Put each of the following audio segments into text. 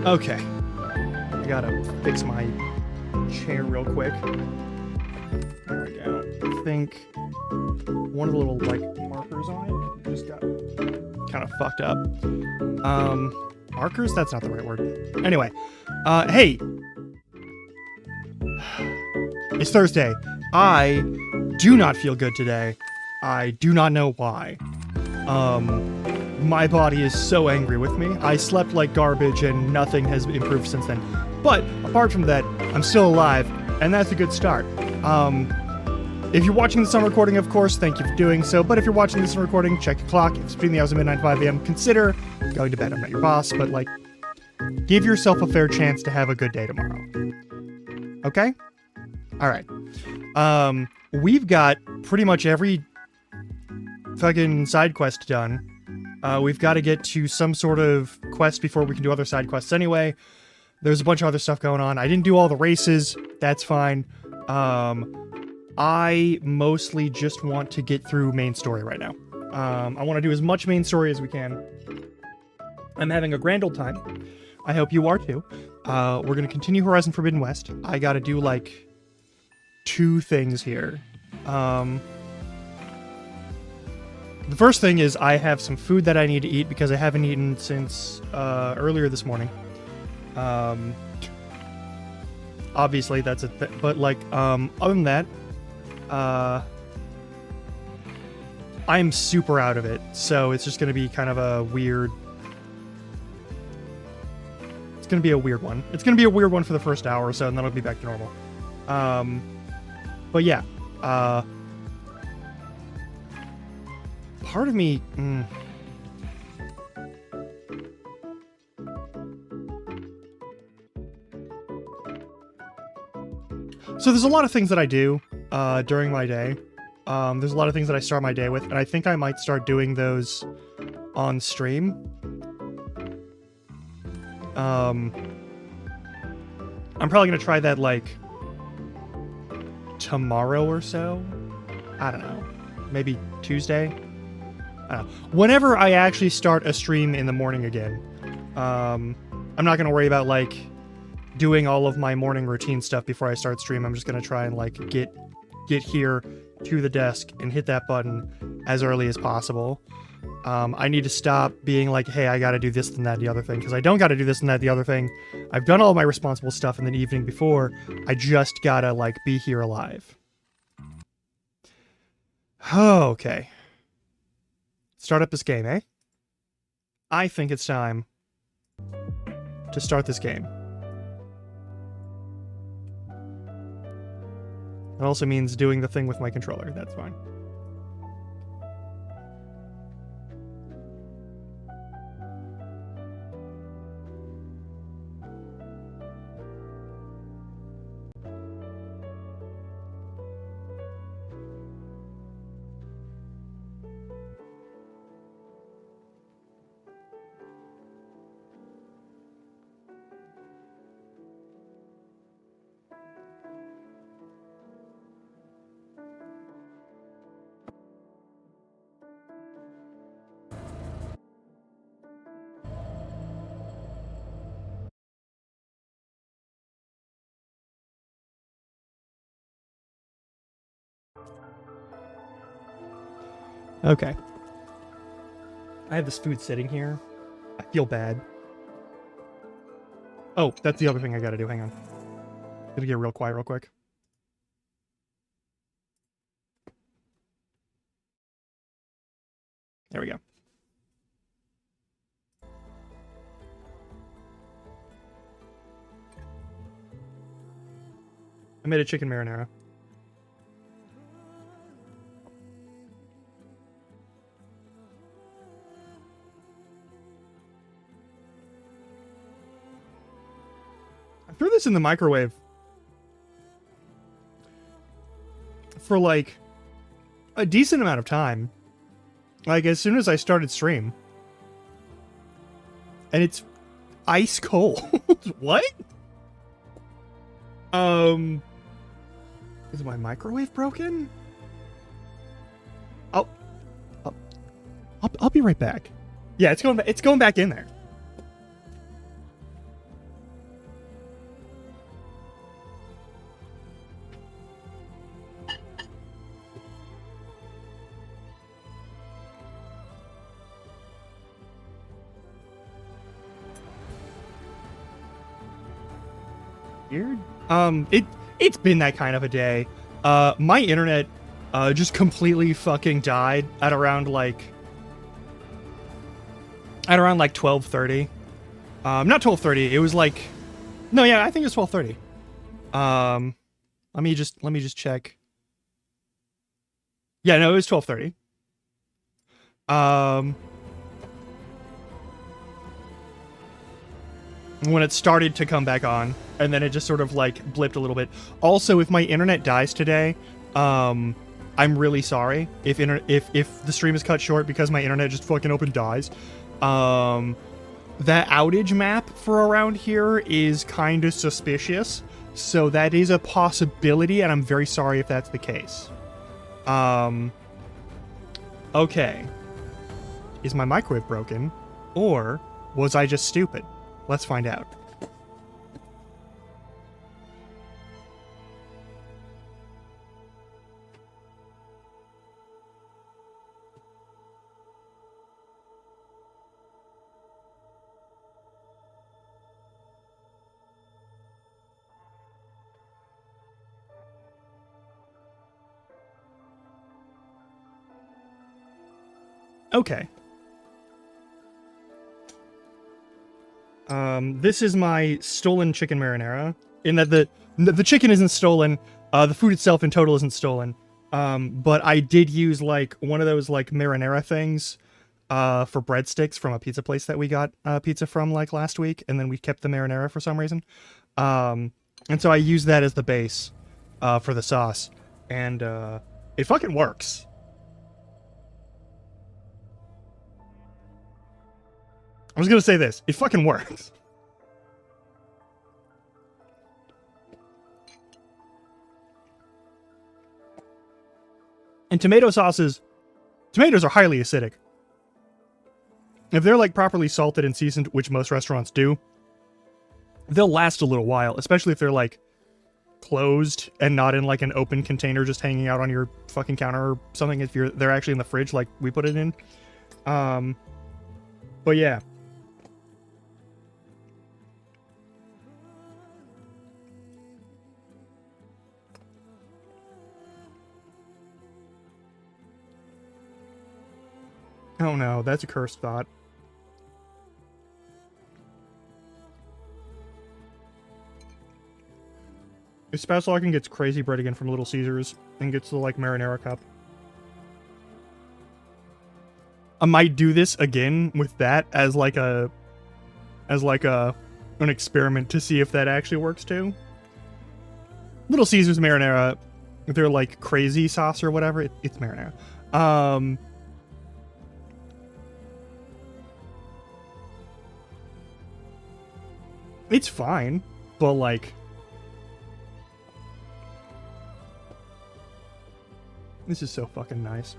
Okay. I gotta fix my chair real quick. There we go. I think one of the little, like, markers on it just got kind of fucked up. Markers? That's not the right word. Anyway. Hey! It's Thursday. I do not feel good today. I do not know why. My body is so angry with me. I slept like garbage and nothing has improved since then. But apart from that, I'm still alive, and that's a good start. If you're watching this on recording, of course, thank you for doing so. But if you're watching this on recording, check your clock. If it's between the hours of midnight and 5 a.m., consider going to bed. I'm not your boss, but, like, give yourself a fair chance to have a good day tomorrow. Okay? All right. We've got pretty much every fucking side quest done. We've got to get to some sort of quest before we can do other side quests anyway. There's a bunch of other stuff going on. I didn't do all the races. That's fine. I mostly just want to get through main story right now. I want to do as much main story as we can. I'm having a grand old time. I hope you are too. We're going to continue Horizon Forbidden West. I got to do, like, 2 things here. The first thing is I have some food that I need to eat because I haven't eaten since earlier this morning. Obviously that's a thing, but, like, other than that, I'm super out of it, so it's just gonna be kind of a weird... It's gonna be a weird one. It's gonna be a weird one for the first hour or so, and then it'll be back to normal. But yeah, part of me... So there's a lot of things that I do during my day. There's a lot of things that I start my day with, and I think I might start doing those on stream. I'm probably going to try that, like, tomorrow or so. I don't know. Maybe Tuesday? I don't know. Whenever I actually start a stream in the morning again. I'm not going to worry about, like, doing all of my morning routine stuff before I start stream. I'm just going to try and, like, get here to the desk and hit that button as early as possible. I need to stop being like, hey, I got to do this and that and the other thing, because I don't got to do this and that and the other thing. I've done all my responsible stuff in the evening before. I just got to, like, be here alive. Okay. Start up this game, eh? I think it's time to start this game. It also means doing the thing with my controller. That's fine. Okay. I have this food sitting here. I feel bad. Oh, that's the other thing I gotta do. Hang on. Gonna get real quiet real quick. There we go. I made a chicken marinara. I threw this in the microwave for, like, a decent amount of time. Like, as soon as I started stream. And it's ice cold. What? Is my microwave broken? I'll be right back. Yeah, it's going back in there. Weird. It's been that kind of a day. My internet just completely fucking died at around like 12:30. Not 12:30. It was like no, yeah, I think it's 12:30. Let me just check. Yeah, no, it was 12:30. When it started to come back on, and then it just sort of like blipped a little bit. Also, if my internet dies today, I'm really sorry if the stream is cut short because my internet just fucking open dies. That outage map for around here is kind of suspicious, so that is a possibility, and I'm very sorry if that's the case. Okay. Is my microwave broken, or was I just stupid? Let's find out. Okay. This is my stolen chicken marinara. In that the chicken isn't stolen, the food itself in total isn't stolen. But I did use like one of those like marinara things, for breadsticks from a pizza place that we got pizza from like last week, and then we kept the marinara for some reason. And so I used that as the base, for the sauce, and it fucking works. I was gonna say this. It fucking works. And tomatoes are highly acidic. If they're like properly salted and seasoned, which most restaurants do, they'll last a little while, especially if they're like closed and not in like an open container just hanging out on your fucking counter or something. If they're actually in the fridge like we put it in. But yeah. Oh no, that's a cursed thought. If Spazlocking gets crazy bread again from Little Caesars and gets the like marinara cup, I might do this again with that as like an experiment to see if that actually works too. Little Caesars marinara, if they're like crazy sauce or whatever, it's marinara. It's fine, but like this is so fucking nice.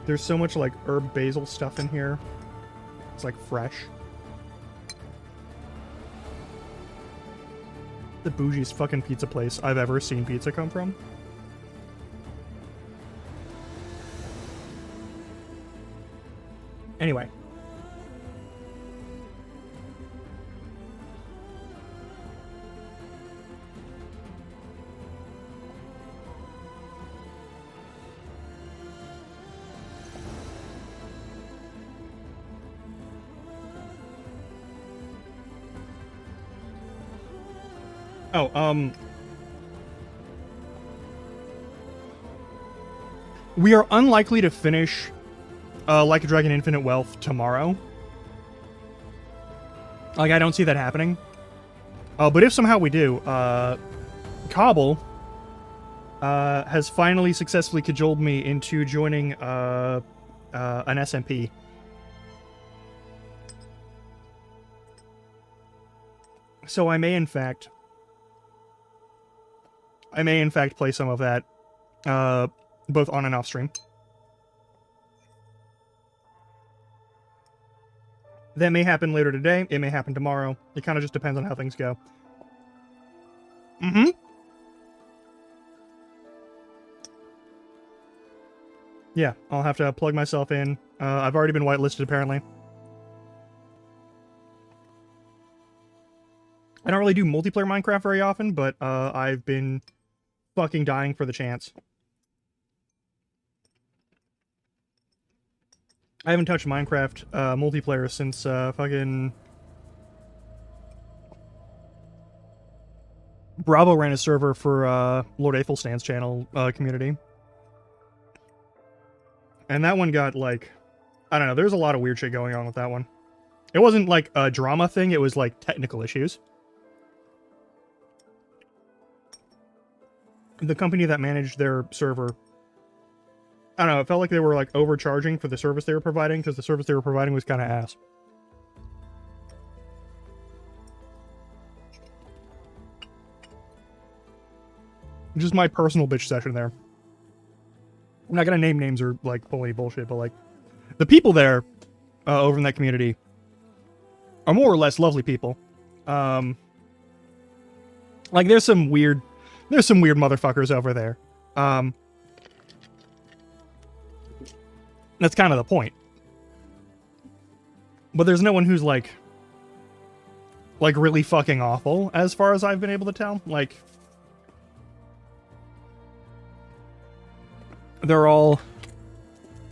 There's so much like herb basil stuff in here. It's like fresh. The bougiest fucking pizza place I've ever seen pizza come from. Anyway. Oh, we are unlikely to finish Like a Dragon Infinite Wealth tomorrow. Like, I don't see that happening. But if somehow we do, Cobble has finally successfully cajoled me into joining an SMP. So I may in fact play some of that, both on and off stream. That may happen later today. It may happen tomorrow. It kind of just depends on how things go. Mm-hmm. Yeah, I'll have to plug myself in. I've already been whitelisted, apparently. I don't really do multiplayer Minecraft very often, but I've been fucking dying for the chance. I haven't touched Minecraft multiplayer since fucking Bravo ran a server for Lord Aethelstan's channel community. And that one got, like, I don't know, there's a lot of weird shit going on with that one. It wasn't, like, a drama thing, it was, like, technical issues. The company that managed their server, I don't know, it felt like they were, like, overcharging for the service they were providing, because the service they were providing was kind of ass. Just my personal bitch session there. I'm not gonna name names or, like, pull any bullshit, but, like, the people there, over in that community, are more or less lovely people. Like, there's some weird motherfuckers over there. That's kind of the point. But there's no one who's, like, really fucking awful, as far as I've been able to tell. Like, they're all,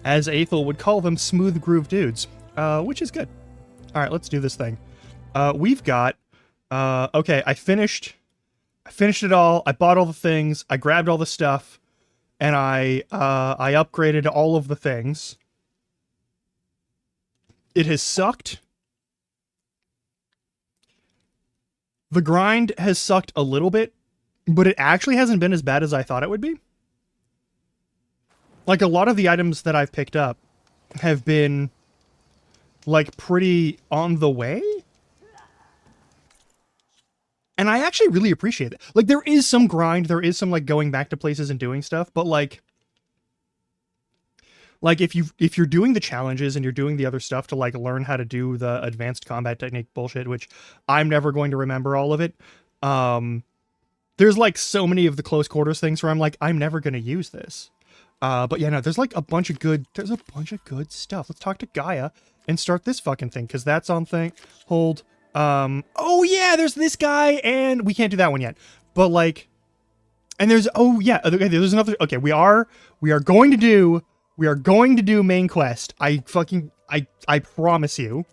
as Aethel would call them, smooth groove dudes, which is good. All right, let's do this thing. We've got, okay, I finished it all. I bought all the things. I grabbed all the stuff, and I upgraded all of the things. It has sucked. The grind has sucked a little bit, but it actually hasn't been as bad as I thought it would be. Like, a lot of the items that I've picked up have been, like, pretty on the way. And I actually really appreciate it. Like, there is some grind, there is some, like, going back to places and doing stuff, but, like, if you're doing the challenges and you're doing the other stuff to, like, learn how to do the advanced combat technique bullshit, which I'm never going to remember all of it, there's, like, so many of the close quarters things where I'm like, I'm never going to use this. But yeah, no, there's like a bunch of good stuff. Let's talk to Gaia and start this fucking thing, because that's on thing. Hold. Oh yeah, there's this guy, and we can't do that one yet. But like, and there's, oh yeah, okay, there's another, okay, we are going to do main quest. I promise you.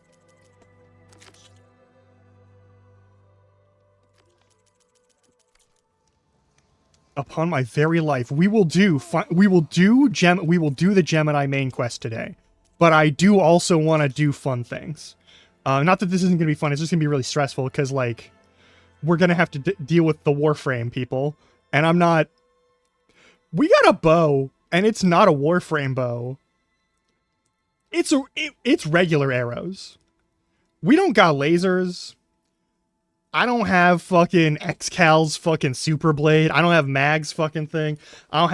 Upon my very life, we will do the Gemini main quest today. But I do also want to do fun things. Not that this isn't going to be fun, it's just going to be really stressful, because, like, we're going to have to deal with the Warframe people. And I'm not... We got a bow, and it's not a Warframe bow. It's regular arrows. We don't got lasers. I don't have fucking Excal's fucking super blade. I don't have Mag's fucking thing. I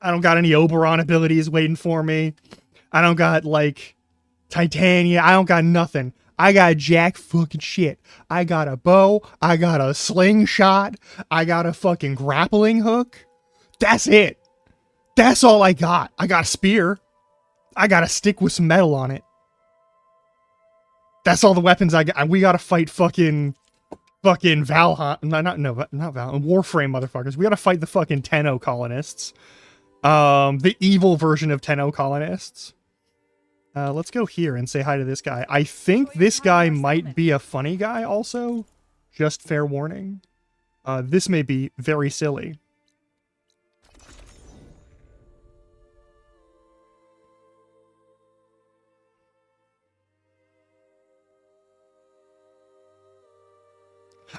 don't got any Oberon abilities waiting for me. I don't got, like, Titania. I don't got nothing. I got jack fucking shit. I got a bow. I got a slingshot. I got a fucking grappling hook. That's it. That's all I got. I got a spear. I got a stick with some metal on it. That's all the weapons I got. We gotta fight fucking Valheim. Not Valheim. Warframe motherfuckers. We gotta fight the fucking Tenno colonists. The evil version of Tenno colonists. Let's go here and say hi to this guy. I think this guy might be a funny guy also. Just fair warning. This may be very silly.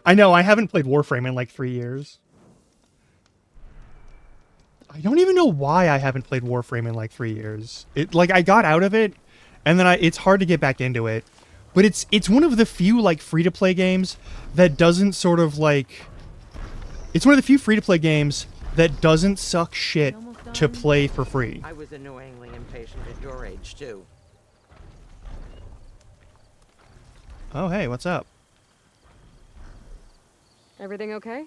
I know, I haven't played Warframe in like 3 years. I don't even know why I haven't played Warframe in like 3 years. Like, I got out of it, and then it's hard to get back into it. But it's one of the few, like, free-to-play games that doesn't sort of, like... It's one of the few free-to-play games that doesn't suck shit to play for free. I was annoyingly impatient at your age, too. Oh, hey, what's up? Everything okay?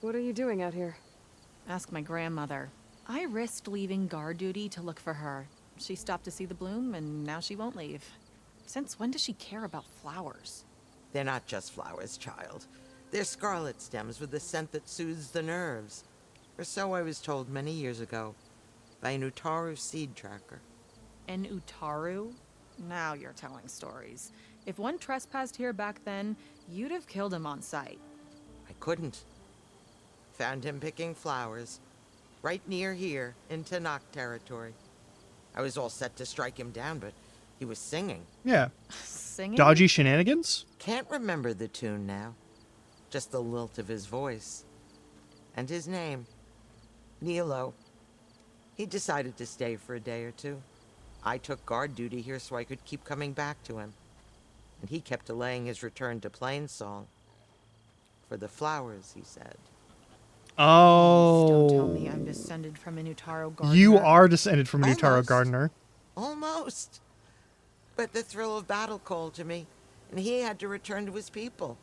What are you doing out here? Ask my grandmother. I risked leaving guard duty to look for her. She stopped to see the bloom, and now she won't leave. Since when does she care about flowers? They're not just flowers, child. They're scarlet stems with a scent that soothes the nerves. Or so I was told many years ago by an Utaru seed tracker. An Utaru? Now you're telling stories. If one trespassed here back then, you'd have killed him on sight. I couldn't. Found him picking flowers, right near here in Tanakh territory. I was all set to strike him down, but he was singing. Yeah. Singing? Dodgy shenanigans? Can't remember the tune now. Just the lilt of his voice. And his name. Nilo. He decided to stay for a day or two. I took guard duty here so I could keep coming back to him. And he kept delaying his return to Plainsong. For the flowers, he said. Oh. Please don't tell me I'm descended from an Utaru gardener. You are descended from an Utaro Almost. gardener. Almost. But the thrill of battle called to me, and he had to return to his people.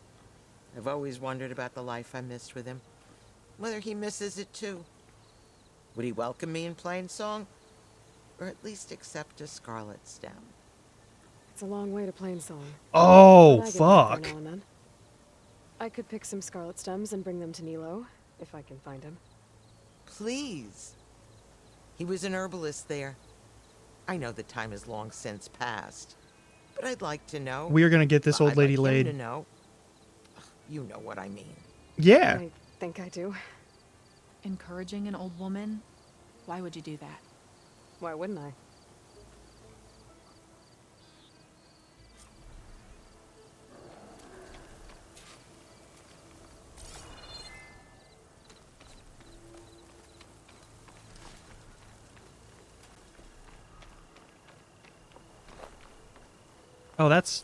I've always wondered about the life I missed with him. Whether he misses it too. Would he welcome me in Plainsong? Or at least accept a scarlet stem? It's a long way to Plainsong. Oh, But I get back there fuck. now and then. I could pick some scarlet stems and bring them to Nilo, if I can find him. Please. He was an herbalist there. I know the time has long since passed, but I'd like to know. We are going to get this Well, old lady I'd like him laid. to know. Ugh, you know what I mean. Yeah. I think I do. Encouraging an old woman? Why would you do that? Why wouldn't I? Oh, that's...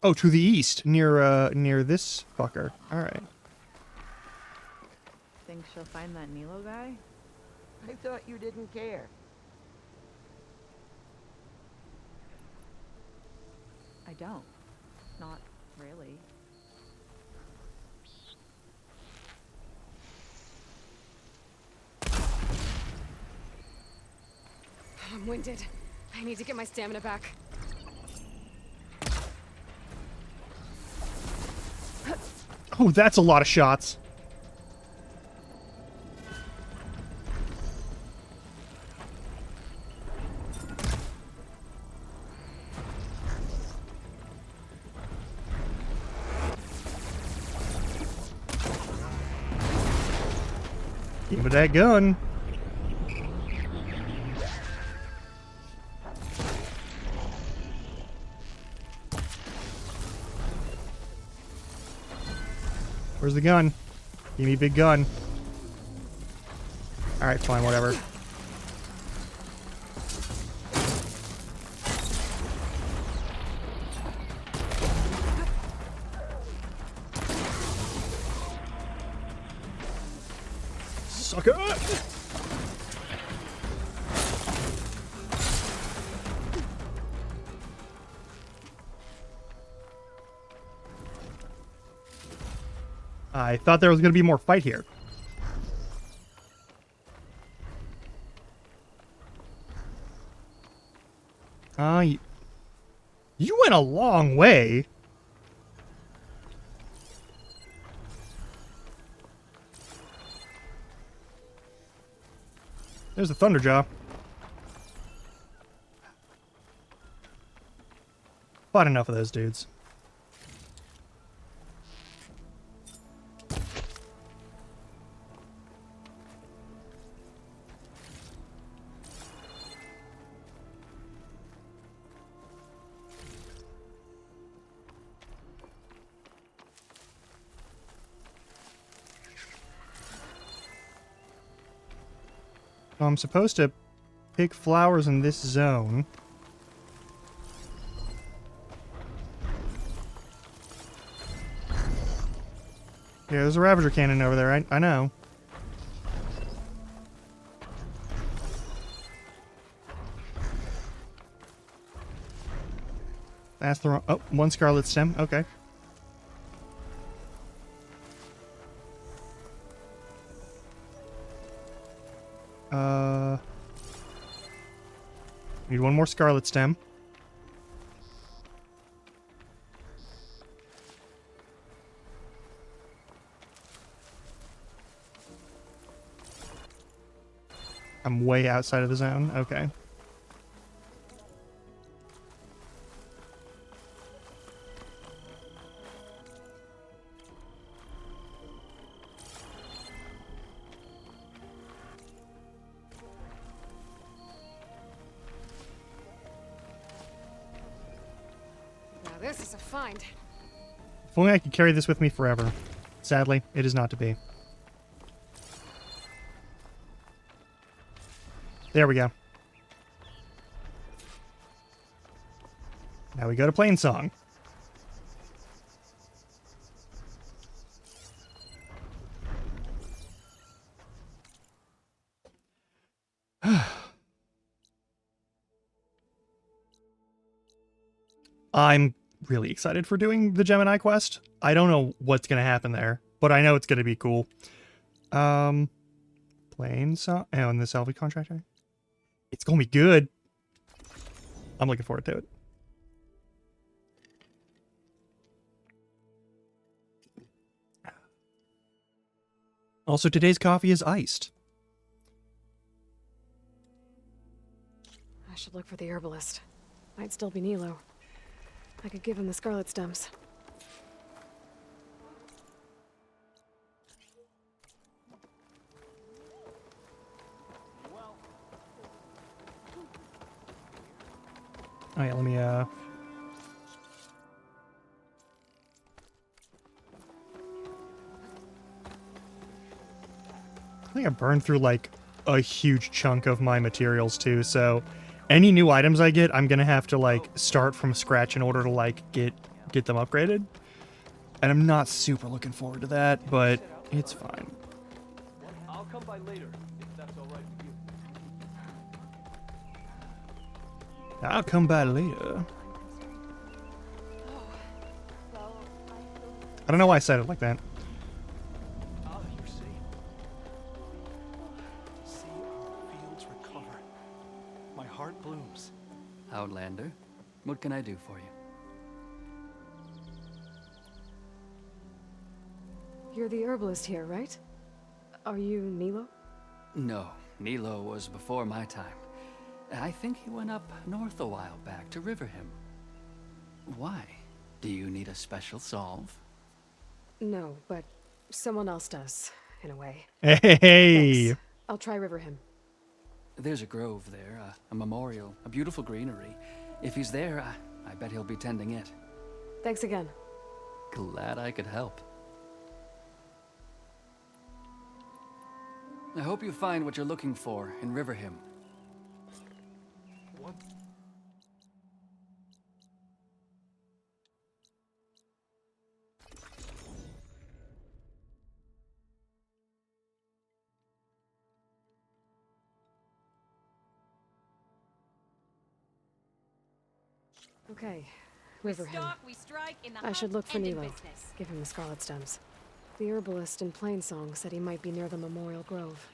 Oh, to the east, near this fucker. All right. Think she'll find that Nilo guy? I thought you didn't care. I don't. Not really. I'm winded. I need to get my stamina back. Oh, that's a lot of shots. Give me that gun. Where's the gun? Give me a big gun. Alright, fine, whatever. Sucker! I thought there was going to be more fight here. You went a long way. There's a Thunderjaw. Fought enough of those dudes. So I'm supposed to pick flowers in this zone. Yeah, there's a Ravager cannon over there, I know. That's the wrong... Oh, one Scarlet Stem, okay. Need one more Scarlet Stem. I'm way outside of the zone. Okay. Now this is a find. If only I could carry this with me forever. Sadly, it is not to be. There we go. Now we go to Plainsong. I'm really excited for doing the Gemini quest. I don't know what's going to happen there, but I know it's going to be cool. Plainsong. Oh, and the salvage contractor. It's going to be good. I'm looking forward to it. Also, today's coffee is iced. I should look for the herbalist. Might still be Nilo. I could give him the scarlet stems. Oh yeah, let me I think I burned through like a huge chunk of my materials too, so any new items I get, I'm gonna have to like start from scratch in order to like get them upgraded. And I'm not super looking forward to that, but it's fine. I'll come by later, if that's all right with you. I'll come by later. I don't know why I said it like that. Ah, you're safe. See our fields recover. My heart blooms. Outlander, what can I do for you? You're the herbalist here, right? Are you Nilo? No, Nilo was before my time. I think he went up north a while back to Riverhim. Why? Do you need a special solve? No, but someone else does, in a way. Hey! Thanks. I'll try Riverhim. There's a grove there, a memorial, a beautiful greenery. If he's there, I bet he'll be tending it. Thanks again. Glad I could help. I hope you find what you're looking for in Riverhim. What? Okay, We Riverhim. stalk, we strike in the I should hunt look for and in Nilo. business. Give him the scarlet stems. The herbalist in Plainsong said he might be near the Memorial Grove.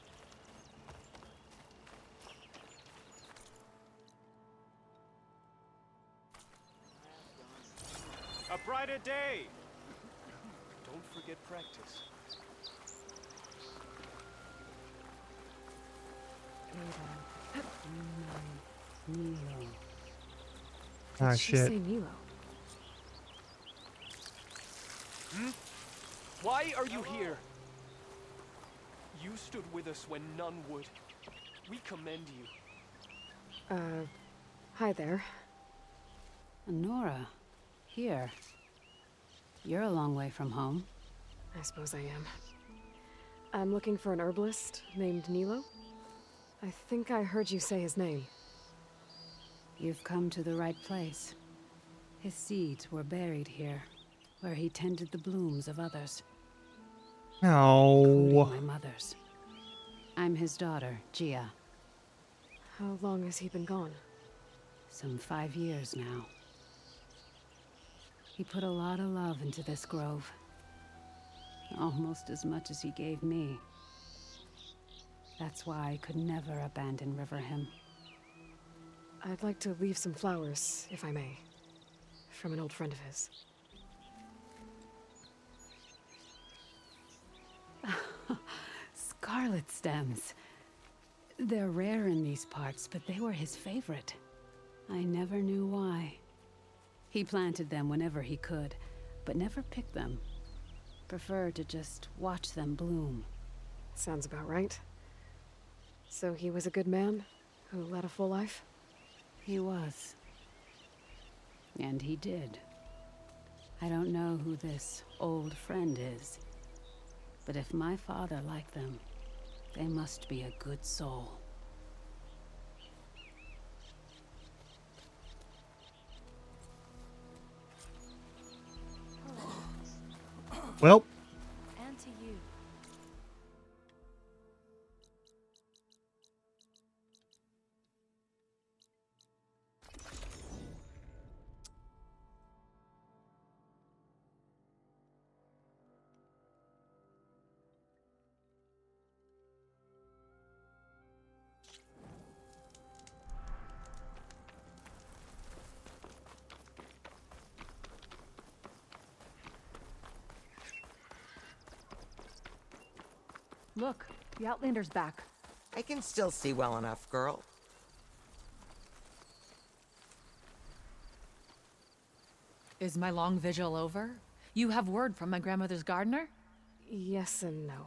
A brighter day! Don't forget practice. Ah, Did she shit. say Nilo? Why are you here? You stood with us when none would. We commend you. Hi there. Nora, here. You're a long way from home. I suppose I am. I'm looking for an herbalist named Nilo. I think I heard you say his name. You've come to the right place. His seeds were buried here, where he tended the blooms of others, including Oh. my mother's. I'm his daughter, Gia. How long has he been gone? Some 5 years now. He put a lot of love into this grove. Almost as much as he gave me. That's why I could never abandon Riverhim. I'd like to leave some flowers, if I may. From an old friend of his. Scarlet stems. They're rare in these parts, but they were his favorite. I never knew why. He planted them whenever he could, but never picked them. Preferred to just watch them bloom. Sounds about right. So he was a good man who led a full life? He was. And he did. I don't know who this old friend is, but if my father liked them, they must be a good soul. Well, And to you. Look, the Outlander's back. I can still see well enough, girl. Is my long vigil over? You have word from my grandmother's gardener? Yes and no.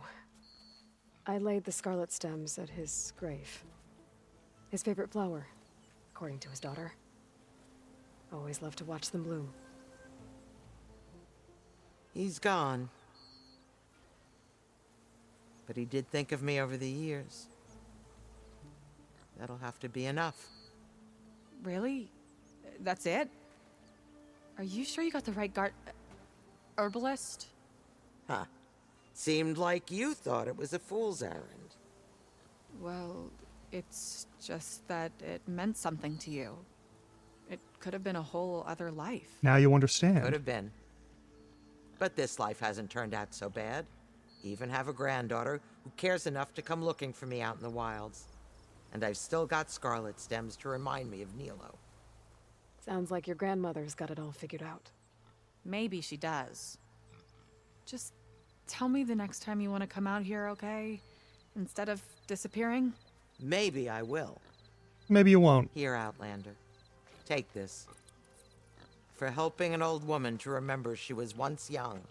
I laid the scarlet stems at his grave. His favorite flower, according to his daughter. Always loved to watch them bloom. He's gone. But he did think of me over the years. That'll have to be enough. Really? That's it? Are you sure you got the right herbalist? Huh. Seemed like you thought it was a fool's errand. Well, it's just that it meant something to you. It could have been a whole other life. now you Could understand. have been. But this life hasn't turned out so bad. Even have a granddaughter who cares enough to come looking for me out in the wilds. And I've still got scarlet stems to remind me of Nilo. Sounds like your grandmother's got it all figured out. Maybe she does. Just tell me the next time you want to come out here, okay? Instead of disappearing? Maybe I will. Maybe you won't. Here, Outlander. Take this. For helping an old woman to remember she was once young.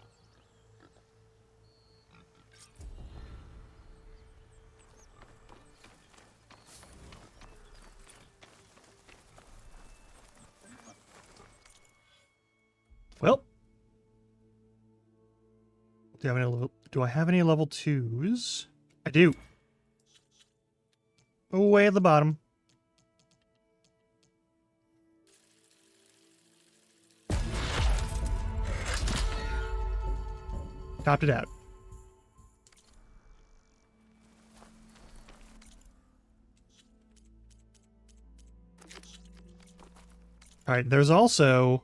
Well, do I have any level 2s? I do. Way at the bottom. Topped it out. All right, there's also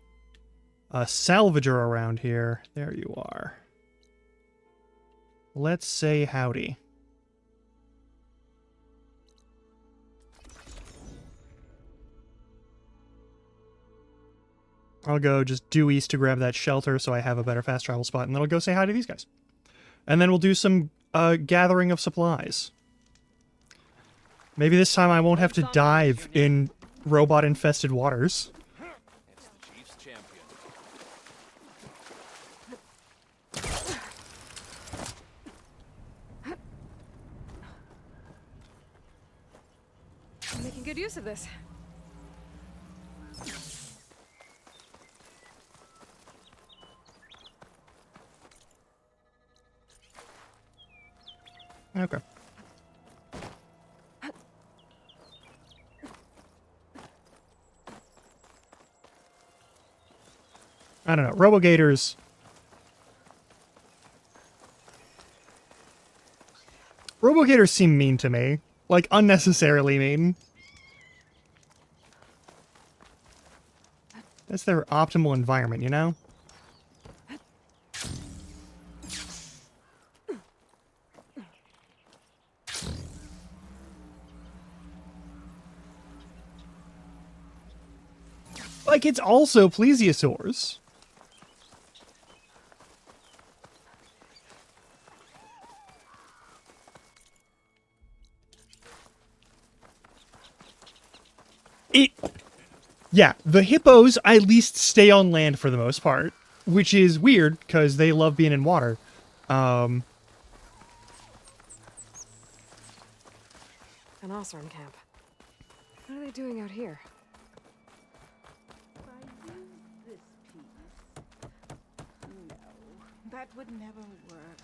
a salvager around here. There you are. Let's say howdy. I'll go just due east to grab that shelter so I have a better fast travel spot, and then I'll go say hi to these guys. And then we'll do some gathering of supplies. Maybe this time I won't have to dive in robot-infested waters. It's the Chief's champion. I'm making good use of this. Okay. I don't know. RoboGators. RoboGators seem mean to me. Like, unnecessarily mean. That's their optimal environment, you know? Like, it's also plesiosaurs. Yeah, the hippos at least stay on land for the most part, which is weird because they love being in water. An Oseram camp. What are they doing out here? That would never work.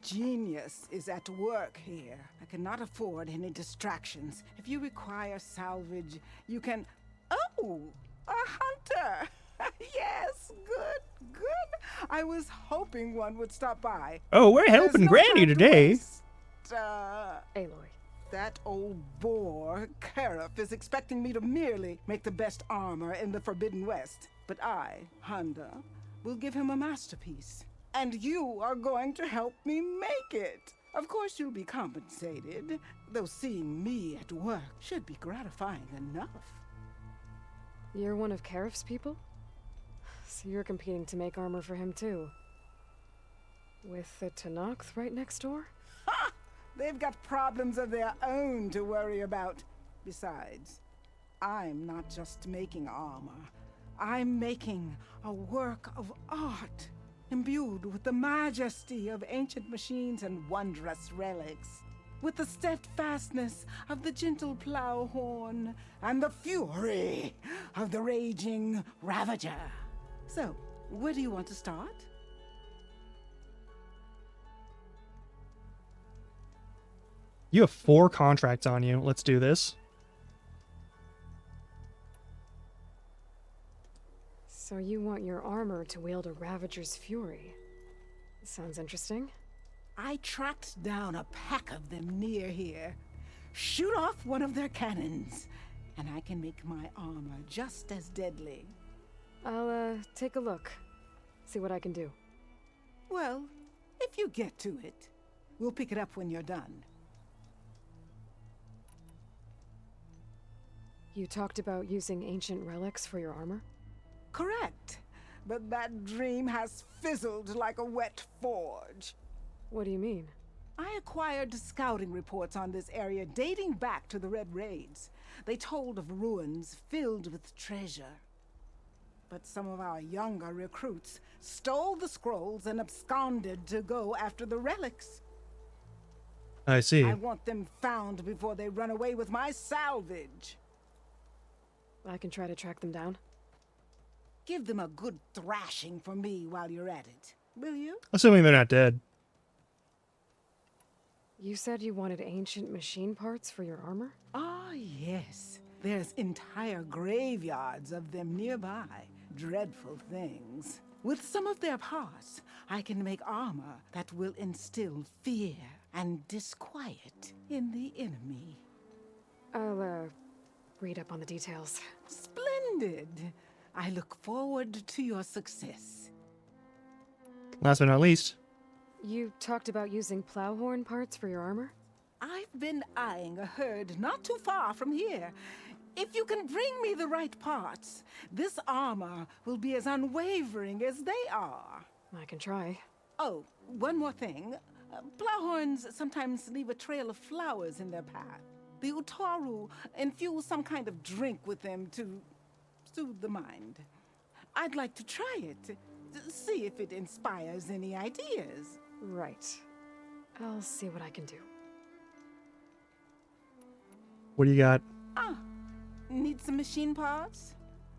Genius is at work here. I cannot afford any distractions. If you require salvage, you can... Oh, a hunter! Yes, good. I was hoping one would stop by. Oh, we're There's helping no Granny time to today. waste. Aloy. That old boar, Karif, is expecting me to merely make the best armor in the Forbidden West. But I, Honda, will give him a masterpiece. And you are going to help me make it. Of course you'll be compensated, though seeing me at work should be gratifying enough. You're one of Karif's people? So you're competing to make armor for him too. With the Tenakth right next door? Ha! They've got problems of their own to worry about. Besides, I'm not just making armor. I'm making a work of art, imbued with the majesty of ancient machines and wondrous relics, with the steadfastness of the gentle plow horn and the fury of the raging Ravager. So, where do you want to start? You have 4 contracts on you. Let's do this. So you want your armor to wield a Ravager's fury. Sounds interesting. I tracked down a pack of them near here. Shoot off one of their cannons, and I can make my armor just as deadly. I'll, take a look. See what I can do. Well, if you get to it, we'll pick it up when you're done. You talked about using ancient relics for your armor? Correct. But that dream has fizzled like a wet forge. What do you mean? I acquired scouting reports on this area dating back to the Red Raids. They told of ruins filled with treasure. But some of our younger recruits stole the scrolls and absconded to go after the relics. I see. I want them found before they run away with my salvage. I can try to track them down. Give them a good thrashing for me while you're at it, will you? Assuming they're not dead. You said you wanted ancient machine parts for your armor? Ah, yes. There's entire graveyards of them nearby. Dreadful things. With some of their parts, I can make armor that will instill fear and disquiet in the enemy. I'll, read up on the details. Splendid. I look forward to your success. Last but not least. You talked about using plowhorn parts for your armor? I've been eyeing a herd not too far from here. If you can bring me the right parts, this armor will be as unwavering as they are. I can try. Oh, one more thing. Plowhorns sometimes leave a trail of flowers in their path. The Utaru infuse some kind of drink with them to soothe the mind. I'd like to try it, see if it inspires any ideas. Right. I'll see what I can do. What do you got? Need some machine parts?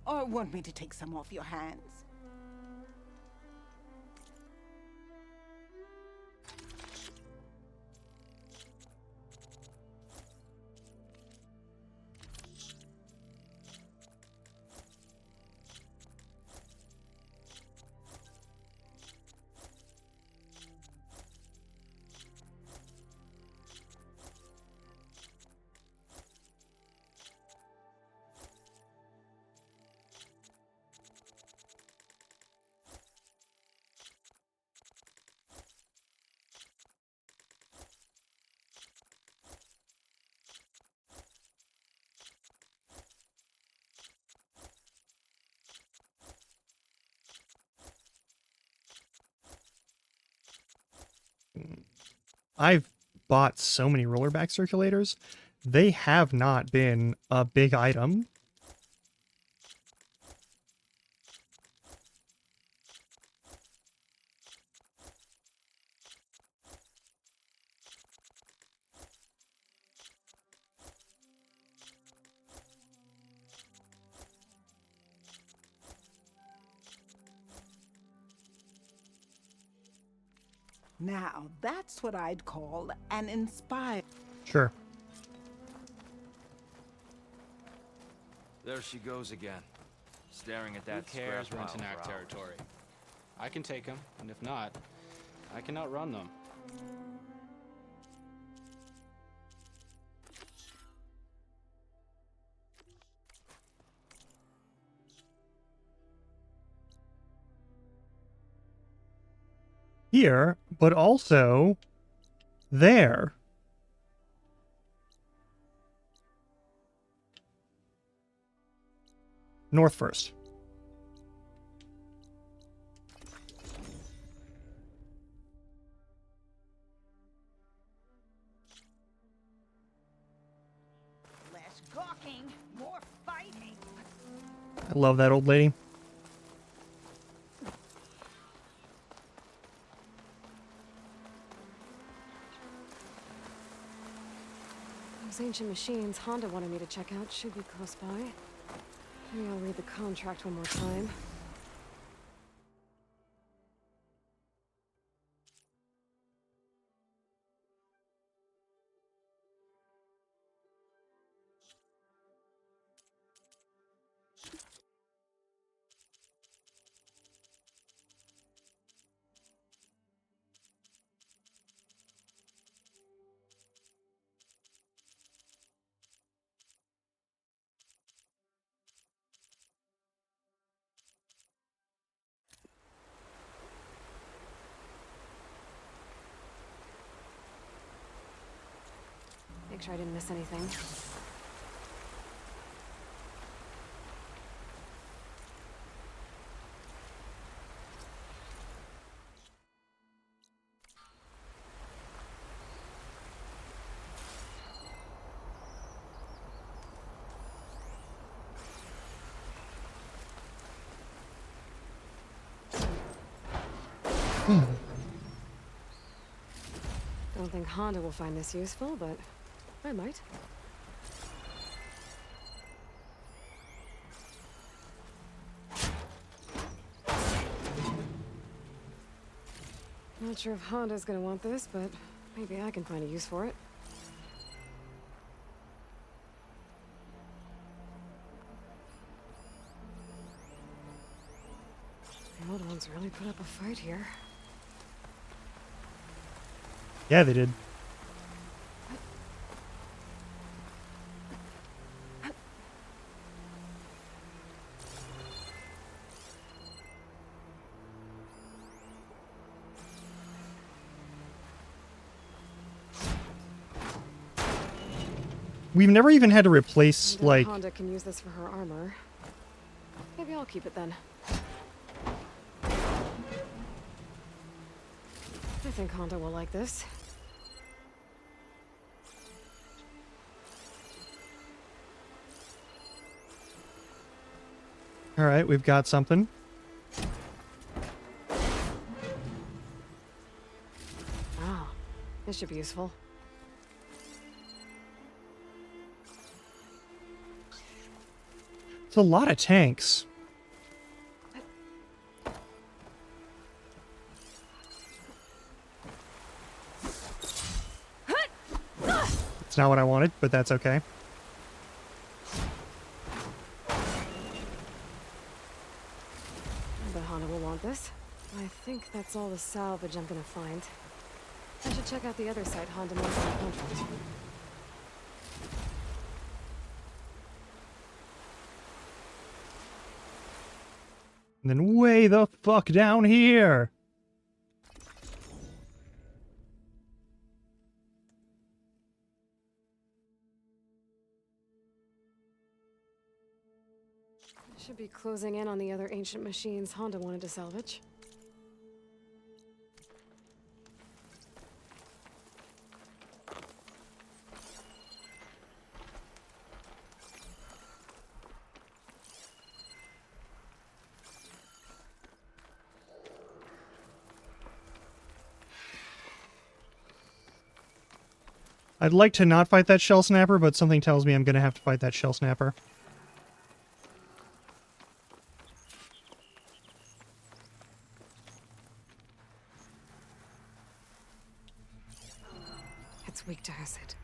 Or want me to take some off your hands? I've bought so many rollerback circulators. They have not been a big item. Now, that's what I'd call an inspired. Sure. There she goes again, staring at that Who cares scrap when it's in pile our for hours. territory? I can take them, and if not, I can outrun them. Here, but also there. North first. Less gawking, more fighting. I love that old lady. Those ancient machines Honda wanted me to check out should be close by. Maybe I'll read the contract one more time. Make sure I didn't miss anything. Don't think Honda will find this useful, but I might. Not sure if Honda's gonna want this, but maybe I can find a use for it. The old ones really put up a fight here. Yeah, they did. We've never even had to replace, Maybe like... Honda can use this for her armor. Maybe I'll keep it then. I think Honda will like this. Alright, we've got something. Ah, this should be useful. It's a lot of tanks. It's not what I wanted, but that's okay. But Honda will want this. I think that's all the salvage I'm gonna find. I should check out the other site Honda marked on the contract. And then way the fuck down here. Should be closing in on the other ancient machines Honda wanted to salvage. I'd like to not fight that shell snapper, but something tells me I'm gonna have to fight that shell snapper. It's weak to acid.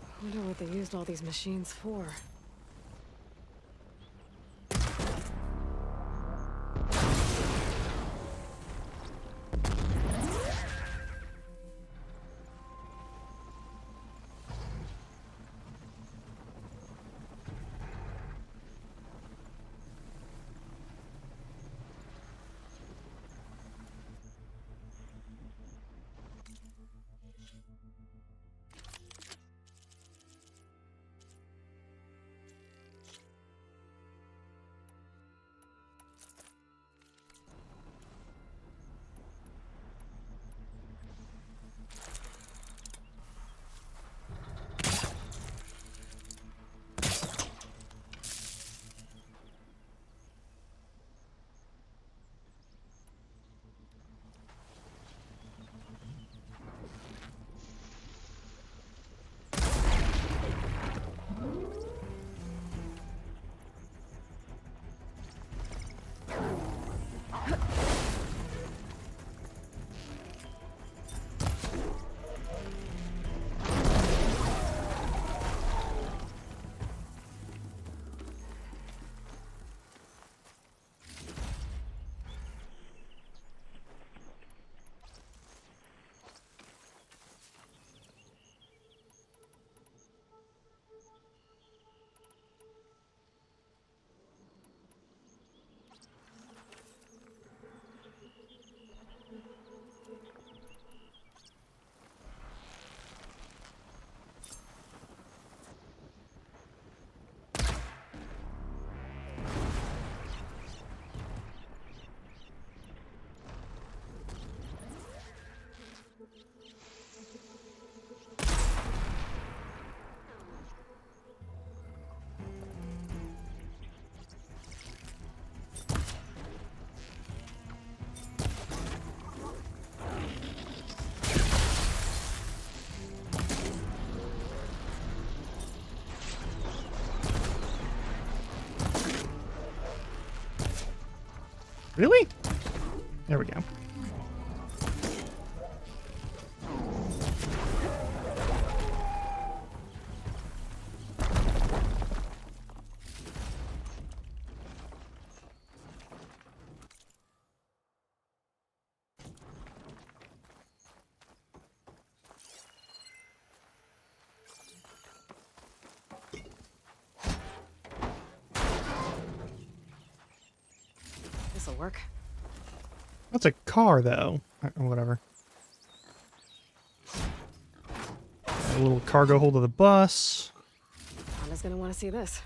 I wonder what they used all these machines for. Really? There we go. This'll work. That's a car, though. Or whatever. A little cargo hold of the bus. Anna's gonna want to see this.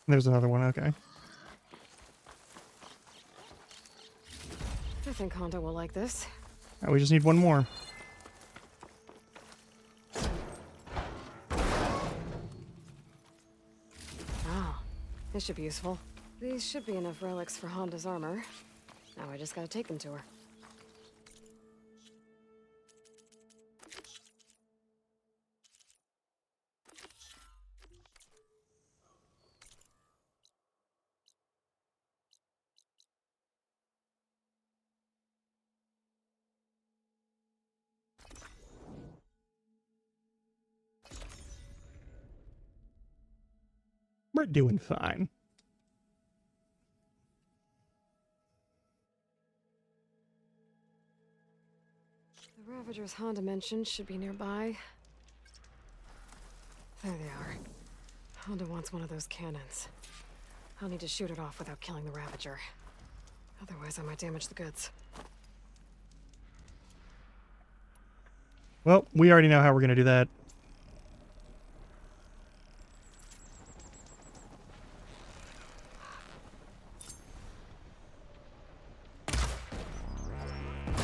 There's another one, okay. I think Honda will like this. Right, we just need one more. Oh, this should be useful. These should be enough relics for Honda's armor. Now I just gotta take them to her. We're doing fine. The Ravagers Honda mentioned should be nearby. There they are. Honda wants one of those cannons. I'll need to shoot it off without killing the Ravager. Otherwise, I might damage the goods. Well, we already know how we're going to do that.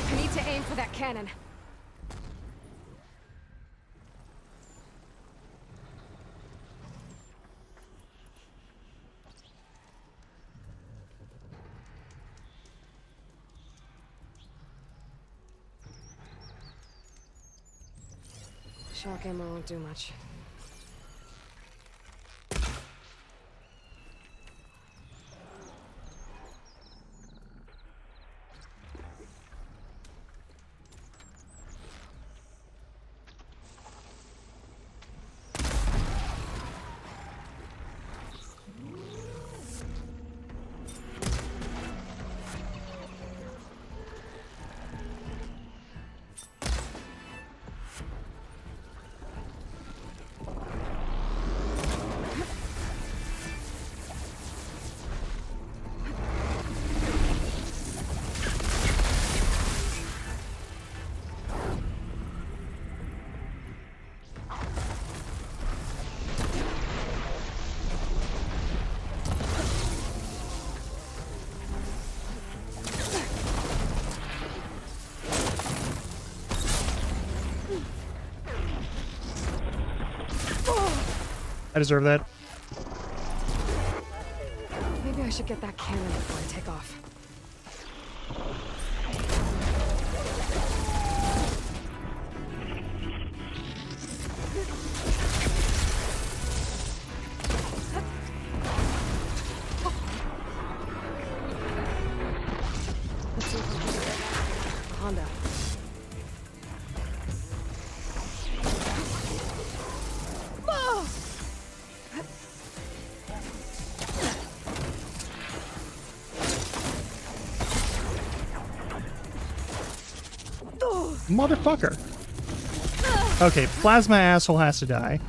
I need to aim for that cannon. Shock ammo won't do much. I deserve that. Maybe I should get that cannon before I take off. Let's see if I can get it. Honda. Motherfucker. Okay, plasma asshole has to die.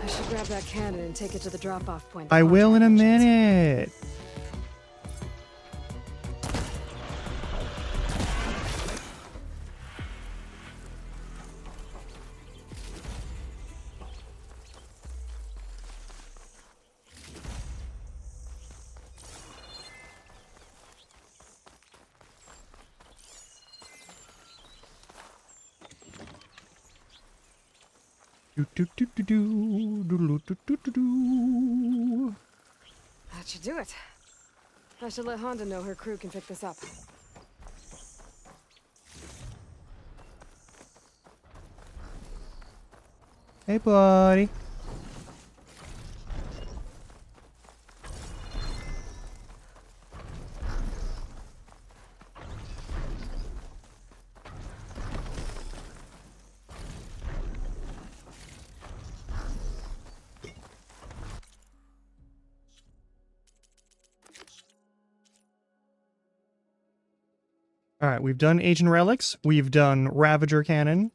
I should grab that cannon and take it to the drop-off point. I will in a minute. That should do it. I should let Honda know her crew can pick this up. Hey, buddy. All right, we've done Agent Relics. We've done Ravager Cannon.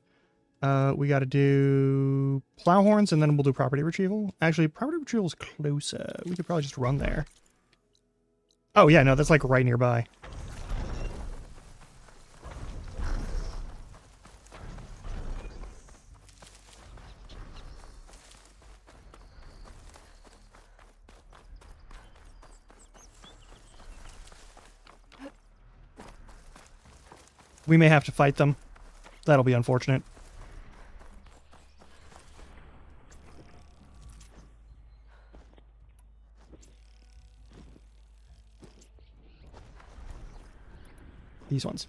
We got to do Plowhorns, and then we'll do Property Retrieval. Actually, Property Retrieval is closer. We could probably just run there. Oh, yeah, no, that's like right nearby. We may have to fight them. That'll be unfortunate. These ones.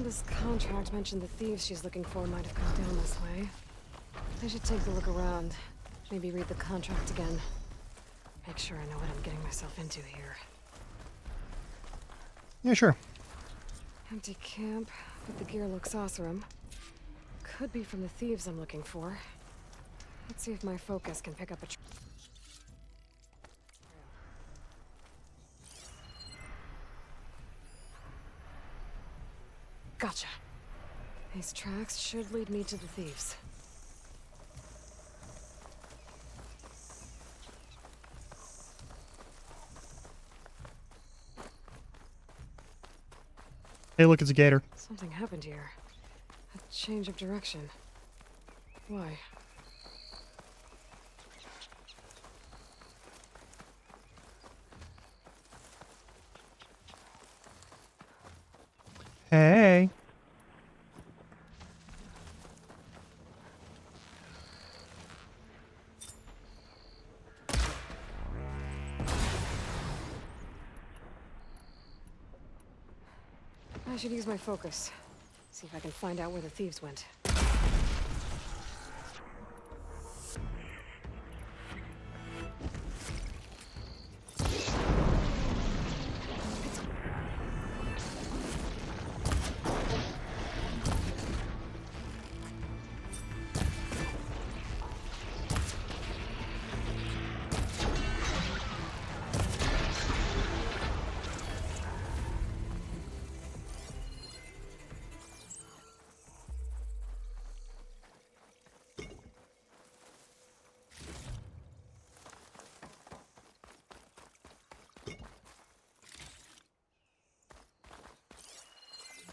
Honda's contract mentioned the thieves she's looking for might have come down this way. I should take a look around. Maybe read the contract again. Make sure I know what I'm getting myself into here. Yeah, sure. Empty camp, but the gear looks awesome. Could be from the thieves I'm looking for. Let's see if my focus can pick up a Gotcha. These tracks should lead me to the thieves. Hey, look, it's a gator. Something happened here. A change of direction. Why? Hey. I should use my focus. See if I can find out where the thieves went.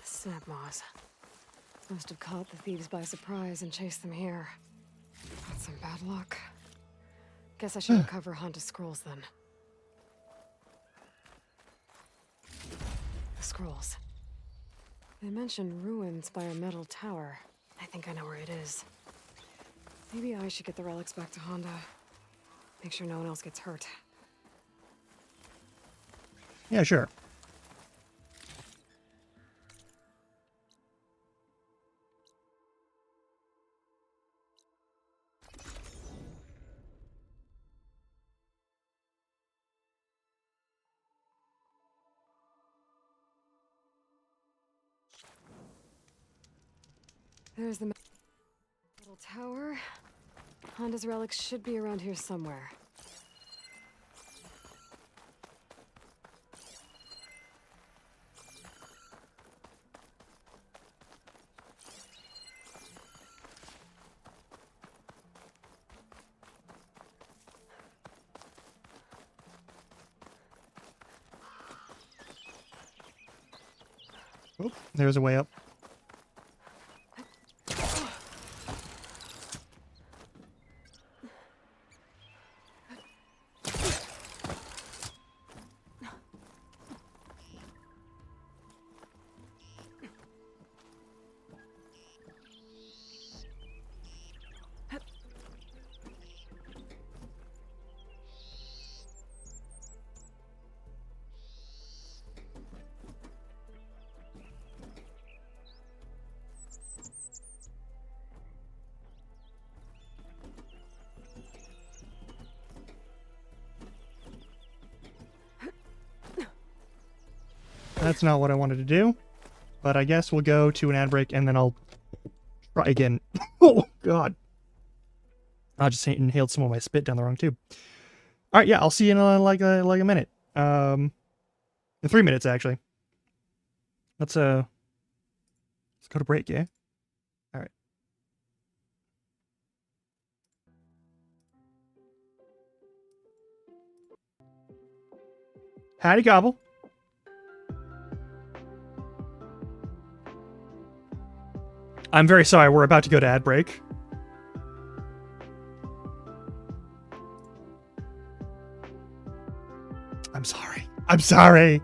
Snap moss. Must have caught the thieves by surprise and chased them here. That's some bad luck. Guess I should recover Honda's scrolls then. The scrolls. They mention ruins by a metal tower. I think I know where it is. Maybe I should get the relics back to Honda. Make sure no one else gets hurt. Yeah, sure. There's the metal tower. Honda's relics should be around here somewhere. Oop, there's a way up. That's not what I wanted to do, but I guess we'll go to an ad break and then I'll try again. Oh, God. I just inhaled some of my spit down the wrong tube. All right, yeah, I'll see you in like a minute. In 3 minutes, actually. Let's go to break, yeah? All right. Howdy, Gobble. I'm very sorry, we're about to go to ad break. I'm sorry. I'm sorry.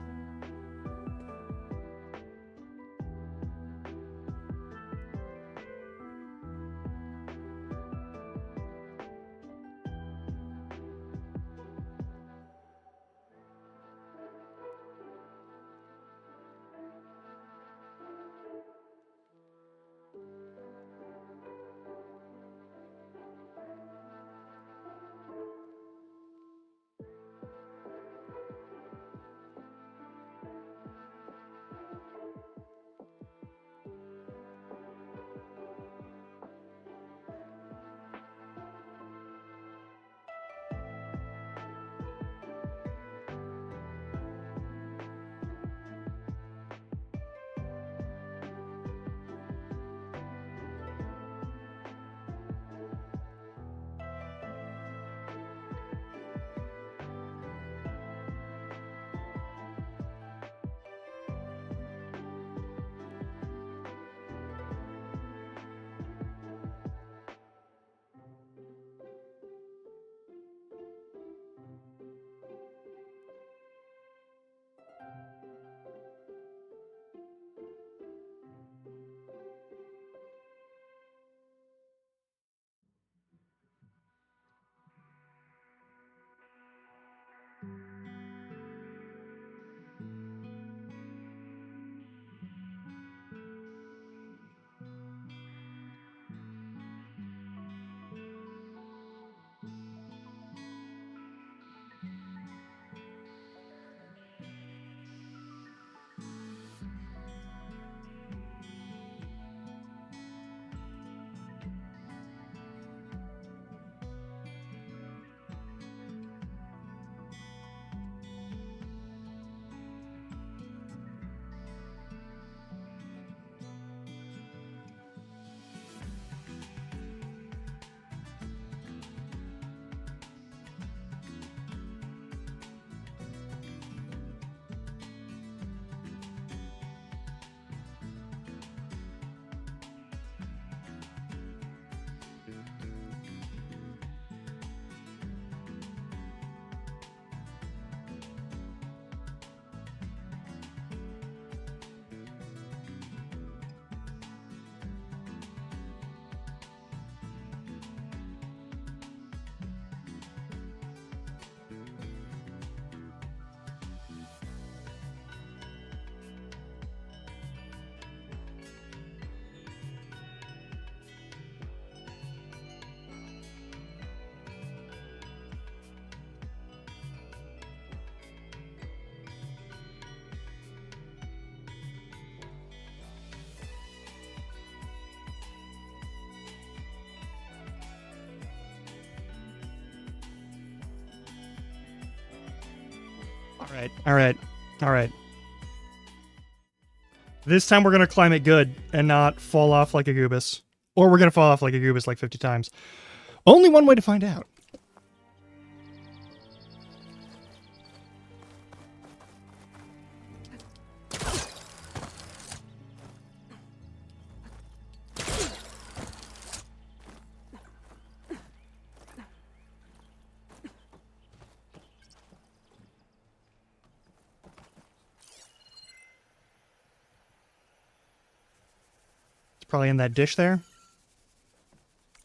All right. This time we're going to climb it good and not fall off like a goobus. Or we're going to fall off like a goobus like 50 times. Only one way to find out. Probably in that dish there.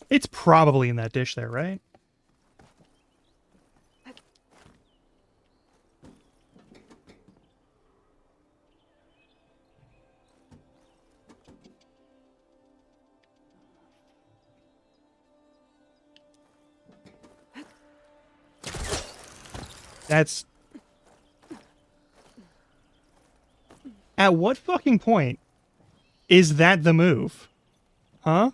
It's probably in that dish there, right? That's... At what fucking point is that the move? Huh?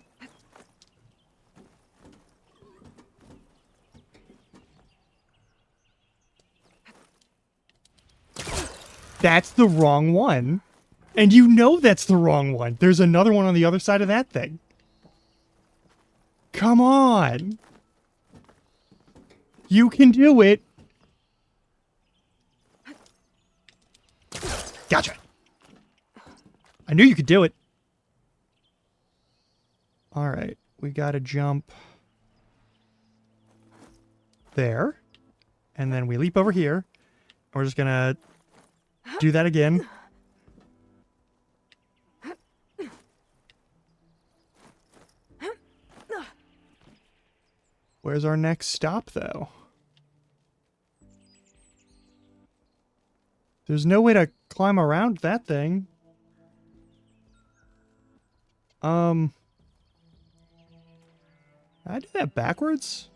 That's the wrong one. And you know that's the wrong one. There's another one on the other side of that thing. Come on. You can do it. Gotcha. I knew you could do it. Alright, we gotta jump there. And then we leap over here. We're just gonna do that again. Where's our next stop, though? There's no way to climb around that thing. I do that backwards?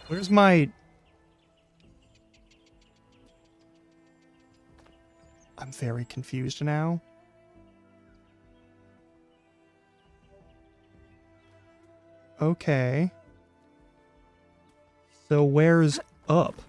Where's my... I'm very confused now. Okay. So where's up?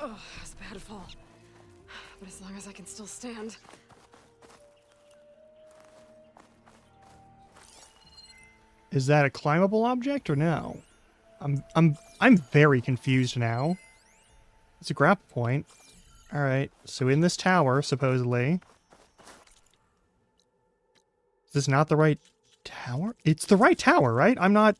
Oh, it's a bad fall. But as long as I can still stand. Is that a climbable object or no? I'm very confused now. It's a grapple point. Alright, so in this tower, supposedly. Is this not the right tower? It's the right tower, right? I'm not...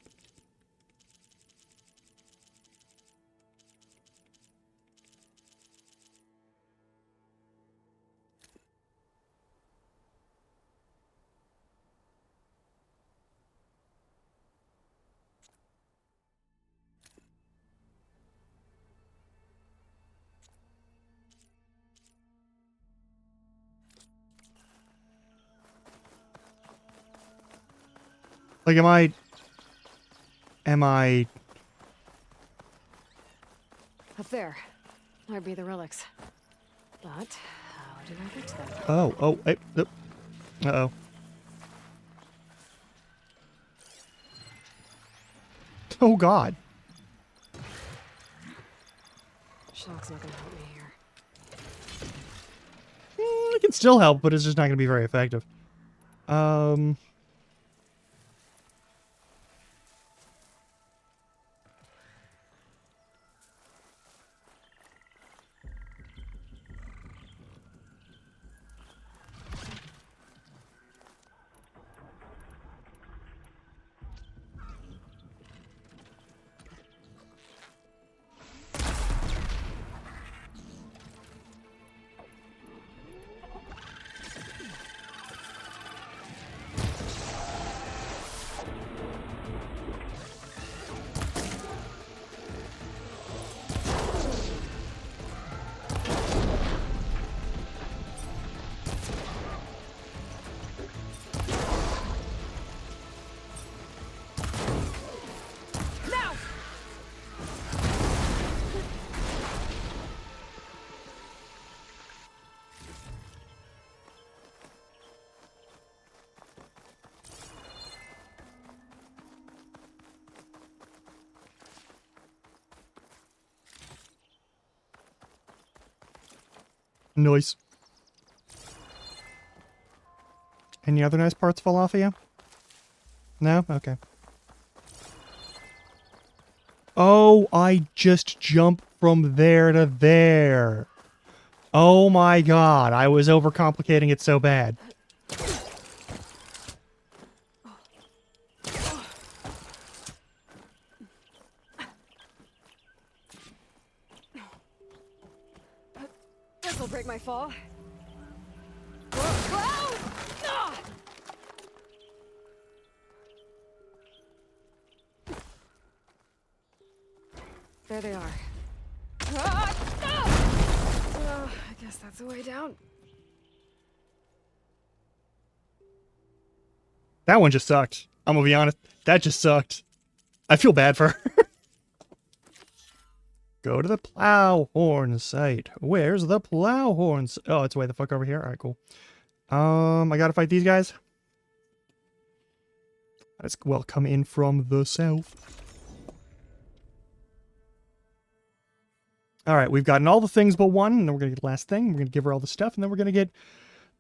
Like, am I... Up there. There'd be the relics. But how do I get to them? Oh, hey, uh-oh. Oh, God. Shock's not gonna help me here. It can still help, but it's just not gonna be very effective. Nice. Any other nice parts fall off of you? No? Okay. Oh, I just jumped from there to there. Oh my god, I was overcomplicating it so bad. This'll break my fall. Whoa! Whoa! Ah! There they are. Ah! Ah! Well, I guess that's the way down. That one just sucked. I'm gonna be honest. That just sucked. I feel bad for her. Go to the Plowhorn site. Where's the Plowhorn? Oh, it's way the fuck over here. All right, cool. I gotta fight these guys. Let's well come in from the south. All right, we've gotten all the things but one, and then we're gonna get the last thing. We're gonna give her all the stuff, and then we're gonna get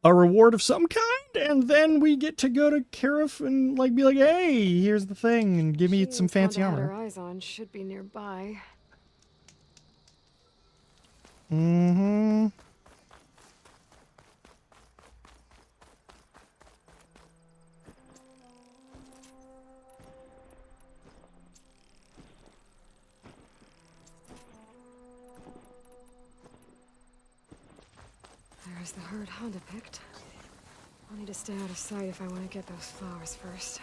a reward of some kind, and then we get to go to Karif and like be like, "Hey, here's the thing," and give me some fancy Fonda had armor. her eyes on should be nearby. Mm-hmm. There's the herd Honda picked. I'll need to stay out of sight if I want to get those flowers first.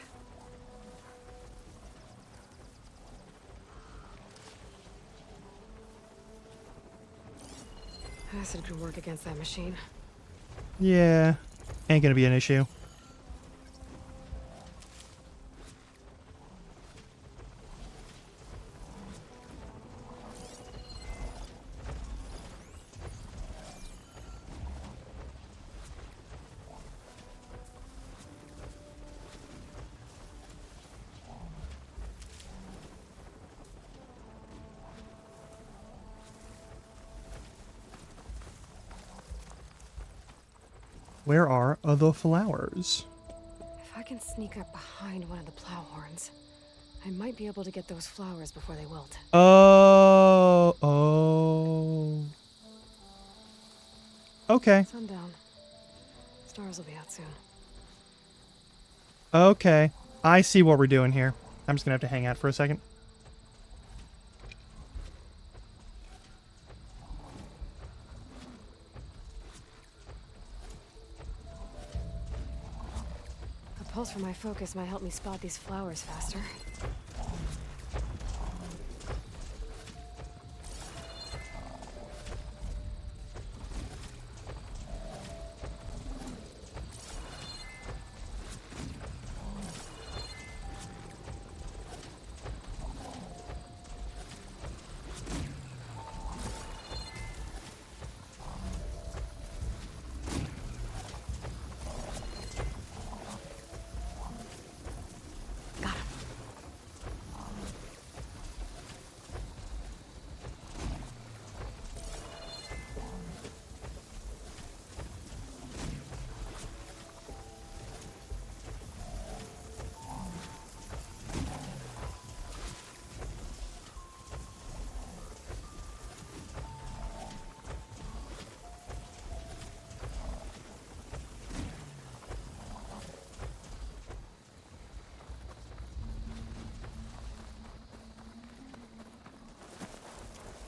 Acid can work against that machine. Yeah, ain't gonna be an issue. Where are the flowers? If I can sneak up behind one of the Plowhorns, I might be able to get those flowers before they wilt. Oh. Okay. Sundown. Stars will be out soon. Okay. I see what we're doing here. I'm just gonna have to hang out for a second. A pulse from my focus might help me spot these flowers faster.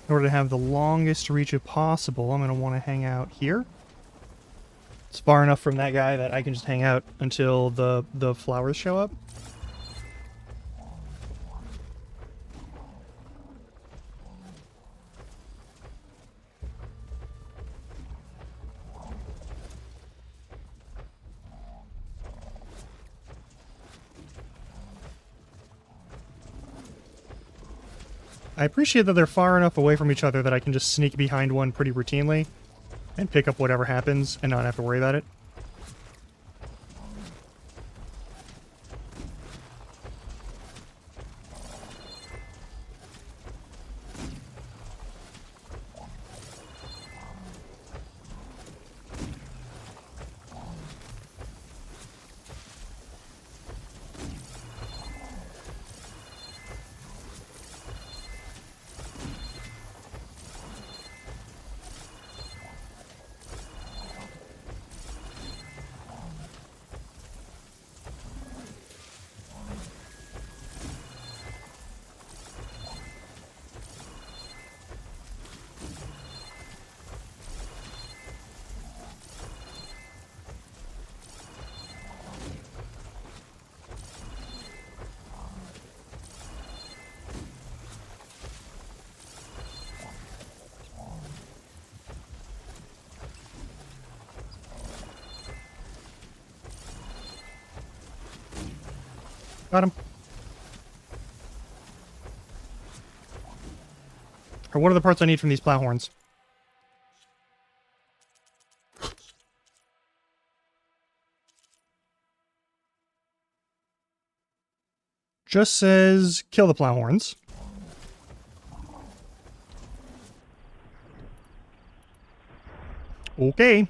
In order to have the longest reach possible, I'm going to want to hang out here. It's far enough from that guy that I can just hang out until the flowers show up. I appreciate that they're far enough away from each other that I can just sneak behind one pretty routinely and pick up whatever happens and not have to worry about it. Got him. Or what are the parts I need from these plow horns? Just says kill the plow horns. Okay.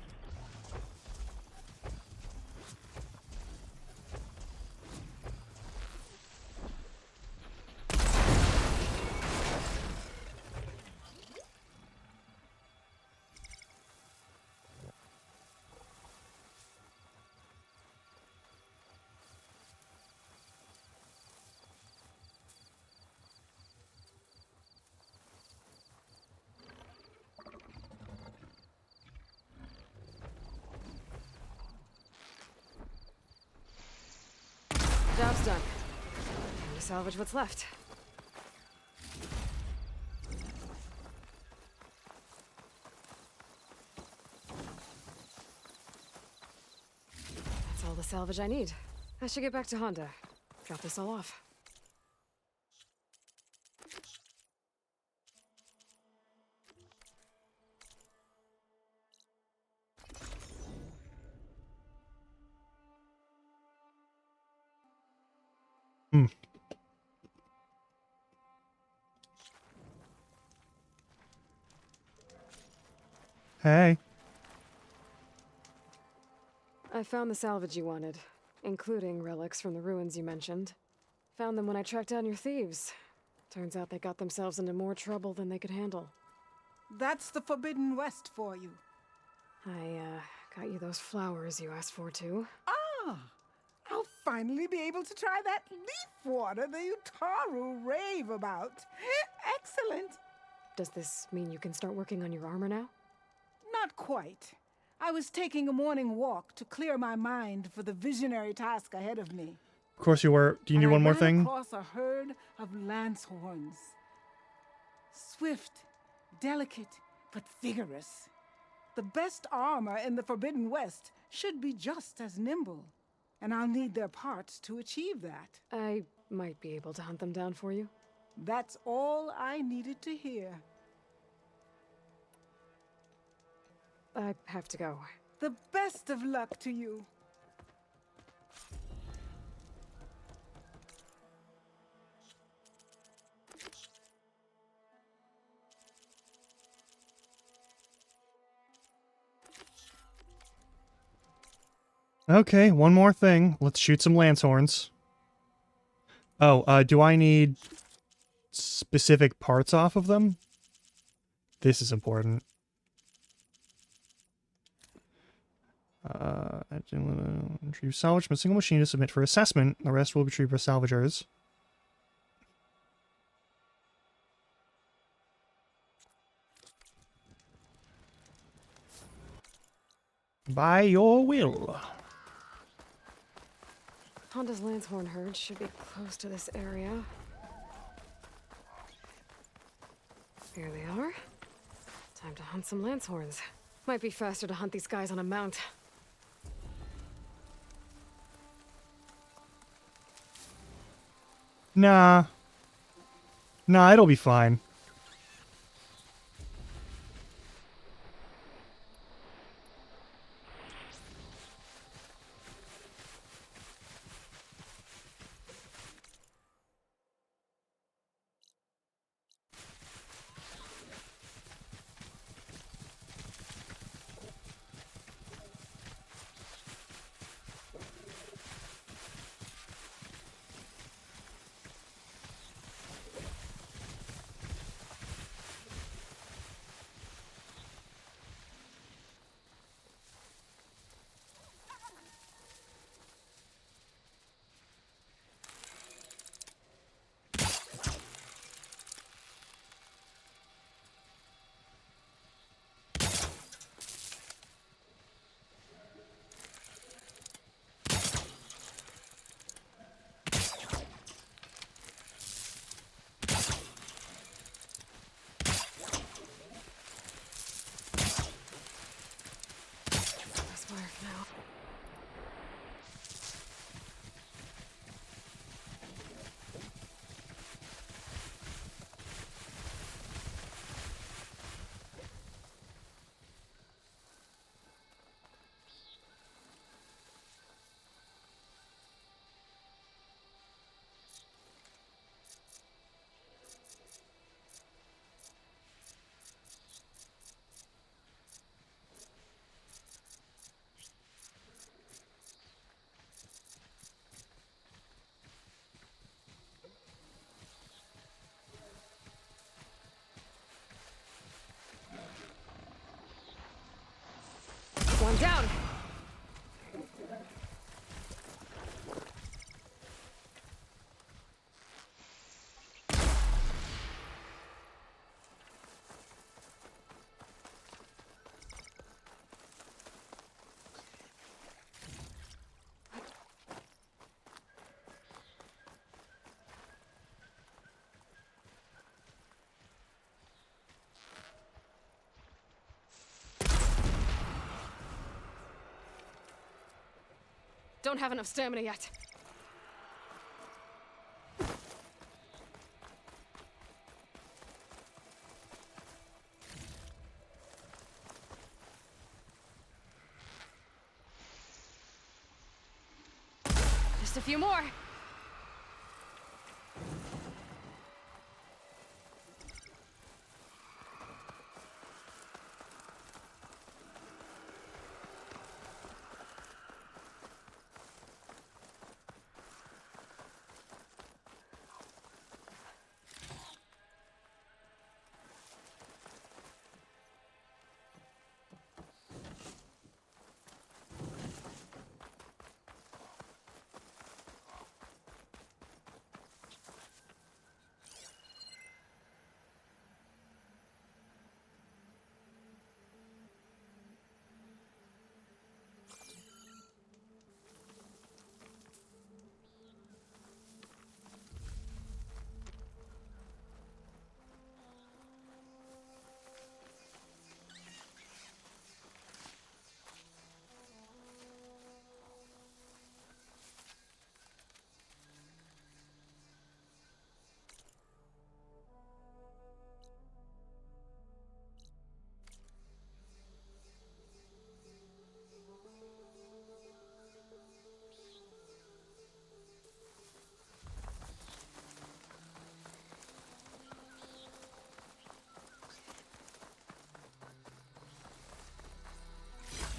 Job's done. Time to salvage what's left. That's all the salvage I need. I should get back to Honda. Drop this all off. Hey. I found the salvage you wanted, including relics from the ruins you mentioned. Found them when I tracked down your thieves. Turns out they got themselves into more trouble than they could handle. That's the Forbidden West for you. I, got you those flowers you asked for, too. Ah! I'll finally be able to try that leaf water the Utaru rave about. Excellent! Does this mean you can start working on your armor now? Not quite. I was taking a morning walk to clear my mind for the visionary task ahead of me. Of course you were. Do you need And one I more ran thing? across a herd of lancehorns. Swift, delicate, but vigorous. The best armor in the Forbidden West should be just as nimble. And I'll need their parts to achieve that. I might be able to hunt them down for you. That's all I needed to hear. I have to go. The best of luck to you. Okay, one more thing. Let's shoot some Lancehorns. Oh, do I need specific parts off of them? This is important. Retrieve salvage from a single machine to submit for assessment. The rest will be retrieved by salvagers. By your will. Honda's Lancehorn herd should be close to this area. Here they are. Time to hunt some Lancehorns. Might be faster to hunt these guys on a mount. Nah. Nah, it'll be fine. One down. Don't have enough stamina yet. Just a few more.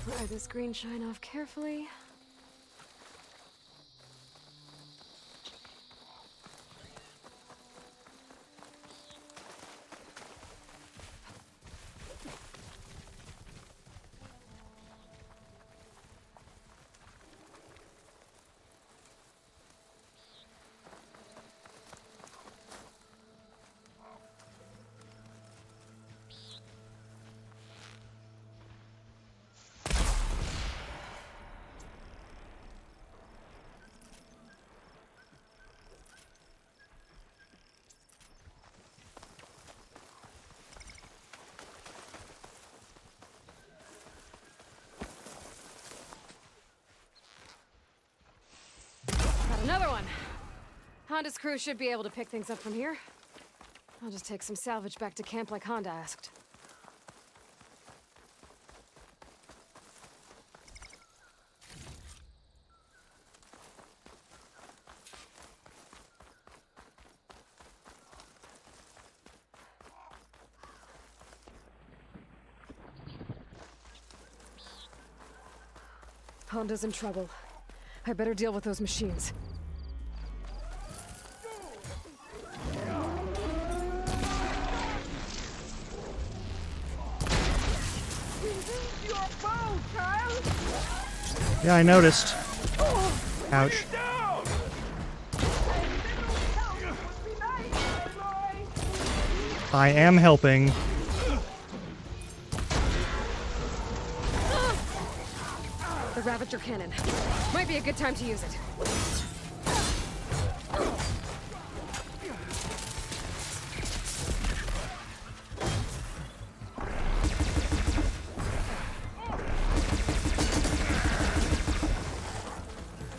Pry this green shine off carefully. Another one! Honda's crew should be able to pick things up from here. I'll just take some salvage back to camp like Honda asked. Honda's in trouble. I better deal with those machines. Yeah, I noticed. Ouch. I am helping. The Ravager cannon. Might be a good time to use it.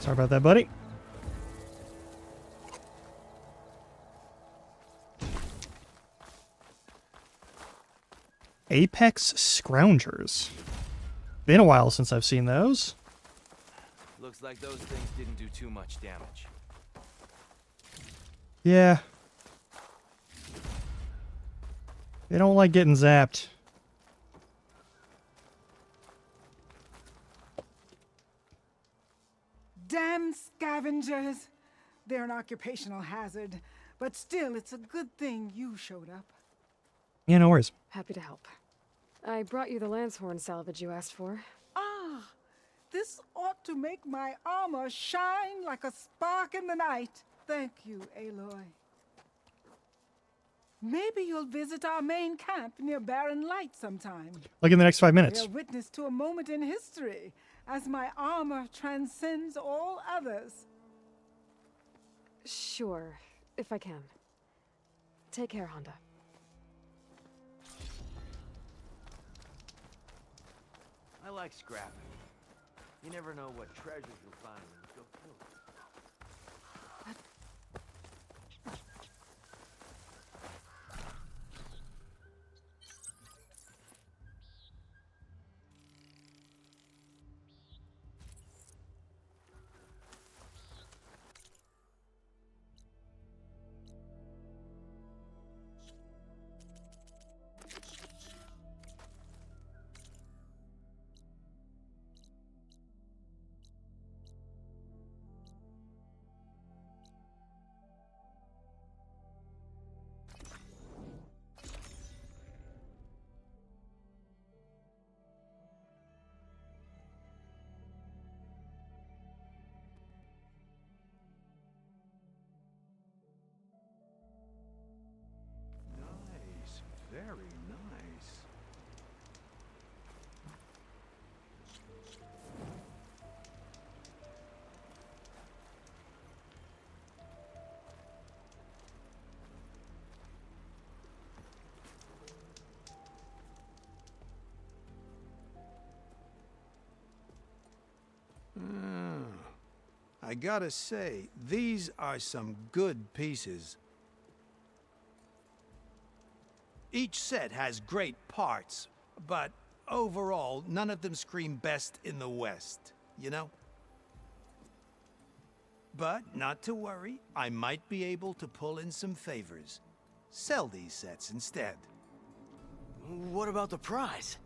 Sorry about that, buddy. Apex Scroungers. Been a while since I've seen those. Looks like those things didn't do too much damage. Yeah. They don't like getting zapped. Damn scavengers! They're an occupational hazard, but still, it's a good thing you showed up. Yeah, no worries. Happy to help. I brought you the Lancehorn salvage you asked for. Ah, This ought to make my armor shine like a spark in the night. Thank you, Aloy. Maybe you'll visit our main camp near Barren Light sometime. Like in the next 5 minutes. Bear witness to a moment in history as my armor transcends all others. Sure, if I can. Take care, Honda. I like scrapping. You never know what treasures you'll find when you go through it. Nice. Very nice. I gotta say, these are some good pieces. Each set has great parts, but overall, none of them scream best in the West, you know? But not to worry, I might be able to pull in some favors. Sell these sets instead. What about the prize?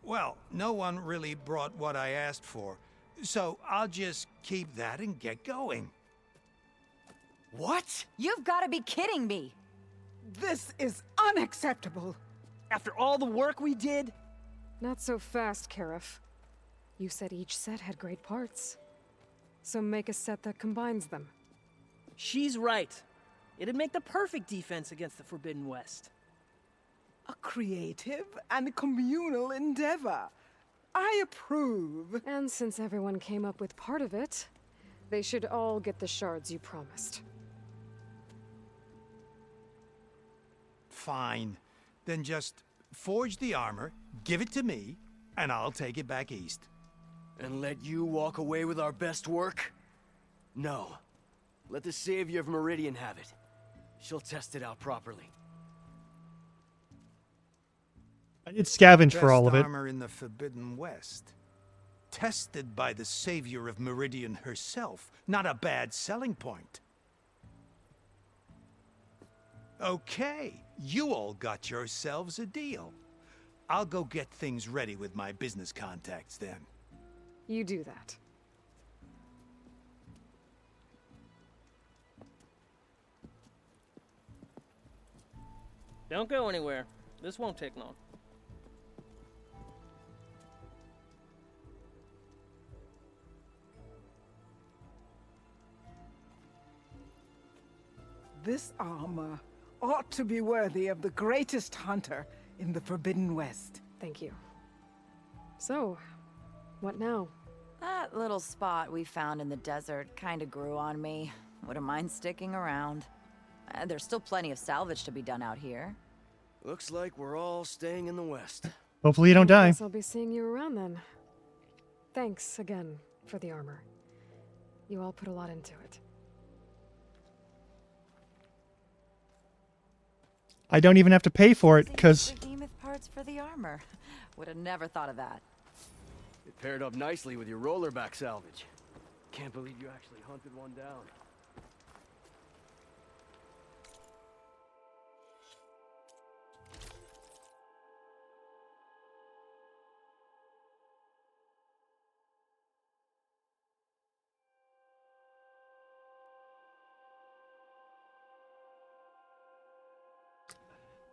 Well, no one really brought what I asked for, so I'll just keep that and get going. What? You've got to be kidding me! This is unacceptable. After all the work we did? Not so fast, Karif. You said each set had great parts. So make a set that combines them. She's right. It'd make the perfect defense against the Forbidden West. A creative and communal endeavor. I approve. And since everyone came up with part of it, they should all get the shards you promised. Fine. Then just forge the armor, give it to me, and I'll take it back east. And let you walk away with our best work? No. Let the Savior of Meridian have it. She'll test it out properly. I did scavenge for Best all of it. armor in the Forbidden West. Tested by the Savior of Meridian herself. Not a bad selling point. Okay, you all got yourselves a deal. I'll go get things ready with my business contacts then. You do that. Don't go anywhere. This won't take long. This armor ought to be worthy of the greatest hunter in the Forbidden West. Thank you. So, what now? That little spot we found in the desert kinda grew on me. Wouldn't mind sticking around. There's still plenty of salvage to be done out here. Looks like we're all staying in the West. Hopefully you don't die. Guess I'll be seeing you around then. Thanks again for the armor. You all put a lot into it. I don't even have to pay for it, because... Behemoth parts for the armor. Would have never thought of that. It paired up nicely with your rollerback salvage. Can't believe you actually hunted one down.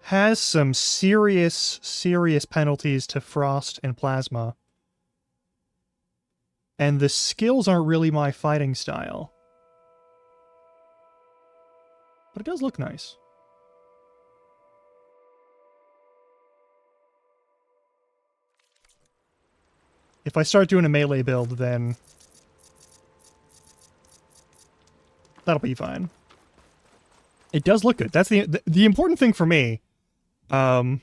Has some serious penalties to frost and plasma. And the skills aren't really my fighting style. But it does look nice. If I start doing a melee build, then that'll be fine. It does look good. That's the important thing for me. Okay,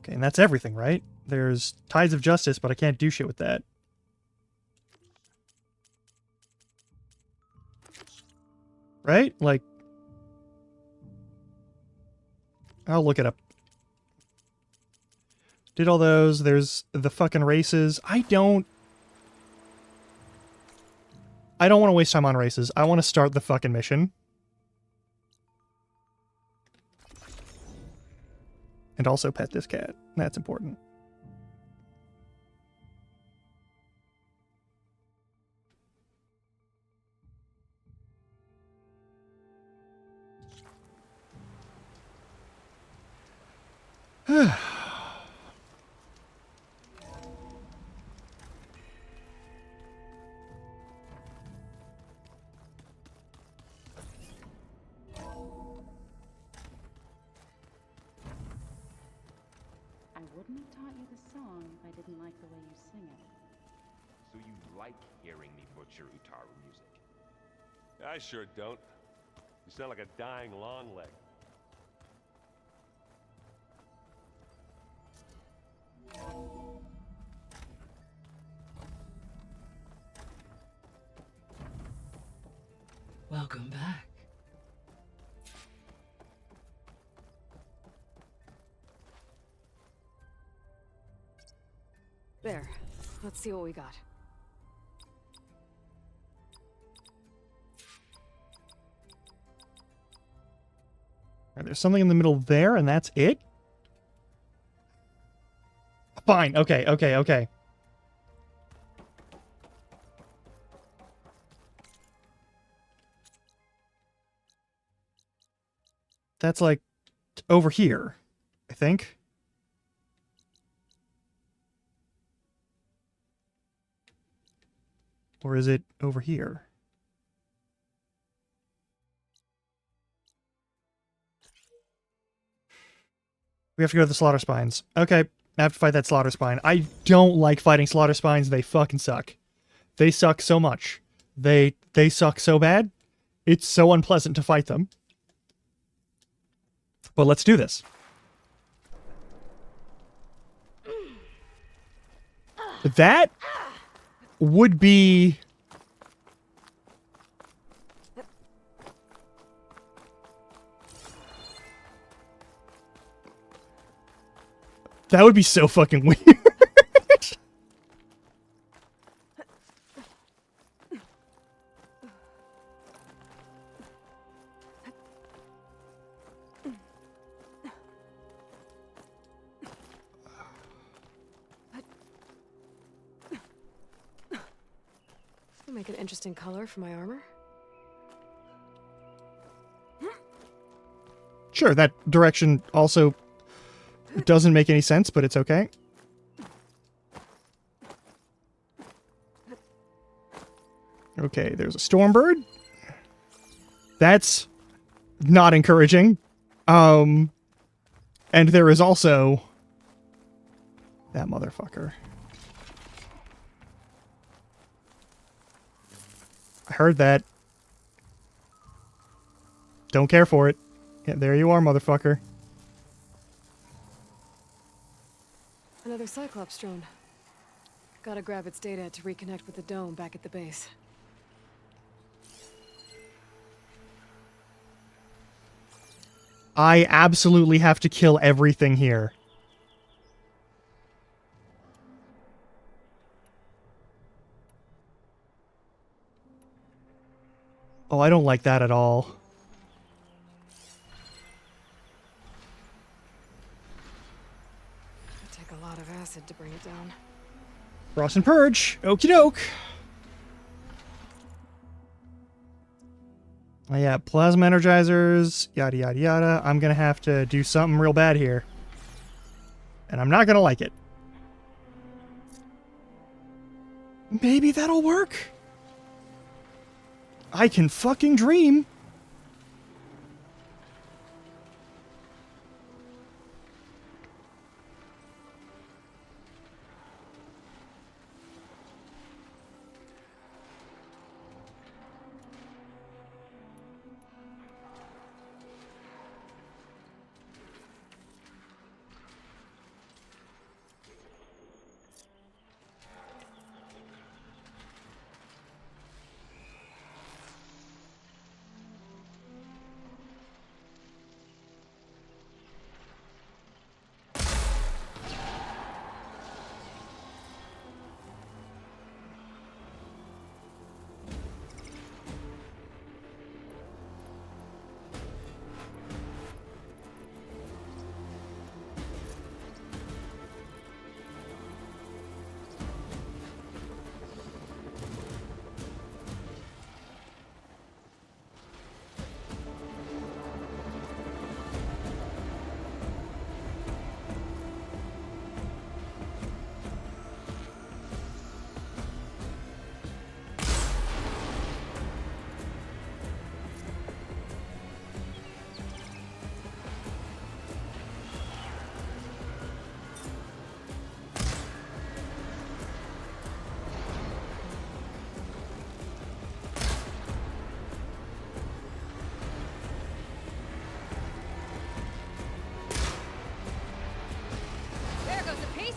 and that's everything, right? There's Tides of Justice, but I can't do shit with that. Right? Like, I'll look it up. Did all those. There's the fucking races. I don't want to waste time on races. I want to start the fucking mission. And also pet this cat. That's important. I wouldn't have taught you the song if I didn't like the way you sing it. So you like hearing me butcher Utaru music? I sure don't. You sound like a dying long leg. Welcome back. There. Let's see what we got. Alright, there's something in the middle there, and that's it? Fine. Okay, okay, okay. That's like over here, I think. Or is it over here? We have to go to the Slaughter Spines. Okay, I have to fight that Slaughter Spine. I don't like fighting Slaughter Spines. They fucking suck. They suck so much. They suck so bad. It's so unpleasant to fight them. But let's do this. That would be... That would be so fucking weird. Make an interesting color for my armor. Sure, that direction also doesn't make any sense, but it's okay. Okay, there's a Stormbird. That's not encouraging. And there is also that motherfucker. I heard that. Don't care for it. Yeah, there you are, motherfucker. Another Cyclops drone. Gotta grab its data to reconnect with the dome back at the base. I absolutely have to kill everything here. Oh, I don't like that at all. It'd take a lot of acid to bring it down. Frost and Purge. Okie doke. Oh, yeah, plasma energizers, yada yada yada. I'm gonna have to do something real bad here. And I'm not gonna like it. Maybe that'll work. I can fucking dream. There goes a piece.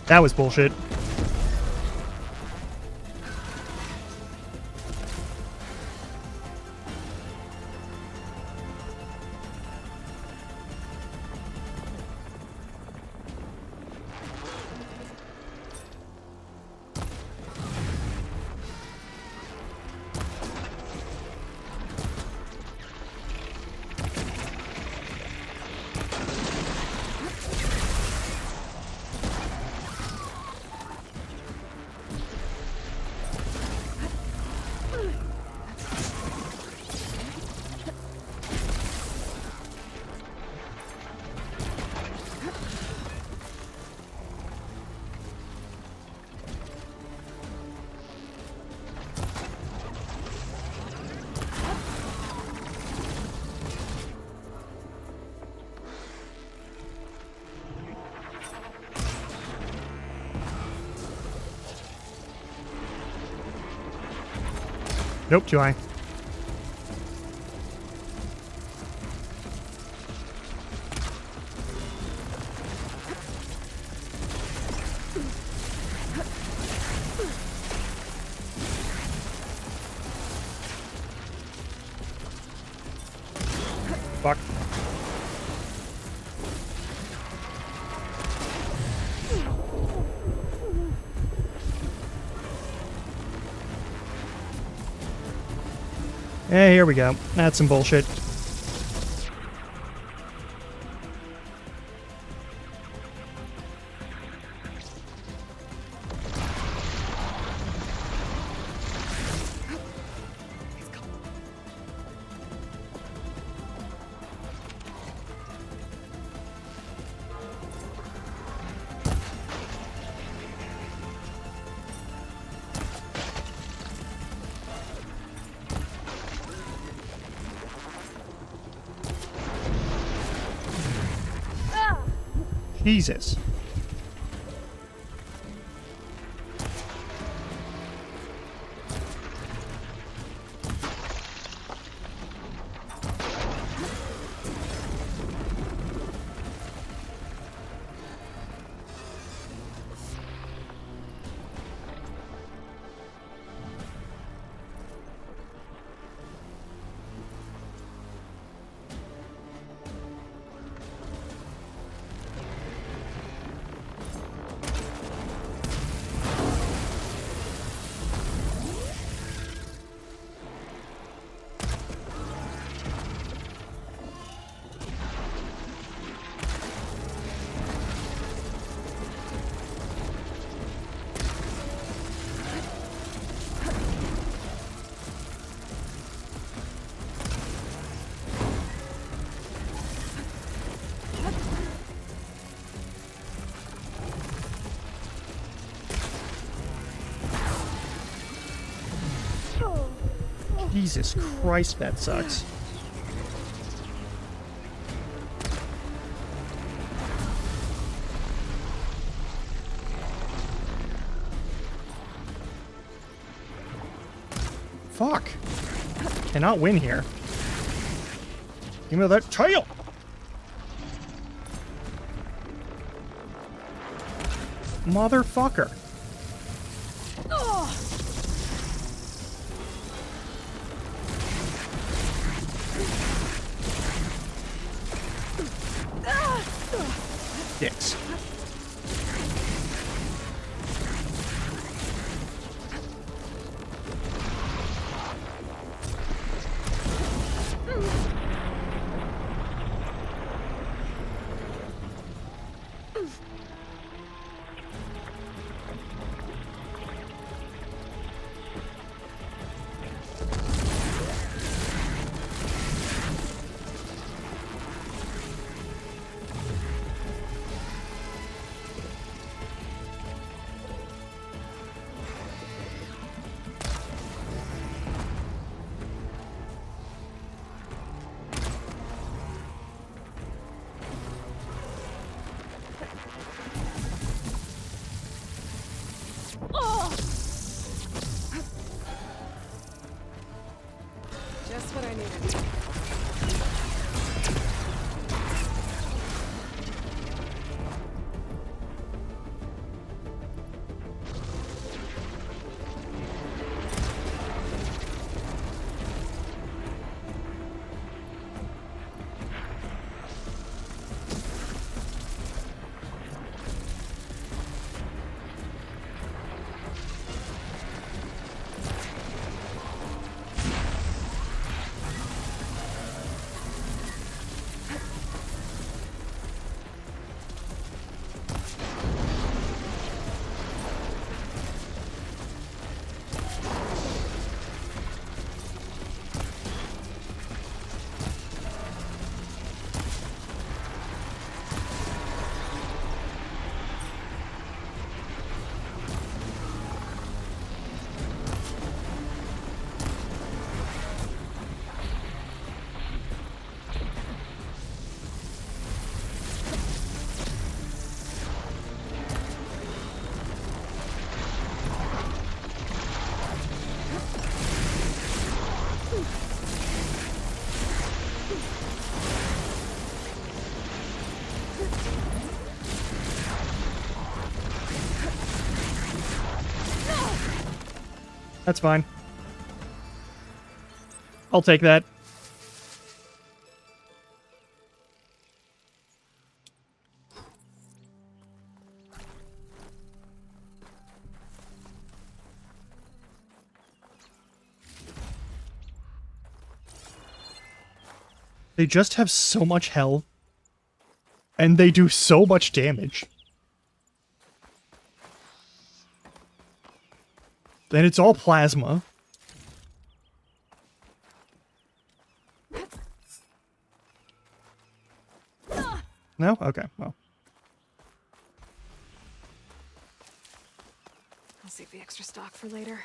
That was bullshit. Nope, too high. Fuck. Hey, here we go. That's some bullshit. Jesus. Jesus Christ, that sucks. Fuck. Cannot win here. Give me that tail! Motherfucker. Dicks. Just what I needed. That's fine. I'll take that. They just have so much health. And they do so much damage. Then it's all plasma. No? Okay, well. I'll save the extra stock for later.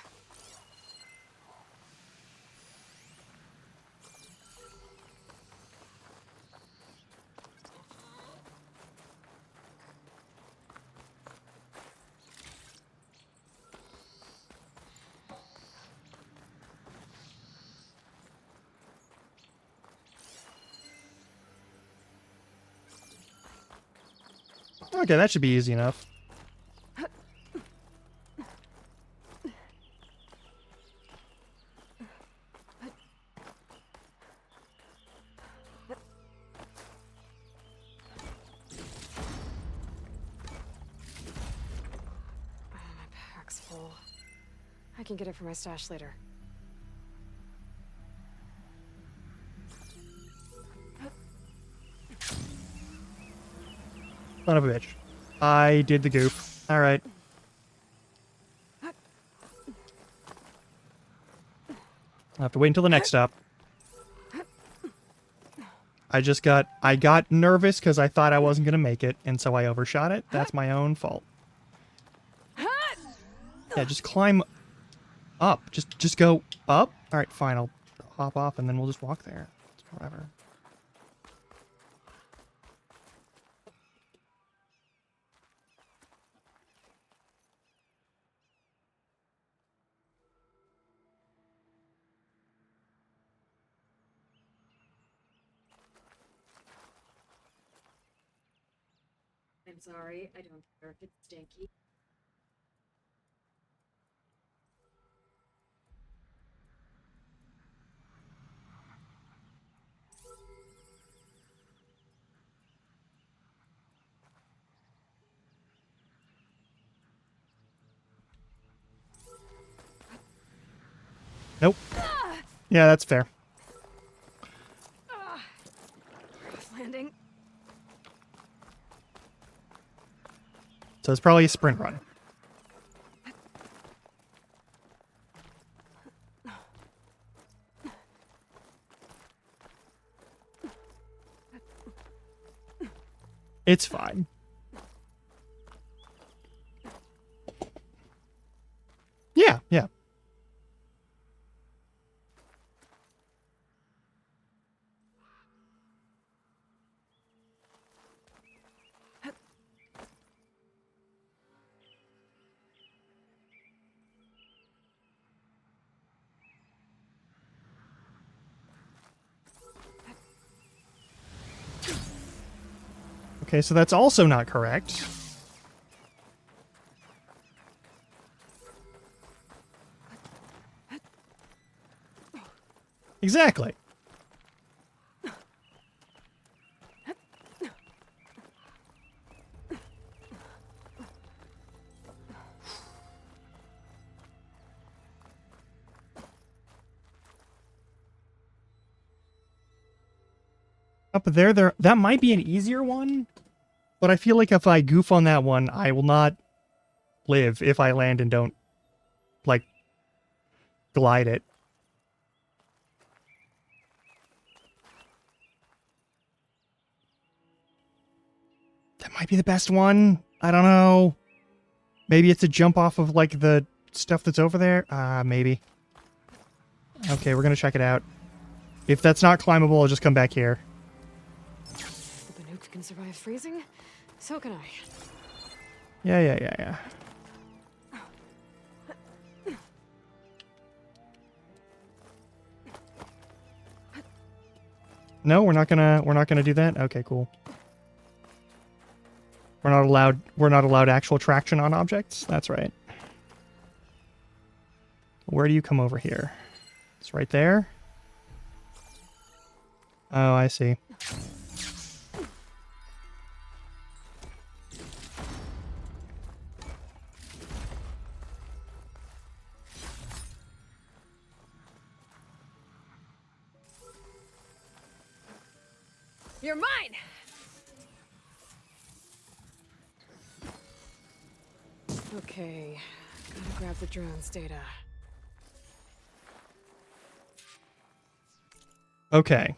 Okay, that should be easy enough. Pack's full. I can get it for my stash later. Son of a bitch. I did the goof. Alright. I'll have to wait until the next stop. I got nervous because I thought I wasn't going to make it, and so I overshot it. That's my own fault. Yeah, just climb up. Just go up. Alright, fine. I'll hop off and then we'll just walk there. It's whatever. I'm sorry, I don't care if it's stinky. Nope. Yeah, that's fair. Landing. So it's probably a sprint run. It's fine. Yeah, yeah. Okay, so that's also not correct. Exactly. Up there, that might be an easier one, but I feel like if I goof on that one, I will not live if I land and don't, like, glide it. That might be the best one. I don't know. Maybe it's a jump off of, like, the stuff that's over there? Maybe. Okay, we're gonna check it out. If that's not climbable, I'll just come back here. If the Banuk can survive freezing, so can I. Yeah. No, we're not gonna do that? Okay, cool. We're not allowed actual traction on objects? That's right. Where do you come over here? It's right there. Oh, I see. You're mine! Okay, gotta grab the drone's data. Okay.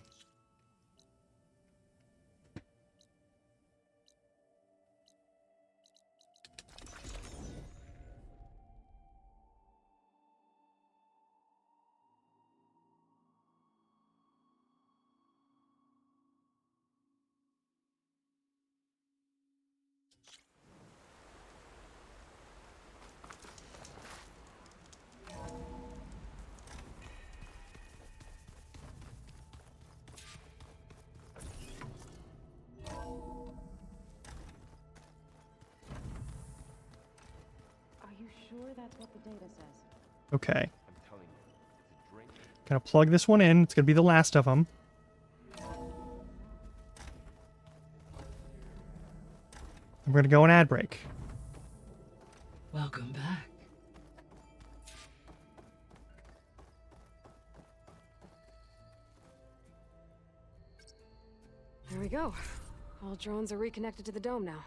Are you sure that's what the data says? Okay. I'm telling you, it's a drink. Gonna plug this one in. It's gonna be the last of them. I'm gonna go an ad break. Welcome back. There we go. All drones are reconnected to the dome now.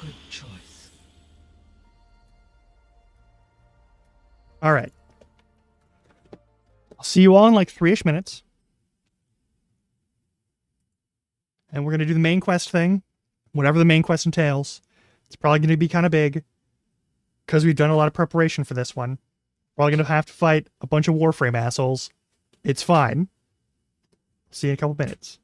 Good choice. All right. I'll see you all in like 3-ish minutes. And we're going to do the main quest thing. Whatever the main quest entails. It's probably going to be kind of big. Because we've done a lot of preparation for this one. We're probably going to have to fight a bunch of Warframe assholes. It's fine. See you in a couple minutes.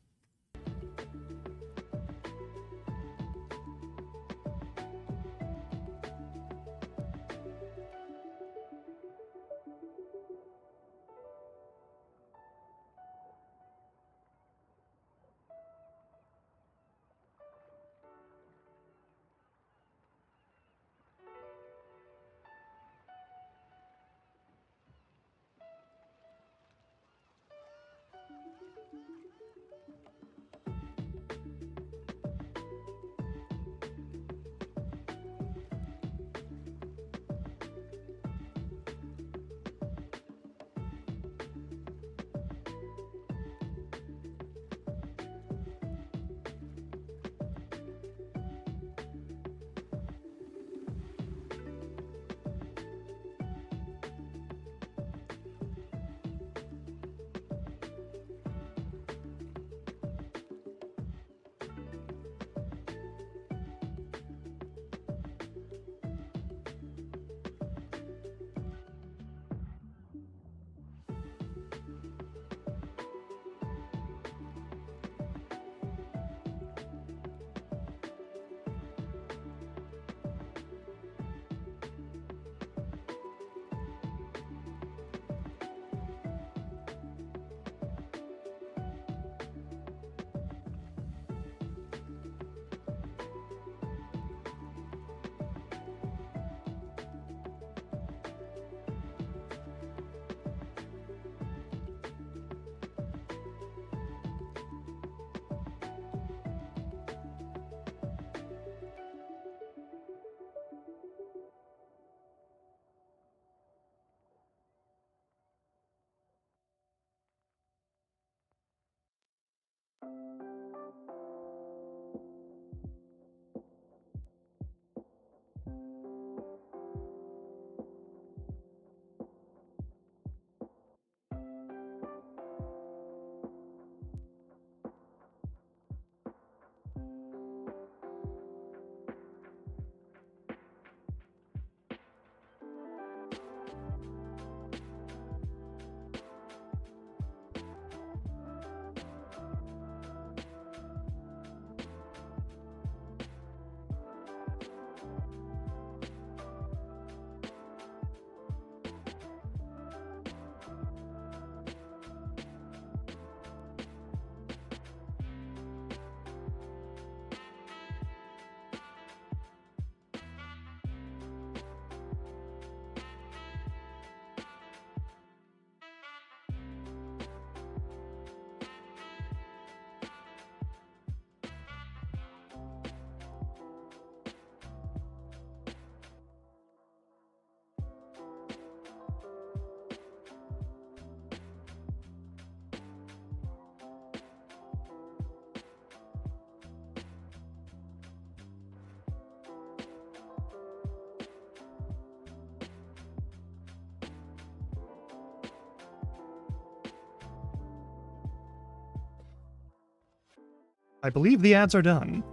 I believe the ads are done.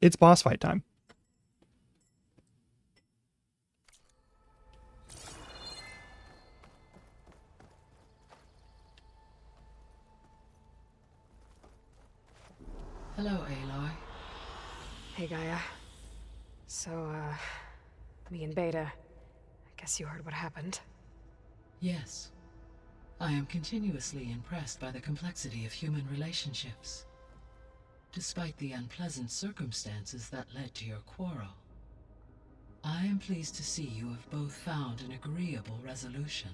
It's boss fight time. Hello, Aloy. Hey, Gaia. So, me and Beta, I guess you heard what happened. Yes. I am continuously impressed by the complexity of human relationships. Despite the unpleasant circumstances that led to your quarrel, I am pleased to see you have both found an agreeable resolution.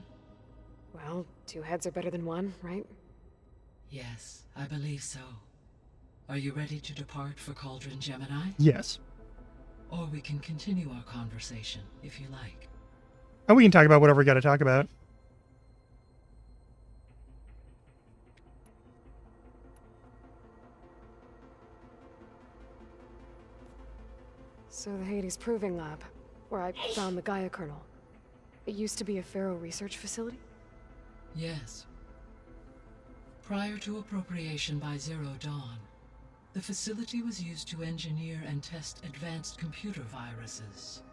Well, 2 heads are better than 1, right? Yes, I believe so. Are you ready to depart for Cauldron Gemini? Yes. Or we can continue our conversation, if you like. And we can talk about whatever we got to talk about. So the Hades Proving Lab, where I found the Gaia kernel. It used to be a Pharaoh research facility? Yes. Prior to appropriation by Zero Dawn, the facility was used to engineer and test advanced computer viruses.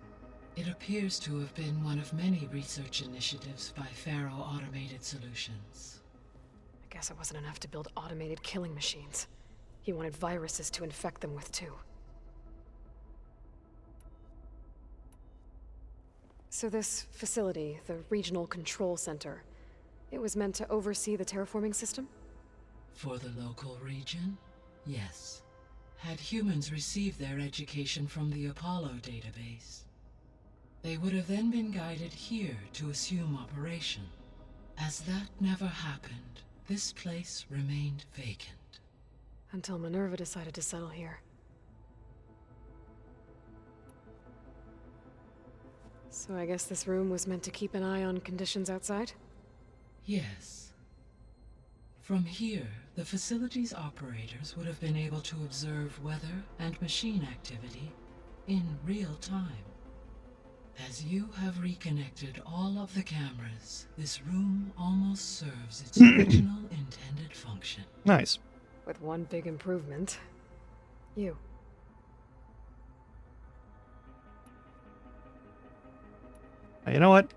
It appears to have been one of many research initiatives by Pharaoh Automated Solutions. I guess it wasn't enough to build automated killing machines. He wanted viruses to infect them with, too. So this facility, the Regional Control Center, it was meant to oversee the terraforming system? For the local region, yes. Had humans received their education from the Apollo database, they would have then been guided here to assume operation. As that never happened, this place remained vacant. Until Minerva decided to settle here. So I guess this room was meant to keep an eye on conditions outside? Yes. From here, the facility's operators would have been able to observe weather and machine activity in real time. As you have reconnected all of the cameras, this room almost serves its original intended function. Nice. With one big improvement. You. You know what?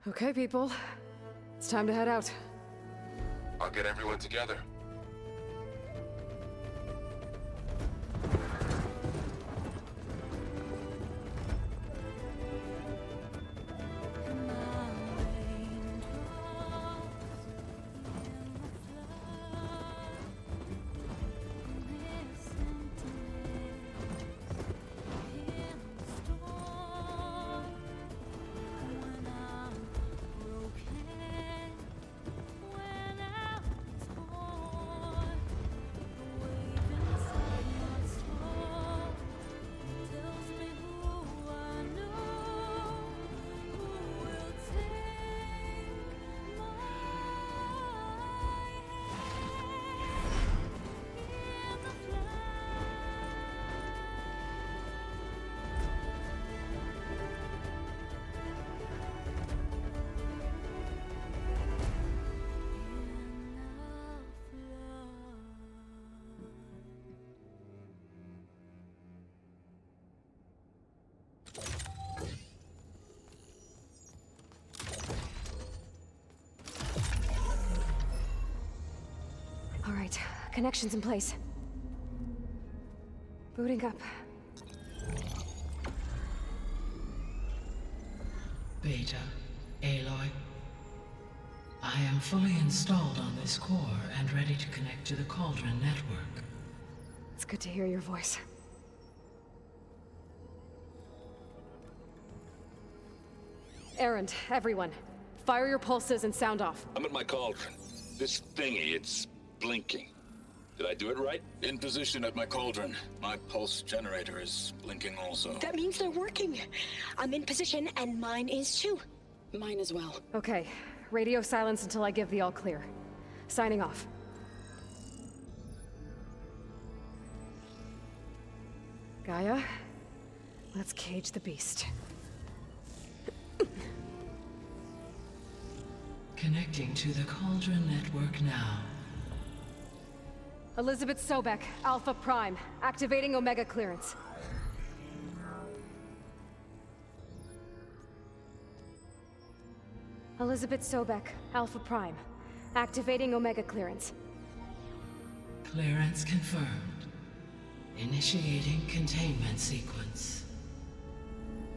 Okay, people. It's time to head out. I'll get everyone together. All right, connections in place. Booting up. Beta, Aloy. I am fully installed on this core and ready to connect to the Cauldron network. It's good to hear your voice. Erend, everyone. Fire your pulses and sound off. I'm at my cauldron. This thingy, it's blinking. Did I do it right? In position at my cauldron. My pulse generator is blinking also. That means they're working. I'm in position, and mine is too. Mine as well. Okay. Radio silence until I give the all clear. Signing off. Gaia, let's cage the beast. Connecting to the Cauldron network now. Elizabeth Sobek, Alpha Prime, activating Omega clearance. Elizabeth Sobek, Alpha Prime, activating Omega clearance. Clearance confirmed. Initiating containment sequence.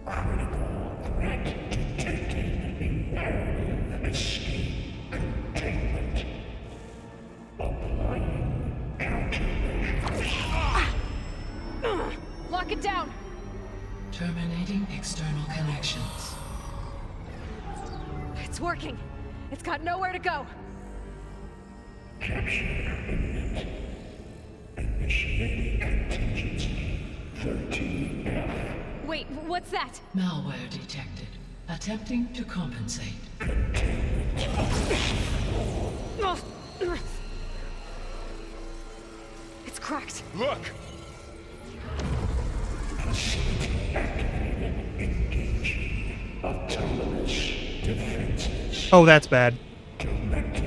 Critical threat detected. Imperative escape containment. Applying countermeasures. Lock it down! Terminating external connections. It's working! It's got nowhere to go! Capture imminent. Initiating contingency 13F. Wait, what's that? Malware detected. Attempting to compensate. Look! Autonomous defenses. Oh, that's bad. Directive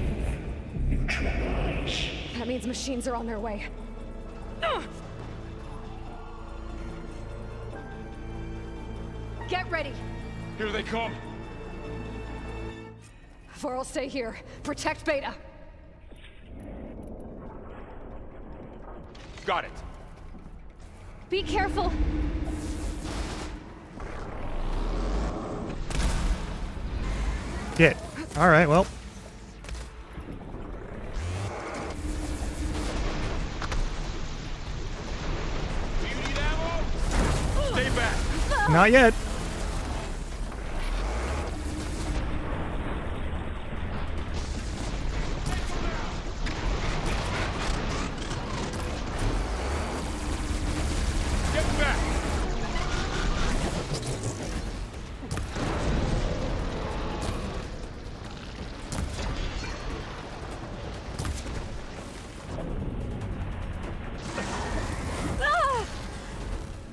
neutralize. That means machines are on their way. Get ready. Here they come. Vorl, stay here. Protect Beta. Got it. Be careful. Shit. All right, well. Stay back. Not yet. Get back.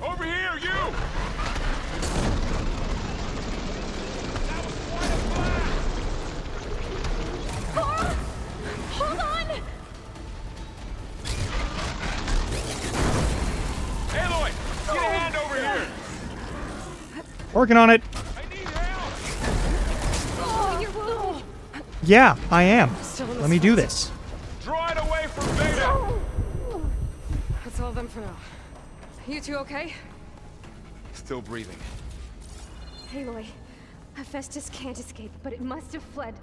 Over here, you! Hold on! Aloy, get a hand over here! Working on it. Oh, you're wounded. Yeah, I am. Let me do this. Draw it away from Beta! That's all of them for now. You two okay? Still breathing. Aloy, Hephaestus can't escape, but it must have fled.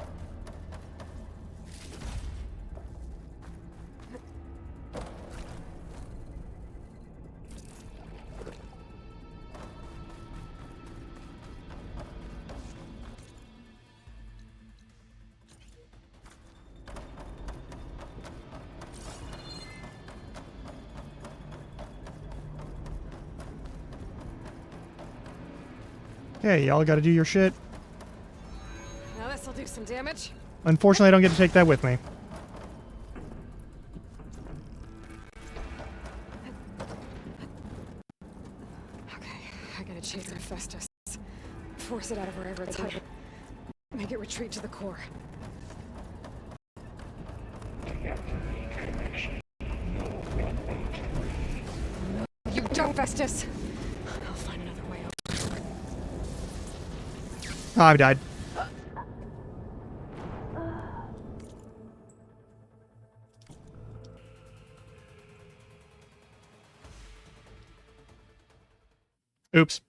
Hey, y'all gotta do your shit. Now this'll do some damage. Unfortunately, I don't get to take that with me. Okay, I gotta chase Hephaestus. Force it out of wherever it's hiding. Make it retreat to the core. You don't, Festus! I'll find another way out. Oh, I died. Oops.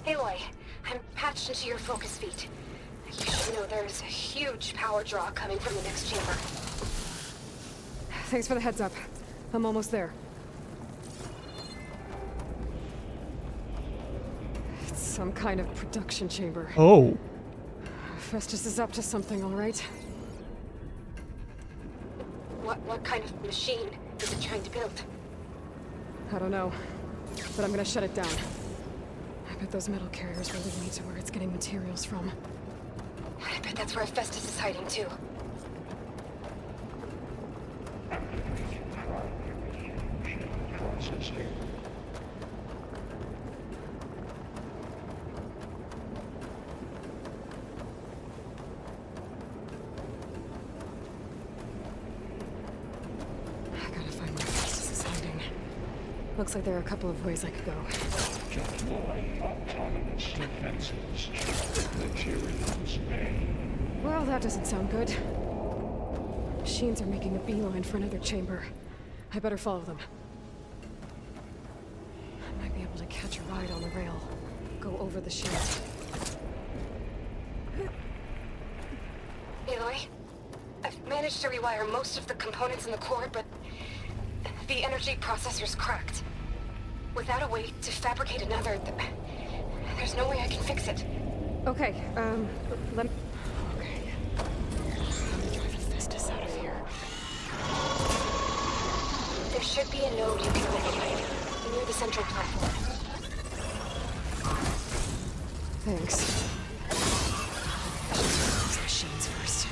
Aloy, I'm patched into your focus feet. You should know there's a huge power draw coming from the next chamber. Thanks for the heads up. I'm almost there. It's some kind of production chamber. Oh. Festus is up to something, all right? What kind of machine is it trying to build? I don't know, but I'm gonna shut it down. I bet those metal carriers will lead me to where it's getting materials from. I bet that's where Festus is hiding too. I gotta find where Festus is hiding. Looks like there are a couple of ways I could go. Deploy autonomous defenses. Materials main. Well, that doesn't sound good. Machines are making a beeline for another chamber. I better follow them. I might be able to catch a ride on the rail. Go over the shield. Aloy, I've managed to rewire most of the components in the core, but the energy processor's cracked. Without a way to fabricate another, there's no way I can fix it. Okay, let me... Okay. Let me drive Hephaestus out of here. There should be a node you can override. near the central platform. Thanks. These machines first.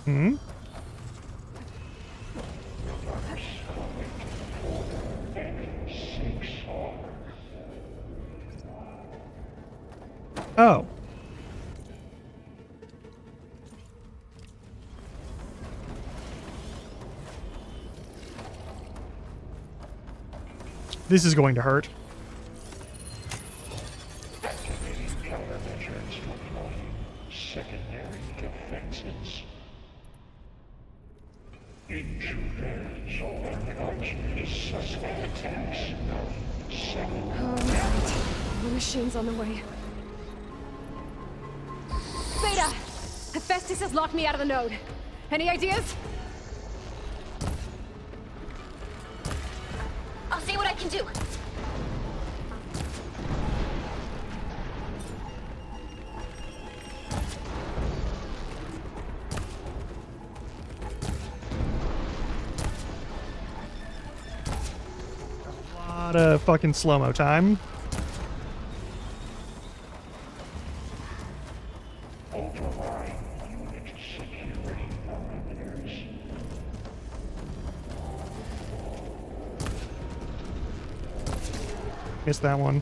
Hmm? Oh. This is going to hurt. Activating countermeasures deploying secondary defenses. Intruders or encounters suspect attacks. Oh, right. The machine's on the way. Beta! Hephaestus has locked me out of the node. Any ideas? I'll see what I can do. Lot of fucking slow-mo time. Override unit security parameters. Missed that one.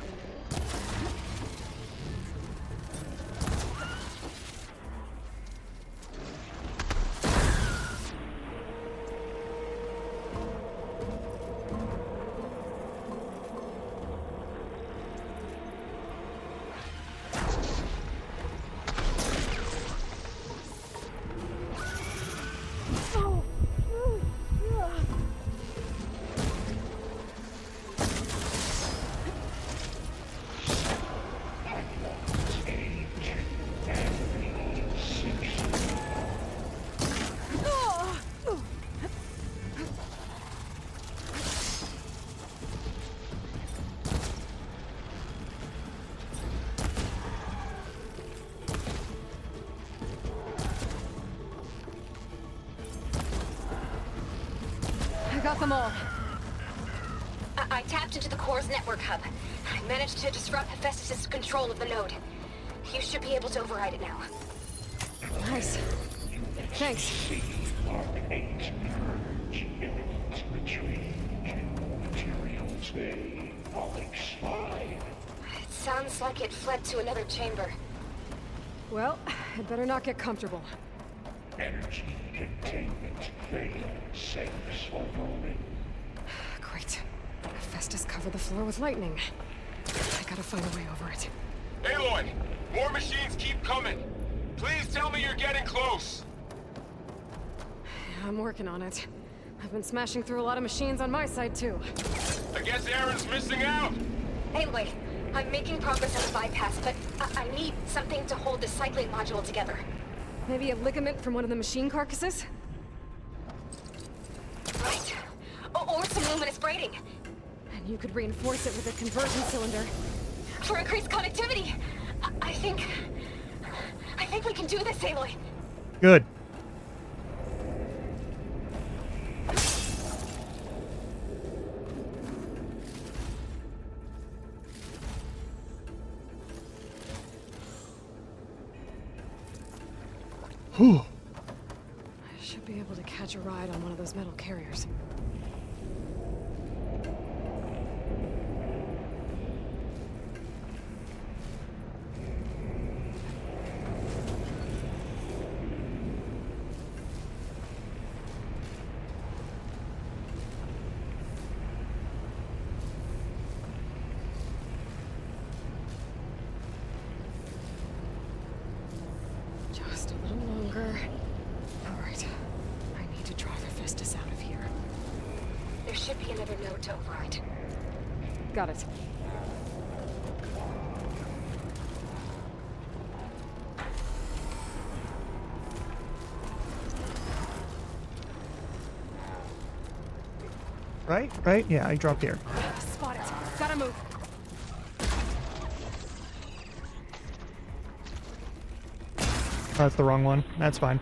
Got them all. I tapped into the core's network hub. I managed to disrupt Hephaestus' control of the node. You should be able to override it now. Nice. Thanks. Mark 8 purge imminent retreat. Materials A, Onyx 5. It sounds like it fled to another chamber. Well, I'd better not get comfortable. Energy containment failed. Safe for moment. Great. Hephaestus covered the floor with lightning. I gotta find a way over it. Aloy! More machines keep coming! Please tell me you're getting close! I'm working on it. I've been smashing through a lot of machines on my side, too. I guess Aaron's missing out! Anyway, I'm making progress on the bypass, but I need something to hold the cycling module together. Maybe a ligament from one of the machine carcasses? Right. Or some luminous braiding. And you could reinforce it with a conversion cylinder. For increased connectivity! I think we can do this, Aloy. Good. Whew. I should be able to catch a ride on one of those metal carriers. should be another node to override. Got it. Right? Yeah, I dropped here. Spot it. Gotta move. That's the wrong one. That's fine.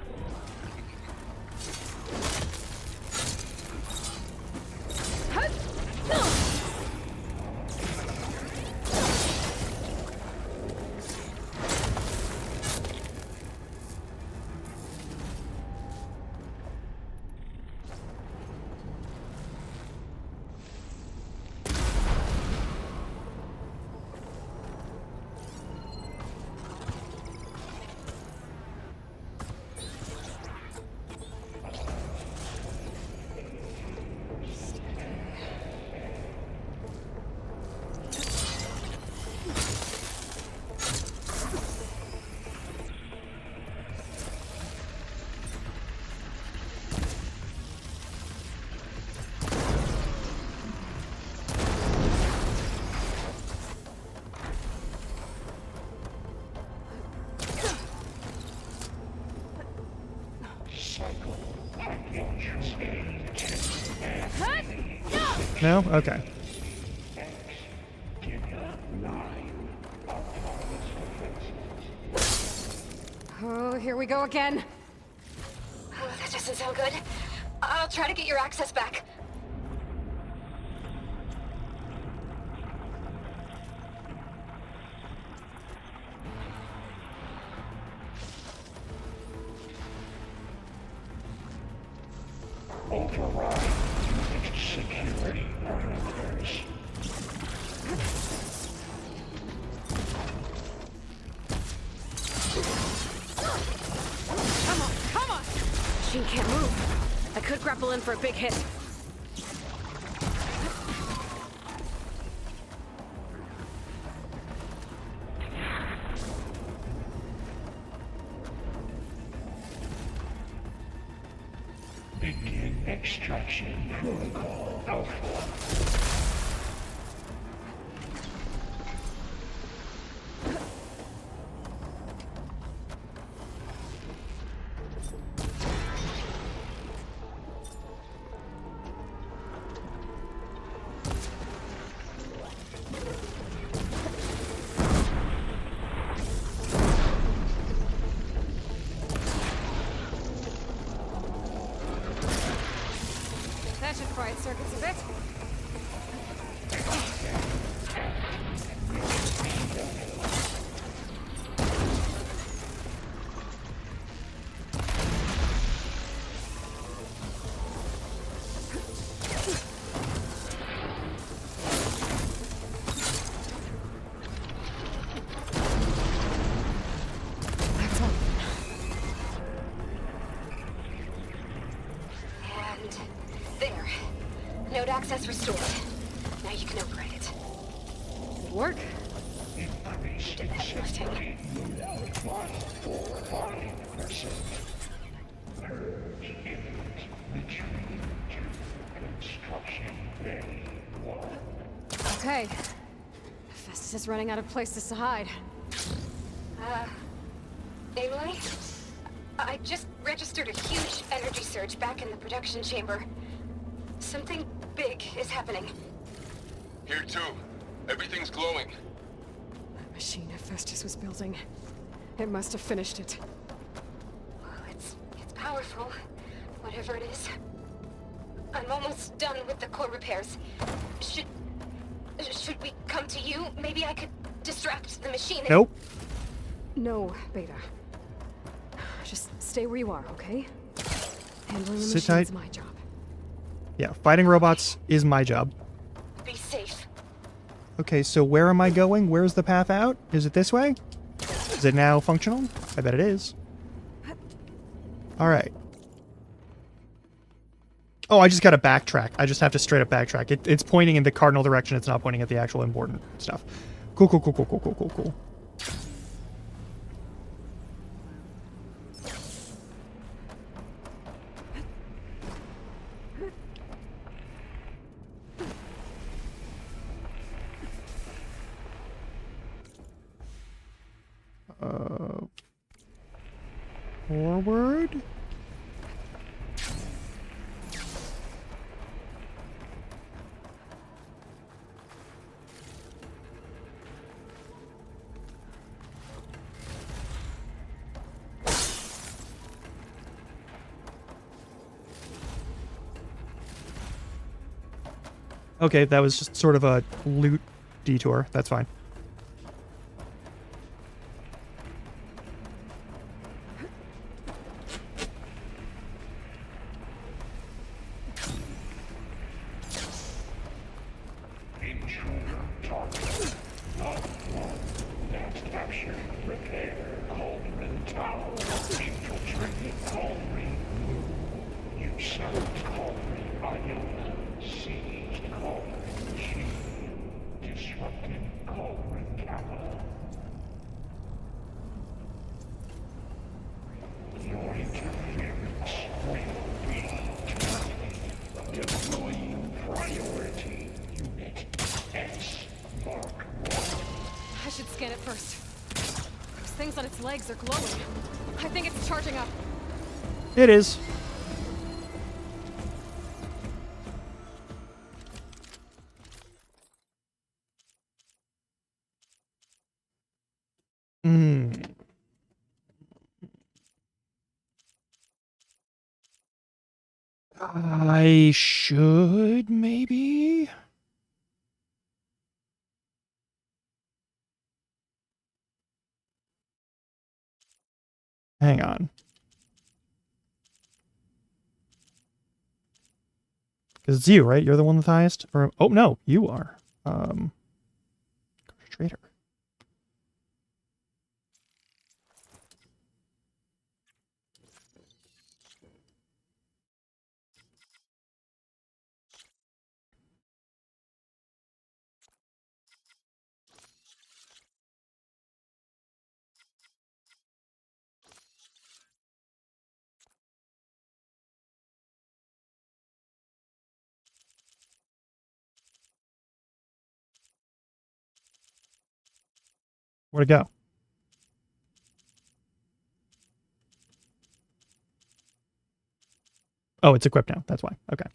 No? Okay. Oh, here we go again. Oh, that doesn't sound good. I'll try to get your access back. Override security parameters. Come on! Machine can't move. I could grapple in for a big hit. Begin extraction protocol Alpha. That should fry its circuits a bit. That's all. And there. Node access restored. Now you can upgrade it. Good work. Increase Did the heavy lifting. +4%. Purge imminent. Retreat to construction bay 1. Okay. Festus is running out of places to hide. Aloy? I just registered a huge energy surge back in the production chamber. Something big is happening. Here too. Everything's glowing. That machine Festus was building. It must have finished it. Well, it's powerful, whatever it is. I'm almost done with the core repairs. Should we come to you? Maybe I could distract the machine. Nope. No, Beta. Just stay where you are, okay? Handling the Sit machine's tight. my job. Yeah, fighting robots is my job. Be safe. Okay, so where am I going? Where's the path out? Is it this way? Is it now functional? I bet it is. Alright. Oh, I just gotta backtrack. I just have to straight up backtrack. It's pointing in the cardinal direction. It's not pointing at the actual important stuff. Cool. Forward. Okay, that was just sort of a loot detour. That's fine. Intruder target. Net capture. Repair. Cauldron Tower. Infiltrated Cauldron. You served Cauldron Iona. Sieged Cauldron G. Disrupted Cauldron Kappa. Your interference will be terminated. Deploying priority unit S Mark 1. I should scan it first. Those things on its legs are glowing. I think it's charging up. It is. I should maybe. Hang on. Because it's you, right? You're the one with the highest? Or oh no, you are. Trader. Where'd it go? Oh, it's equipped now. That's why. Okay.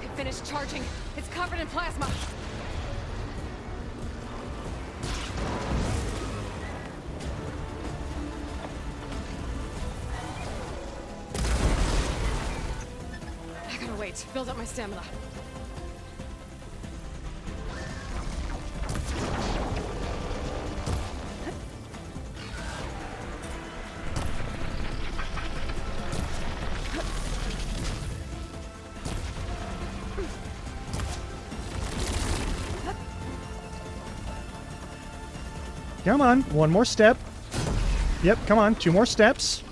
It finished charging. It's covered in plasma. I gotta wait. Build up my stamina. Come on, one more step. Yep, come on, 2 more steps.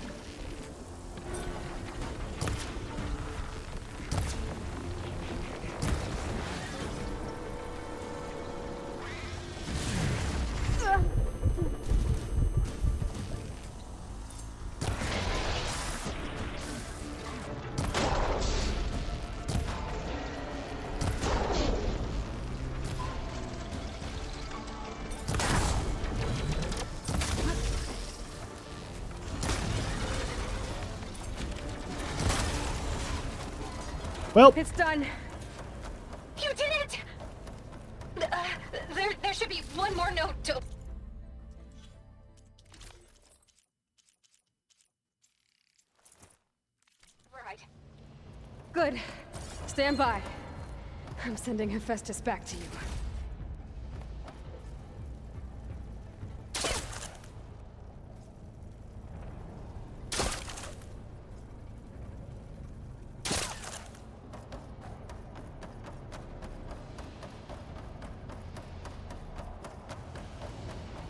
Well, it's done. You did it! There should be one more note to... Right. Good. Stand by. I'm sending Hephaestus back to you.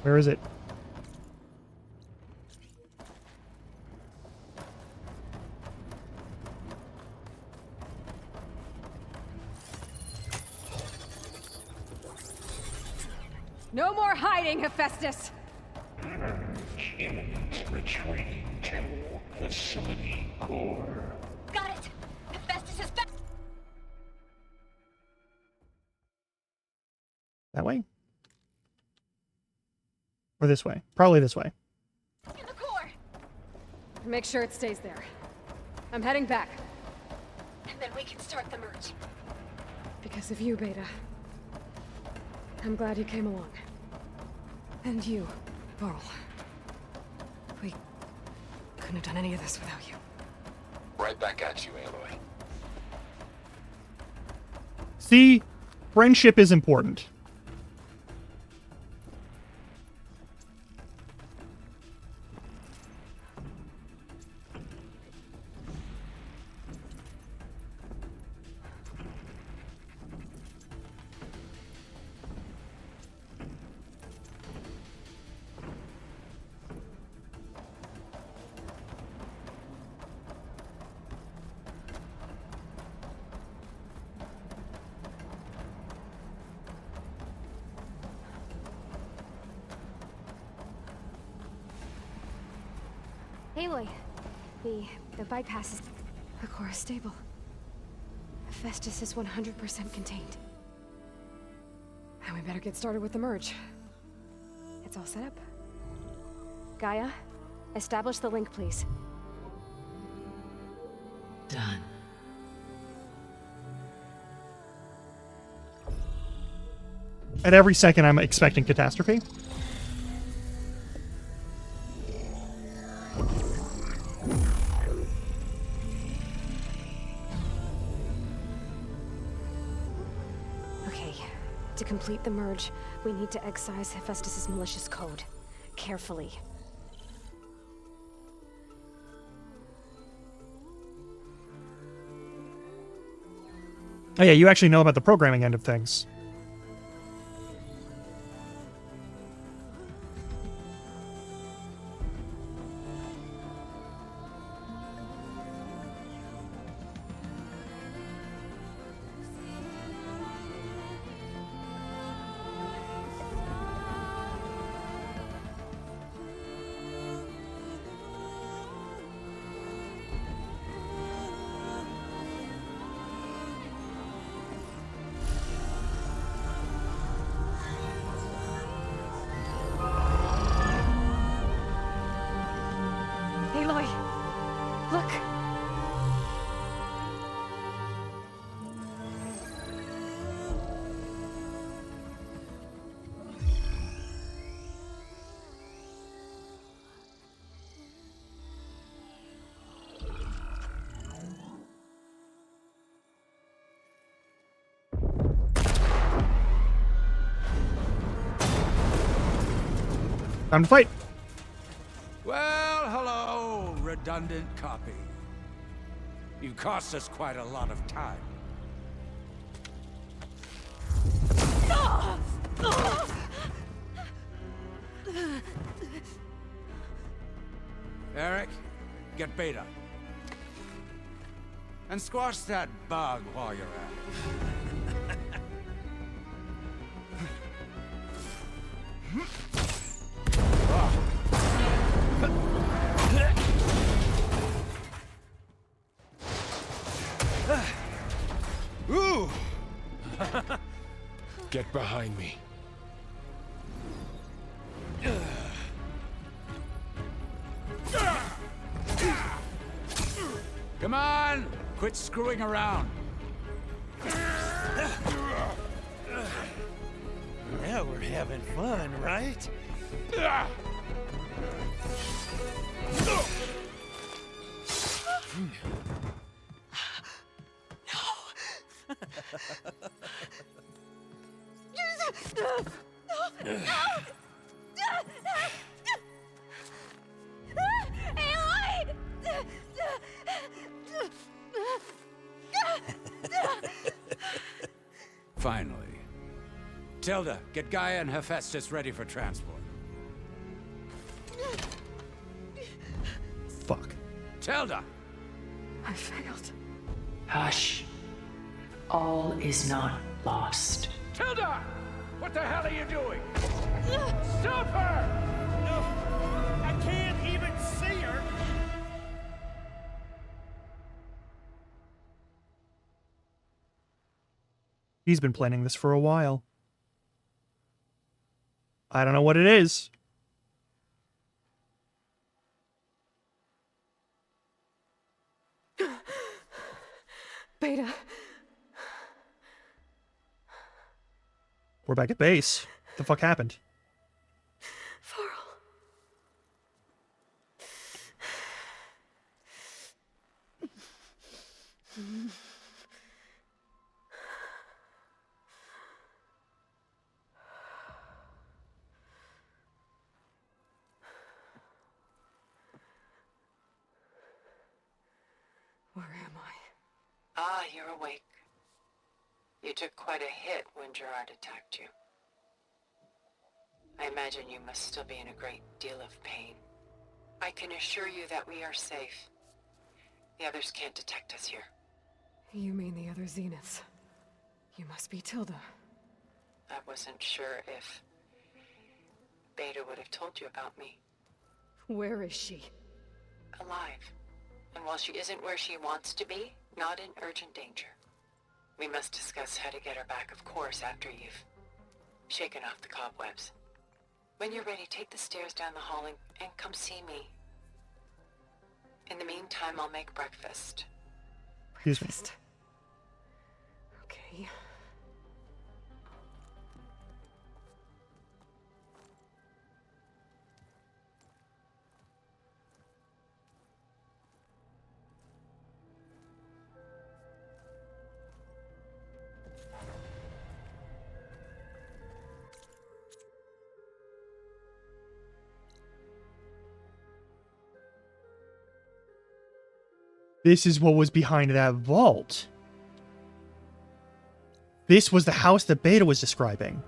Where is it? No more hiding, Hephaestus! Purge imminent retreat to Facility Core. Got it! Hephaestus is back! That way? Or this way? Probably this way. In the core! Make sure it stays there. I'm heading back. And then we can start the merge. Because of you, Beta. I'm glad you came along. And you, Varl. We couldn't have done any of this without you. Right back at you, Aloy. See? Friendship is important. Aloy, the bypass is... The core is stable. Hephaestus is 100% contained. And we better get started with the merge. It's all set up. Gaia, establish the link, please. Done. At every second, I'm expecting catastrophe. Okay, to complete the merge, we need to excise Hephaestus' malicious code. Carefully. Oh yeah, you actually know about the programming end of things. Aloy! Look! Time to fight. Well, hello, redundant copy. You've cost us quite a lot of time. Eric, get Beta. And squash that bug while you're at it. Ooh! Get behind me. Come on! Quit screwing around. Now we're having fun, right? Finally. Tilda, get Gaia and Hephaestus ready for transport. Fuck. Tilda! I failed. Hush. All is not lost. Tilda! What the hell are you doing? Stop her! No, I can't. He's been planning this for a while. I don't know what it is. Beta. We're back at base. What the fuck happened? Varl. Where am I? Ah, you're awake. You took quite a hit when Gerard attacked you. I imagine you must still be in a great deal of pain. I can assure you that we are safe. The others can't detect us here. You mean the other Zeniths? You must be Tilda. I wasn't sure if Beta would have told you about me. Where is she? Alive. And while she isn't where she wants to be, not in urgent danger. We must discuss how to get her back, of course, after you've shaken off the cobwebs. When you're ready, take the stairs down the hall and come see me. In the meantime, I'll make breakfast. Excuse me. Okay. This is what was behind that vault. This was the house that Beta was describing.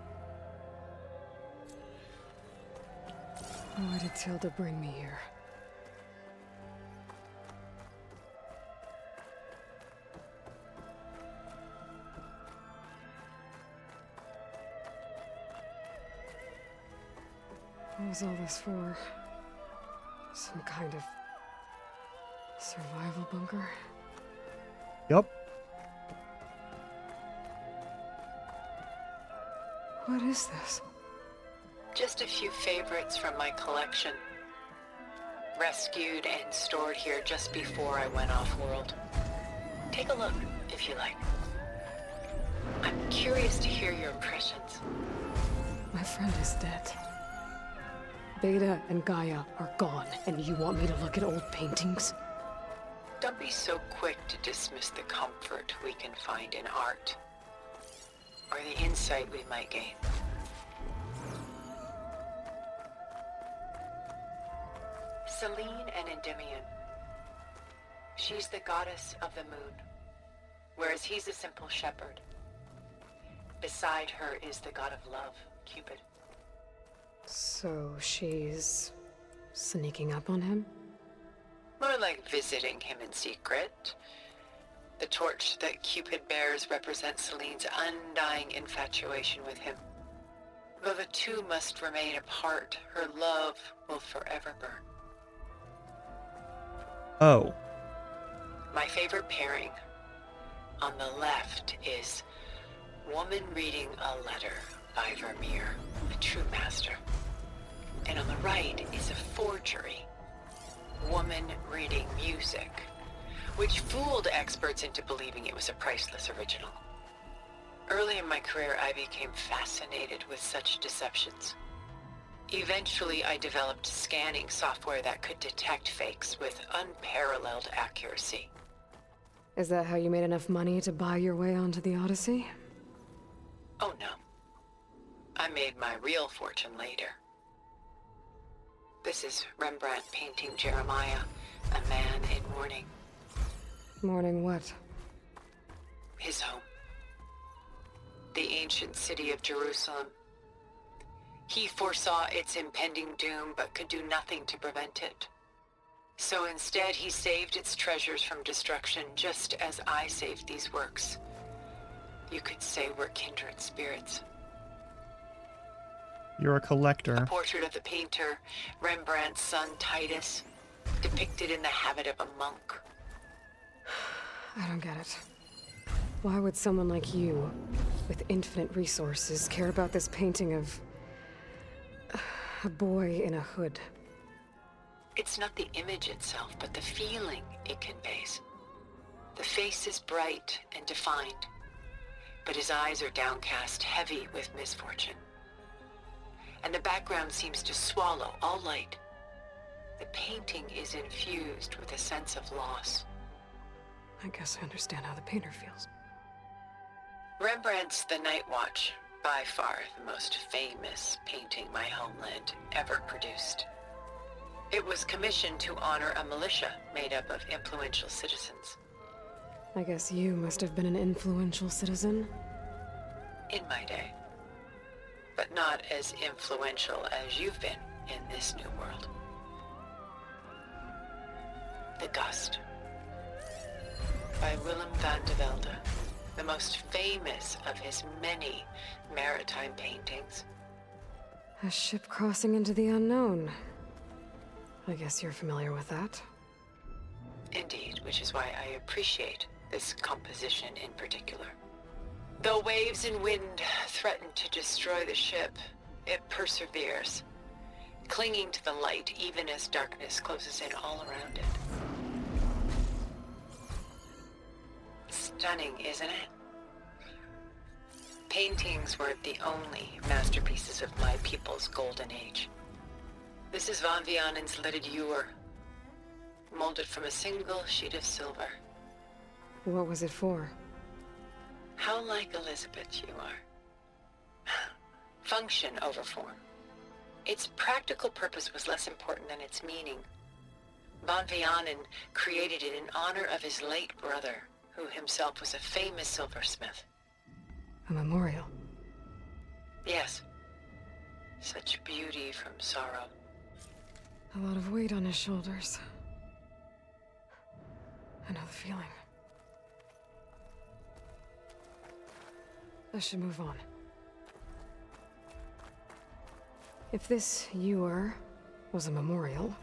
Why did Tilda bring me here? What was all this for? Some kind of survival bunker? Yup. What is this? Just a few favorites from my collection. Rescued and stored here just before I went off-world. Take a look, if you like. I'm curious to hear your impressions. My friend is dead. Beta and Gaia are gone, and you want me to look at old paintings? Don't be so quick to dismiss the comfort we can find in art, or the insight we might gain. Selene and Endymion. She's the goddess of the moon, whereas he's a simple shepherd. Beside her is the god of love, Cupid. So she's sneaking up on him? More like visiting him in secret. The torch that Cupid bears represents Selene's undying infatuation with him. Though the two must remain apart, her love will forever burn. Oh. My favorite pairing on the left is Woman Reading a Letter by Vermeer, a true master. And on the right is a forgery, Woman Reading Music, which fooled experts into believing it was a priceless original. Early in my career, I became fascinated with such deceptions. Eventually, I developed scanning software that could detect fakes with unparalleled accuracy. Is that how you made enough money to buy your way onto the Odyssey? Oh no. I made my real fortune later. This is Rembrandt painting Jeremiah, a man in mourning. Mourning what? His home. The ancient city of Jerusalem. He foresaw its impending doom, but could do nothing to prevent it. So instead, he saved its treasures from destruction, just as I saved these works. You could say we're kindred spirits. You're a collector. A portrait of the painter, Rembrandt's son Titus, depicted in the habit of a monk. I don't get it. Why would someone like you with infinite resources, care about this painting of a boy in a hood? It's not the image itself, but the feeling it conveys. The face is bright and defined, but his eyes are downcast, heavy with misfortune. And the background seems to swallow all light. The painting is infused with a sense of loss. I guess I understand how the painter feels. Rembrandt's The Night Watch, by far the most famous painting my homeland ever produced. It was commissioned to honor a militia made up of influential citizens. I guess you must have been an influential citizen. In my day. But not as influential as you've been in this new world. The Gust, by Willem van de Velde, the most famous of his many maritime paintings. A ship crossing into the unknown. I guess you're familiar with that. Indeed, which is why I appreciate this composition in particular. Though waves and wind threaten to destroy the ship, it perseveres, clinging to the light even as darkness closes in all around it. Stunning, isn't it? Paintings weren't the only masterpieces of my people's golden age. This is Van Vianen's Lidded Ewer, molded from a single sheet of silver. What was it for? How like Elizabeth you are. Function over form. Its practical purpose was less important than its meaning. Van Vianen created it in honor of his late brother, who himself was a famous silversmith. A memorial. Yes. Such beauty from sorrow. A lot of weight on his shoulders. I know the feeling. I should move on. If this ewer was a memorial,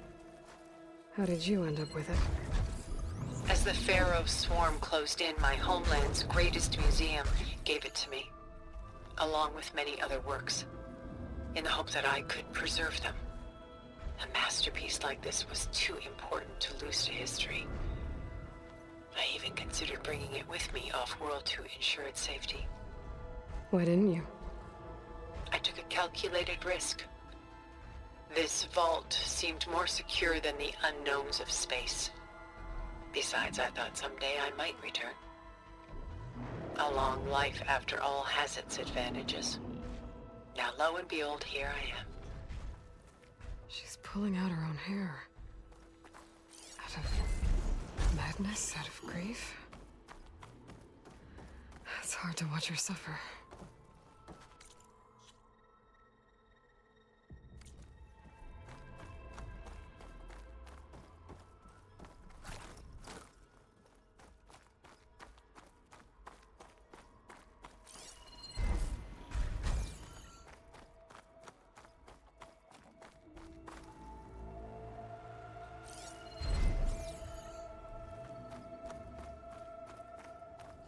how did you end up with it? As the Pharaoh swarm closed in, my homeland's greatest museum gave it to me, along with many other works, in the hope that I could preserve them. A masterpiece like this was too important to lose to history. I even considered bringing it with me off-world to ensure its safety. Why didn't you? I took a calculated risk. This vault seemed more secure than the unknowns of space. Besides, I thought someday I might return. A long life, after all, has its advantages. Now, lo and behold, here I am. She's pulling out her own hair. Out of madness, out of grief. It's hard to watch her suffer.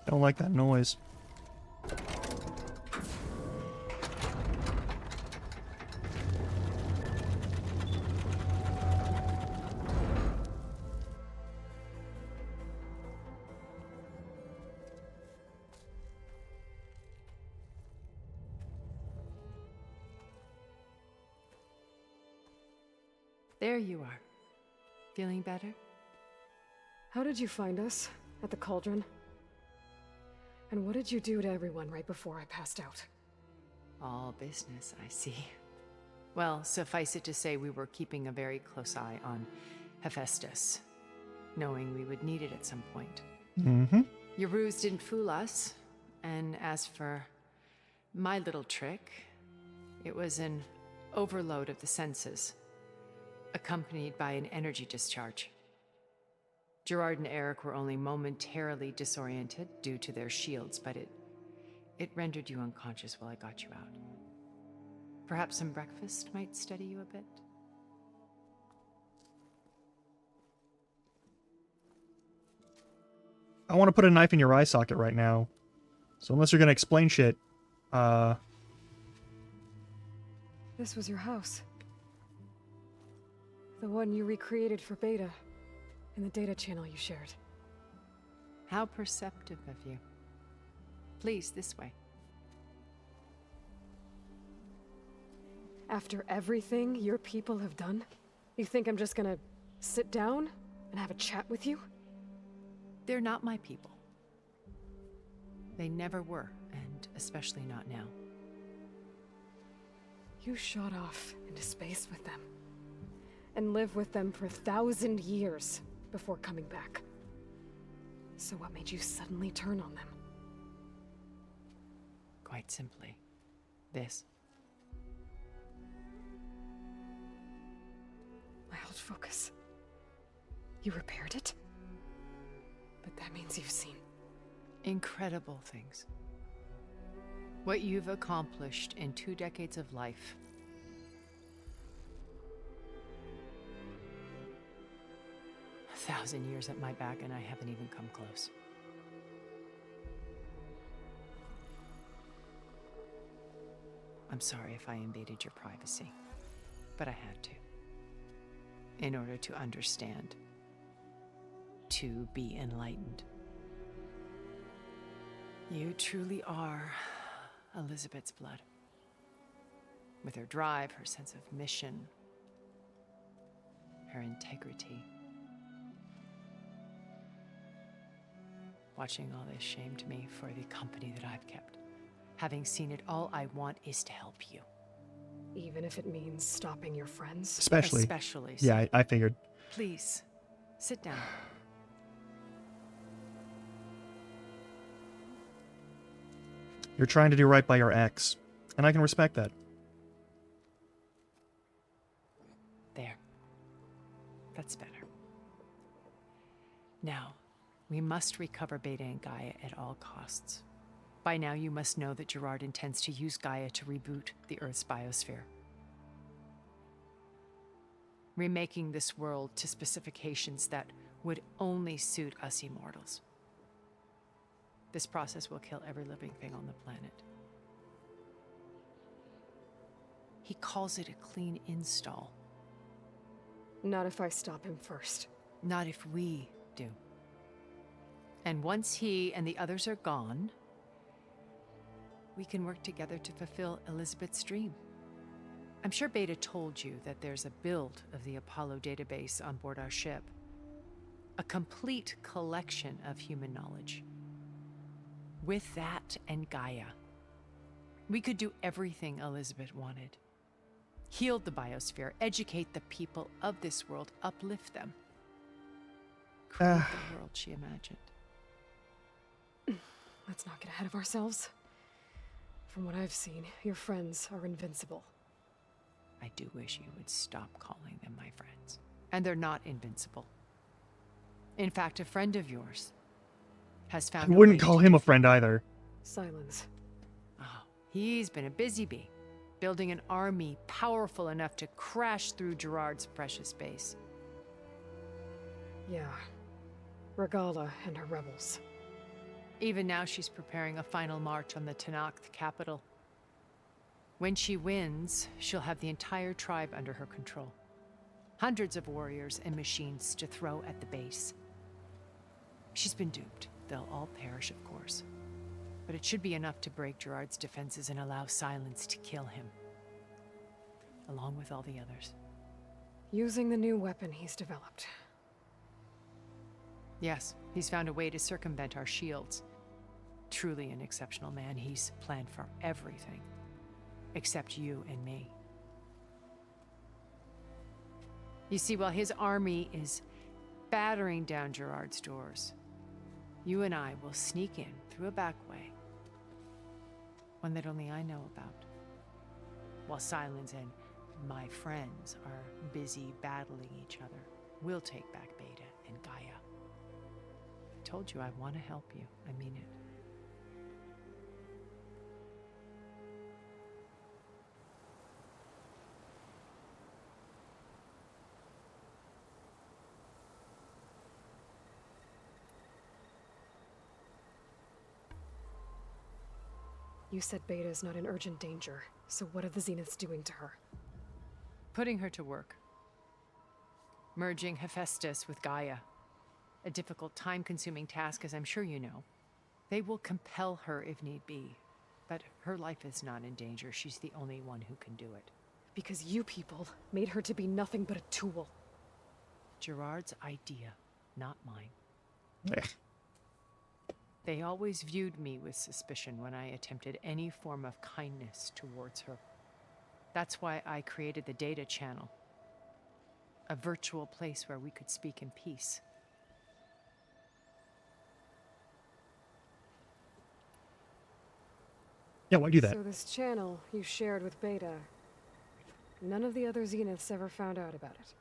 Don't like that noise. There you are. Feeling better? How did you find us? At the cauldron? And what did you do to everyone right before I passed out? All business, I see. Well, suffice it to say we were keeping a very close eye on Hephaestus, knowing we would need it at some point. Mm-hmm. Your ruse didn't fool us, and as for my little trick, it was an overload of the senses, accompanied by an energy discharge. Gerard and Eric were only momentarily disoriented due to their shields, but it rendered you unconscious while I got you out. Perhaps some breakfast might steady you a bit? I want to put a knife in your eye socket right now. So unless you're gonna explain shit, This was your house. The one you recreated for Beta in the data channel you shared. How perceptive of you. Please, this way. After everything your people have done, you think I'm just gonna sit down and have a chat with you? They're not my people. They never were, and especially not now. You shot off into space with them, and lived with them for 1,000 years before coming back. So what made you suddenly turn on them? Quite simply, this. My old focus. You repaired it? But that means you've seen incredible things. What you've accomplished in 2 decades of life. A 1,000 years at my back, and I haven't even come close. I'm sorry if I invaded your privacy, but I had to. In order to understand. To be enlightened. You truly are Elizabeth's blood. With her drive, her sense of mission, her integrity. Watching all this shamed me for the company that I've kept. Having seen it, all I want is to help you. even if it means stopping your friends. Especially. So. Yeah, I figured. Please, sit down. You're trying to do right by your ex, and I can respect that. There. That's better. Now, we must recover Beta and Gaia at all costs. By now, you must know that Gerard intends to use Gaia to reboot the Earth's biosphere. Remaking this world to specifications that would only suit us immortals. This process will kill every living thing on the planet. He calls it a clean install. Not if I stop him first. Not if we do. And once he and the others are gone, we can work together to fulfill Elizabeth's dream. I'm sure Beta told you that there's a build of the Apollo database on board our ship. A complete collection of human knowledge. With that and Gaia, we could do everything Elizabeth wanted. Heal the biosphere, educate the people of this world, uplift them. Create the world she imagined. Let's not get ahead of ourselves. From what I've seen, your friends are invincible. I do wish you would stop calling them my friends. And they're not invincible. In fact, a friend of yours has found I wouldn't call him a friend either. Silence. Oh, he's been a busy bee, building an army powerful enough to crash through Gerard's precious base. Yeah. Regala and her rebels. Even now she's preparing a final march on the Tenakth capital. When she wins, she'll have the entire tribe under her control. Hundreds of warriors and machines to throw at the base. She's been duped. They'll all perish, of course. But it should be enough to break Gerard's defenses and allow Silence to kill him. Along with all the others. Using the new weapon he's developed. Yes, he's found a way to circumvent our shields. Truly an exceptional man. He's planned for everything. Except you and me. You see, while his army is battering down Gerard's doors, you and I will sneak in through a back way. One that only I know about. While Silence and my friends are busy battling each other, we'll take back Beta and Gaia. I told you I want to help you. I mean it. You said Beta is not in urgent danger, so what are the Zeniths doing to her? Putting her to work. Merging Hephaestus with Gaia. A difficult, time-consuming task, as I'm sure you know. They will compel her if need be. But her life is not in danger. She's the only one who can do it. Because you people made her to be nothing but a tool. Gerard's idea, not mine. They always viewed me with suspicion when I attempted any form of kindness towards her. That's why I created the data channel. A virtual place where we could speak in peace. Yeah, why do that? So this channel you shared with Beta, none of the other Zeniths ever found out about it.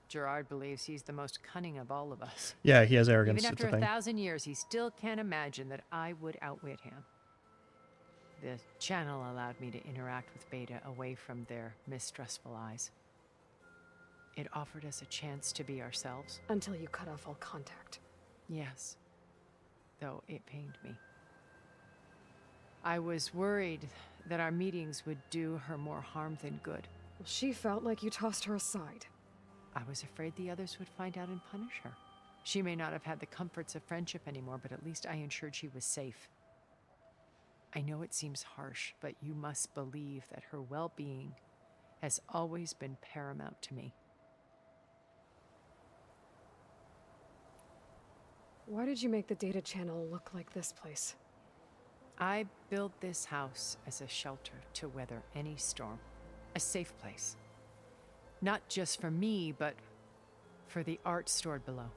Gerard believes he's the most cunning of all of us. Yeah, he has arrogance. Even It's after a thing. 1,000 years, he still can't imagine that I would outwit him. The channel allowed me to interact with Beta away from their mistrustful eyes. It offered us a chance to be ourselves. Until you cut off all contact. Yes. Though it pained me. I was worried that our meetings would do her more harm than good. Well, she felt like you tossed her aside. I was afraid the others would find out and punish her. She may not have had the comforts of friendship anymore, but at least I ensured she was safe. I know it seems harsh, but you must believe that her well-being has always been paramount to me. Why did you make the data channel look like this place? I built this house as a shelter to weather any storm. A safe place. Not just for me, but for the art stored below.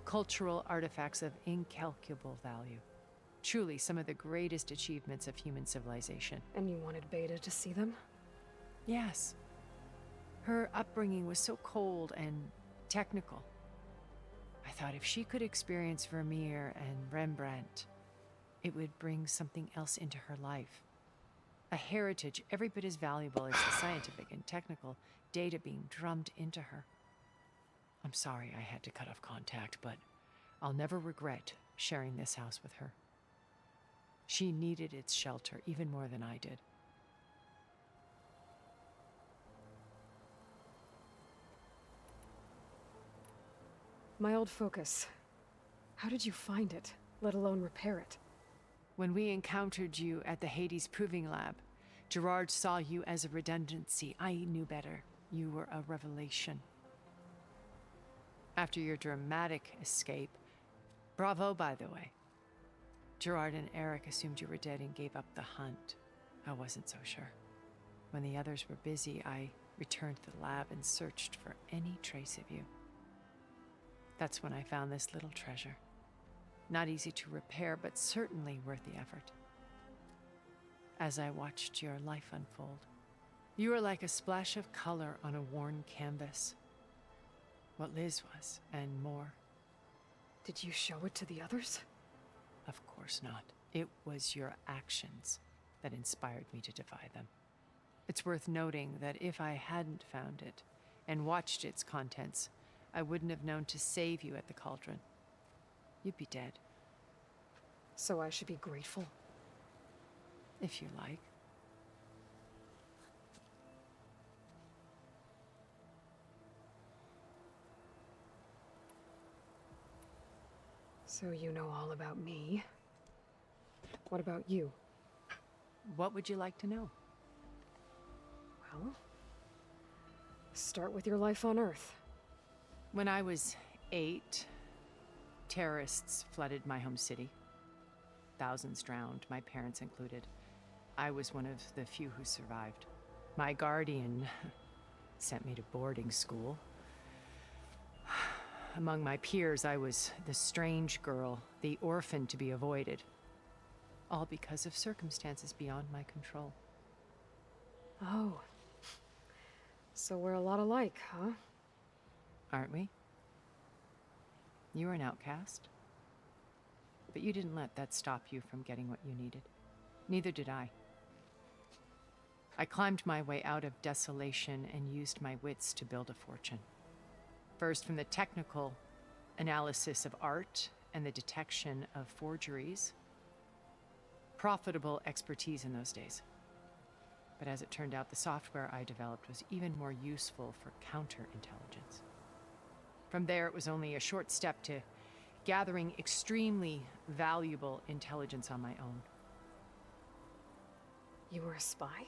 Cultural artifacts of incalculable value. Truly some of the greatest achievements of human civilization. And you wanted Beta to see them? Yes. Her upbringing was so cold and technical. I thought if she could experience Vermeer and Rembrandt, it would bring something else into her life. A heritage every bit as valuable as the scientific and technical data being drummed into her. I'm sorry I had to cut off contact, but I'll never regret sharing this house with her. She needed its shelter even more than I did. My old focus. How did you find it, let alone repair it? When we encountered you at the Hades Proving Lab, Gerard saw you as a redundancy. I knew better. You were a revelation. After your dramatic escape, bravo, by the way. Gerard and Eric assumed you were dead and gave up the hunt. I wasn't so sure. When the others were busy, I returned to the lab and searched for any trace of you. That's when I found this little treasure. Not easy to repair, but certainly worth the effort. As I watched your life unfold, you were like a splash of color on a worn canvas. What Liz was, and more. Did you show it to the others? Of course not. It was your actions that inspired me to defy them. It's worth noting that if I hadn't found it and watched its contents, I wouldn't have known to save you at the cauldron. You'd be dead. So I should be grateful? If you like. So you know all about me. What about you? What would you like to know? Well, start with your life on Earth. When I was 8, terrorists flooded my home city. Thousands drowned, my parents included. I was one of the few who survived. My guardian sent me to boarding school. Among my peers, I was the strange girl, the orphan to be avoided. All because of circumstances beyond my control. Oh. So we're a lot alike, huh? Aren't we? You were an outcast. But you didn't let that stop you from getting what you needed. Neither did I. I climbed my way out of desolation and used my wits to build a fortune. First, from the technical analysis of art and the detection of forgeries, profitable expertise in those days. But as it turned out, the software I developed was even more useful for counterintelligence. From there, it was only a short step to gathering extremely valuable intelligence on my own. You were a spy?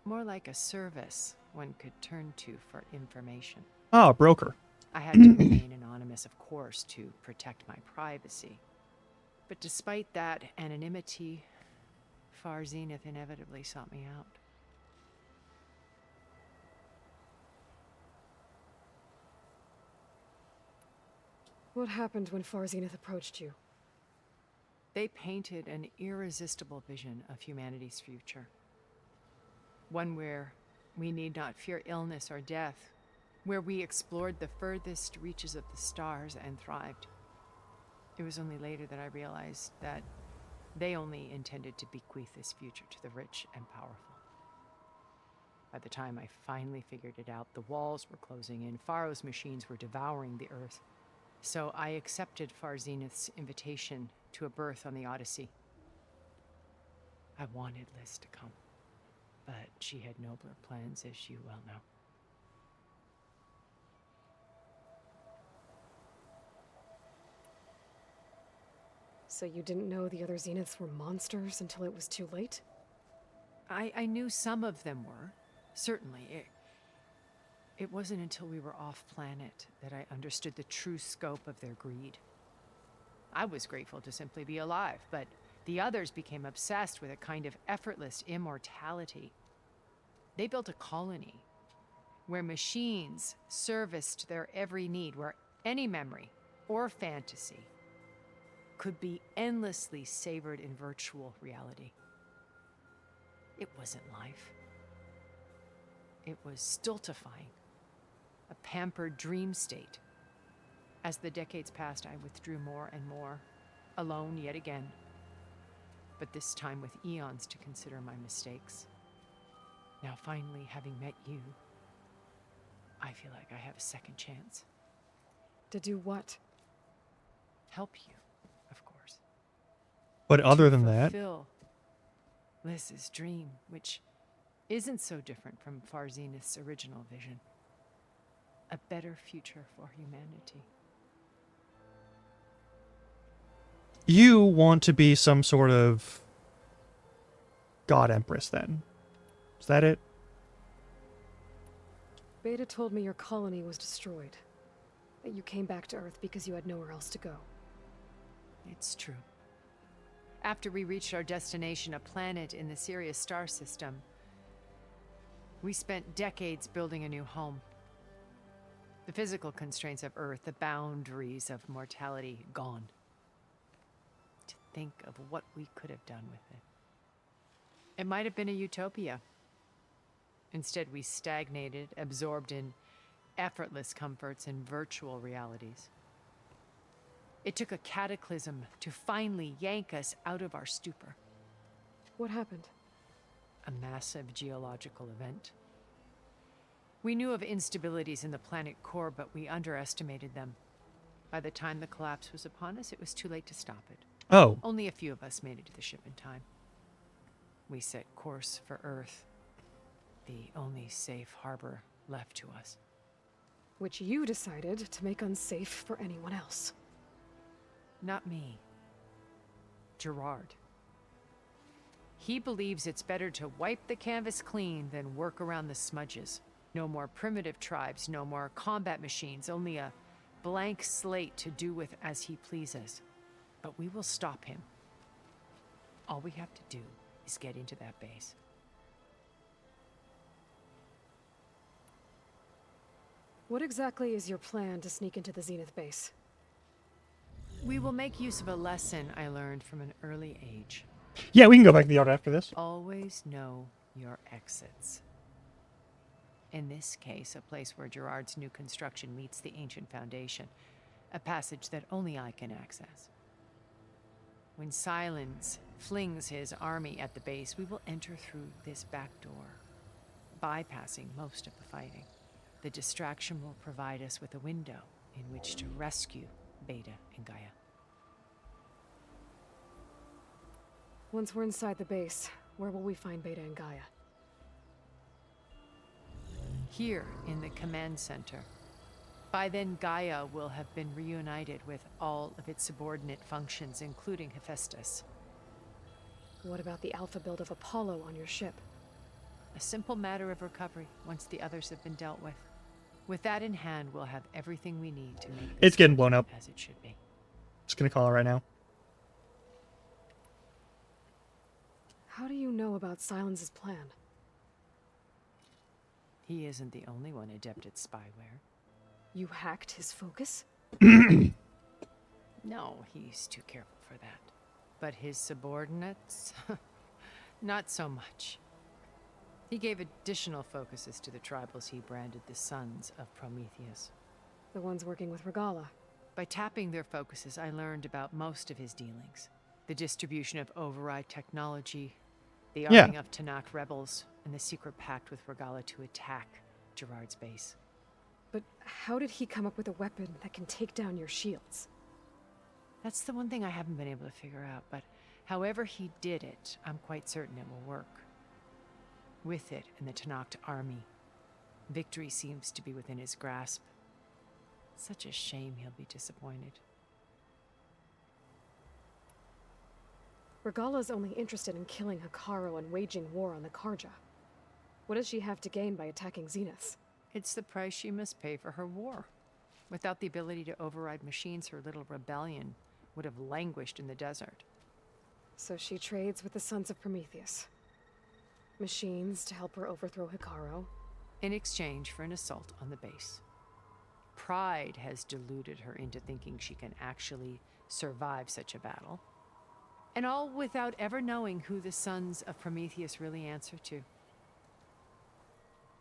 More like a service one could turn to for information. Ah, broker. I had to remain anonymous, of course, to protect my privacy. But despite that anonymity, Far Zenith inevitably sought me out. What happened when Far Zenith approached you? They painted an irresistible vision of humanity's future. One where we need not fear illness or death, where we explored the furthest reaches of the stars and thrived. It was only later that I realized that they only intended to bequeath this future to the rich and powerful. By the time I finally figured it out, the walls were closing in, Pharaoh's machines were devouring the Earth. So I accepted Far Zenith's invitation to a berth on the Odyssey. I wanted Liz to come, but she had nobler plans, as you well know. So you didn't know the other Zeniths were monsters until it was too late? I knew some of them were, certainly. It wasn't until we were off-planet that I understood the true scope of their greed. I was grateful to simply be alive, but the others became obsessed with a kind of effortless immortality. They built a colony where machines serviced their every need, where any memory or fantasy could be endlessly savored in virtual reality. It wasn't life. It was stultifying, a pampered dream state. As the decades passed, I withdrew more and more, alone yet again, but this time with eons to consider my mistakes. Now finally, having met you, I feel like I have a second chance. To do what? Help you, of course. But other than that, fulfill Liz's dream, which isn't so different from Far Zenith's original vision. A better future for humanity. you want to be some sort of god empress then. Is that it? Beta told me your colony was destroyed. That you came back to Earth because you had nowhere else to go. It's true. After we reached our destination, a planet in the Sirius star system, we spent decades building a new home. The physical constraints of Earth, the boundaries of mortality, gone. To think of what we could have done with it. It might have been a utopia. Instead, we stagnated, absorbed in effortless comforts and virtual realities. It took a cataclysm to finally yank us out of our stupor. What happened? A massive geological event. We knew of instabilities in the planet core, but we underestimated them. By the time the collapse was upon us, it was too late to stop it. Oh. Only a few of us made it to the ship in time. We set course for Earth, the only safe harbor left to us. Which you decided to make unsafe for anyone else. Not me. Gerard. He believes it's better to wipe the canvas clean than work around the smudges. No more primitive tribes, no more combat machines, only a blank slate to do with as he pleases. But we will stop him. All we have to do is get into that base. What exactly is your plan to sneak into the Zenith base? We will make use of a lesson I learned from an early age. Yeah, we can go back to the art after this. Always know your exits. In this case, a place where Gerard's new construction meets the ancient foundation. A passage that only I can access. When Silence flings his army at the base, we will enter through this back door, bypassing most of the fighting. The distraction will provide us with a window in which to rescue Beta and Gaia. Once we're inside the base, where will we find Beta and Gaia? Here in the command center. By then, Gaia will have been reunited with all of its subordinate functions, including Hephaestus. What about the Alpha build of Apollo on your ship? A simple matter of recovery once the others have been dealt with. With that in hand, we'll have everything we need to make It's getting blown up. as it should be. Just gonna call it right now. How do you know about Silence's plan? He isn't the only one adept at spyware. You hacked his focus? No, he's too careful for that. But his subordinates? Not so much. He gave additional focuses to the tribals he branded the Sons of Prometheus. The ones working with Regalla. By tapping their focuses, I learned about most of his dealings. The distribution of override technology, the arming of Tanakh rebels, and the secret pact with Regalla to attack Gerard's base. But how did he come up with a weapon that can take down your shields? That's the one thing I haven't been able to figure out, but however he did it, I'm quite certain it will work. With it and the Tanakh army, victory seems to be within his grasp. Such a shame he'll be disappointed. Regalla's only interested in killing Hekarro and waging war on the Karja. What does she have to gain by attacking Zenith? It's the price she must pay for her war. Without the ability to override machines, her little rebellion would have languished in the desert. So she trades with the Sons of Prometheus. Machines to help her overthrow Hekarro. In exchange for an assault on the base. Pride has deluded her into thinking she can actually survive such a battle. And all without ever knowing who the Sons of Prometheus really answer to.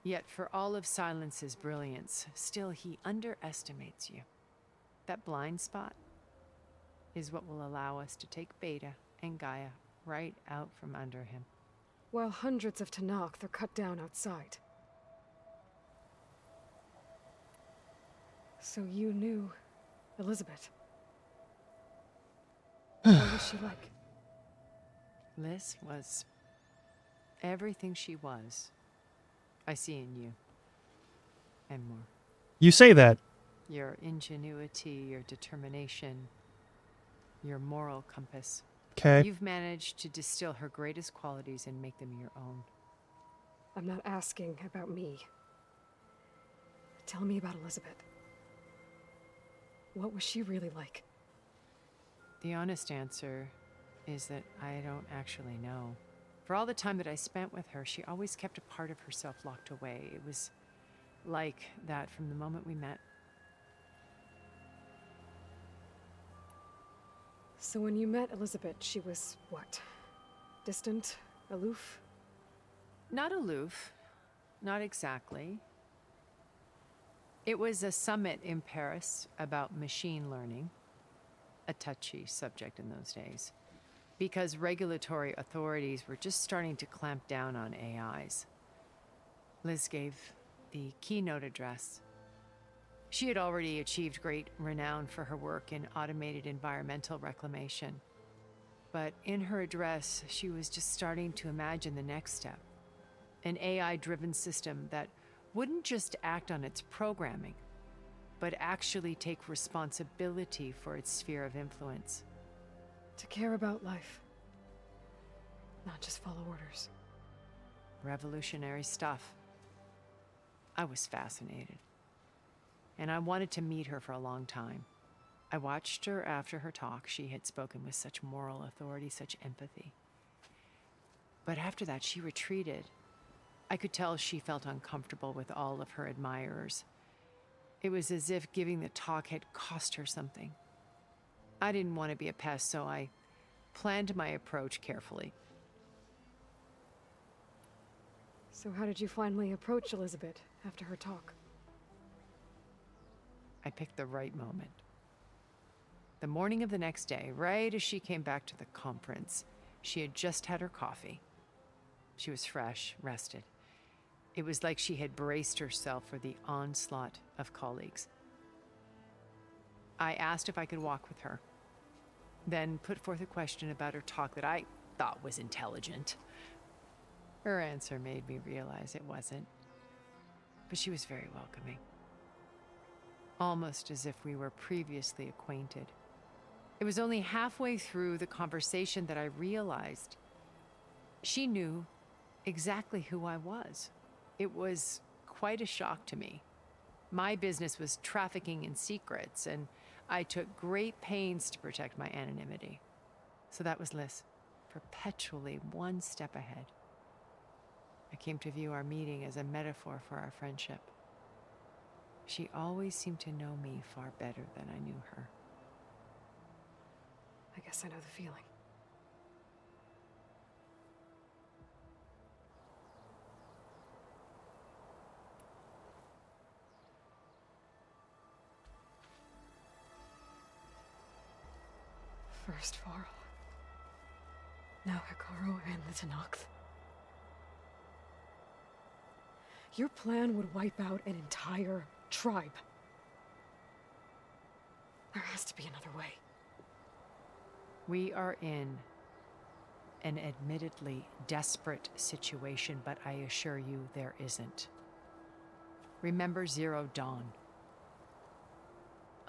Yet for all of Silence's brilliance, still he underestimates you. That blind spot is what will allow us to take Beta and Gaia right out from under him. While hundreds of Tanakh are cut down outside. So you knew Elizabeth. What was she like? Liz was everything she was. I see in you. And more. You say that. Your ingenuity, your determination, your moral compass. 'Kay. You've managed to distill her greatest qualities and make them your own. I'm not asking about me. Tell me about Elizabeth. What was she really like? The honest answer is that I don't actually know. For all the time that I spent with her, she always kept a part of herself locked away. It was like that from the moment we met. So when you met Elizabeth, she was what? Distant? Aloof? Not aloof. Not exactly. It was a summit in Paris about machine learning. A touchy subject in those days. Because regulatory authorities were just starting to clamp down on AIs. Liz gave the keynote address. She had already achieved great renown for her work in automated environmental reclamation. But in her address, she was just starting to imagine the next step. An AI-driven system that wouldn't just act on its programming, but actually take responsibility for its sphere of influence. To care about life. Not just follow orders. Revolutionary stuff. I was fascinated. And I wanted to meet her for a long time. I watched her after her talk. She had spoken with such moral authority, such empathy. But after that, she retreated. I could tell she felt uncomfortable with all of her admirers. It was as if giving the talk had cost her something. I didn't want to be a pest, so I planned my approach carefully. So how did you finally approach Elizabeth after her talk? I picked the right moment. The morning of the next day, right as she came back to the conference, she had just had her coffee. She was fresh, rested. It was like she had braced herself for the onslaught of colleagues. I asked if I could walk with her, then put forth a question about her talk that I thought was intelligent. Her answer made me realize it wasn't. But she was very welcoming. Almost as if we were previously acquainted. It was only halfway through the conversation that I realized she knew exactly who I was. It was quite a shock to me. My business was trafficking in secrets, and I took great pains to protect my anonymity. So that was Liz, perpetually one step ahead. I came to view our meeting as a metaphor for our friendship. She always seemed to know me far better than I knew her. I guess I know the feeling. First Varl. Now Hekarro and the Tenakth. Your plan would wipe out an entire tribe. There has to be another way. We are in an admittedly desperate situation, but I assure you there isn't. Remember Zero Dawn.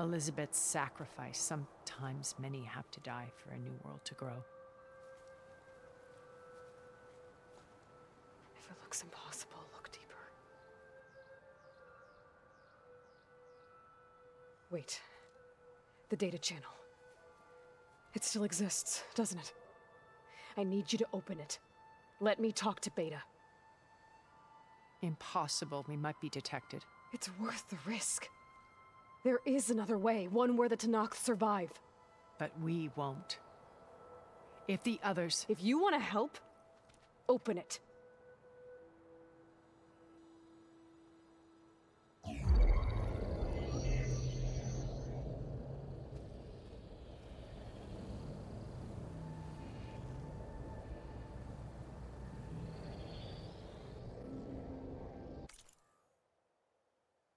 Elizabeth's sacrifice. Sometimes many have to die for a new world to grow. If it looks impossible, look deeper. Wait. The data channel. It still exists, doesn't it? I need you to open it. Let me talk to Beta. Impossible. We might be detected. It's worth the risk. There is another way, one where the Tenakth survive. But we won't. If the others... If you want to help, open it.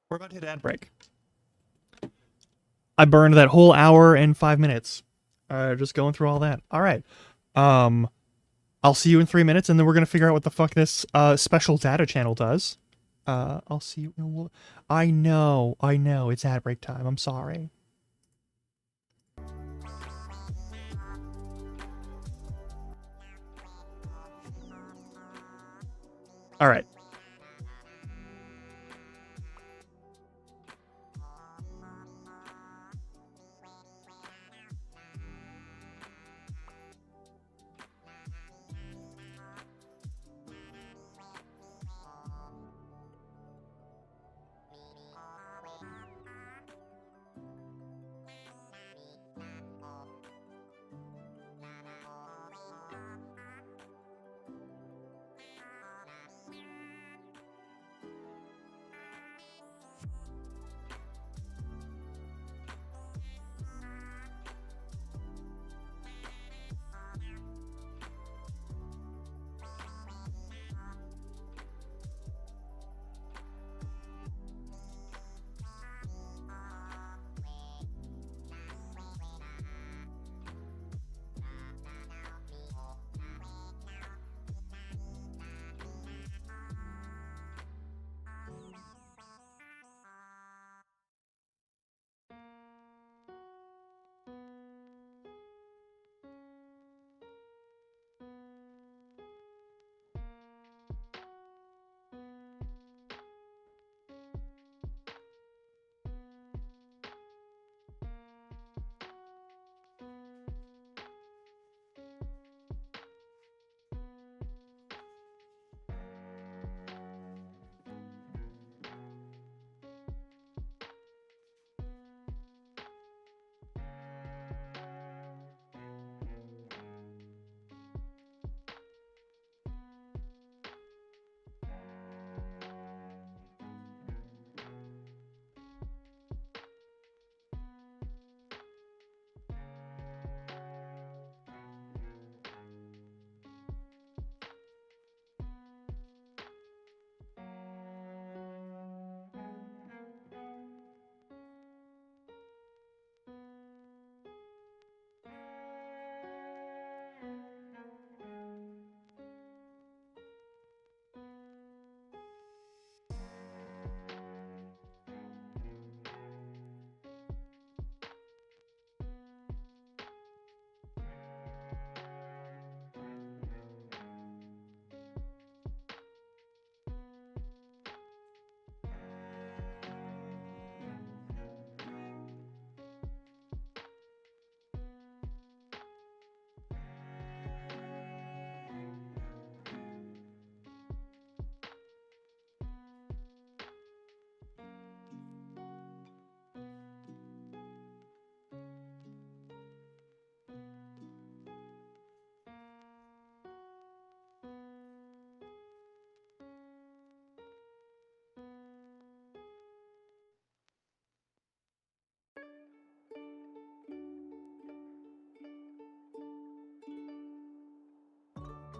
We're about to hit ad break. I burned that whole hour and 5 minutes. Just going through all that. All right. I'll see you in 3 minutes, and then we're going to figure out what the fuck this special data channel does. I'll see you in I know. It's ad break time. I'm sorry. All right.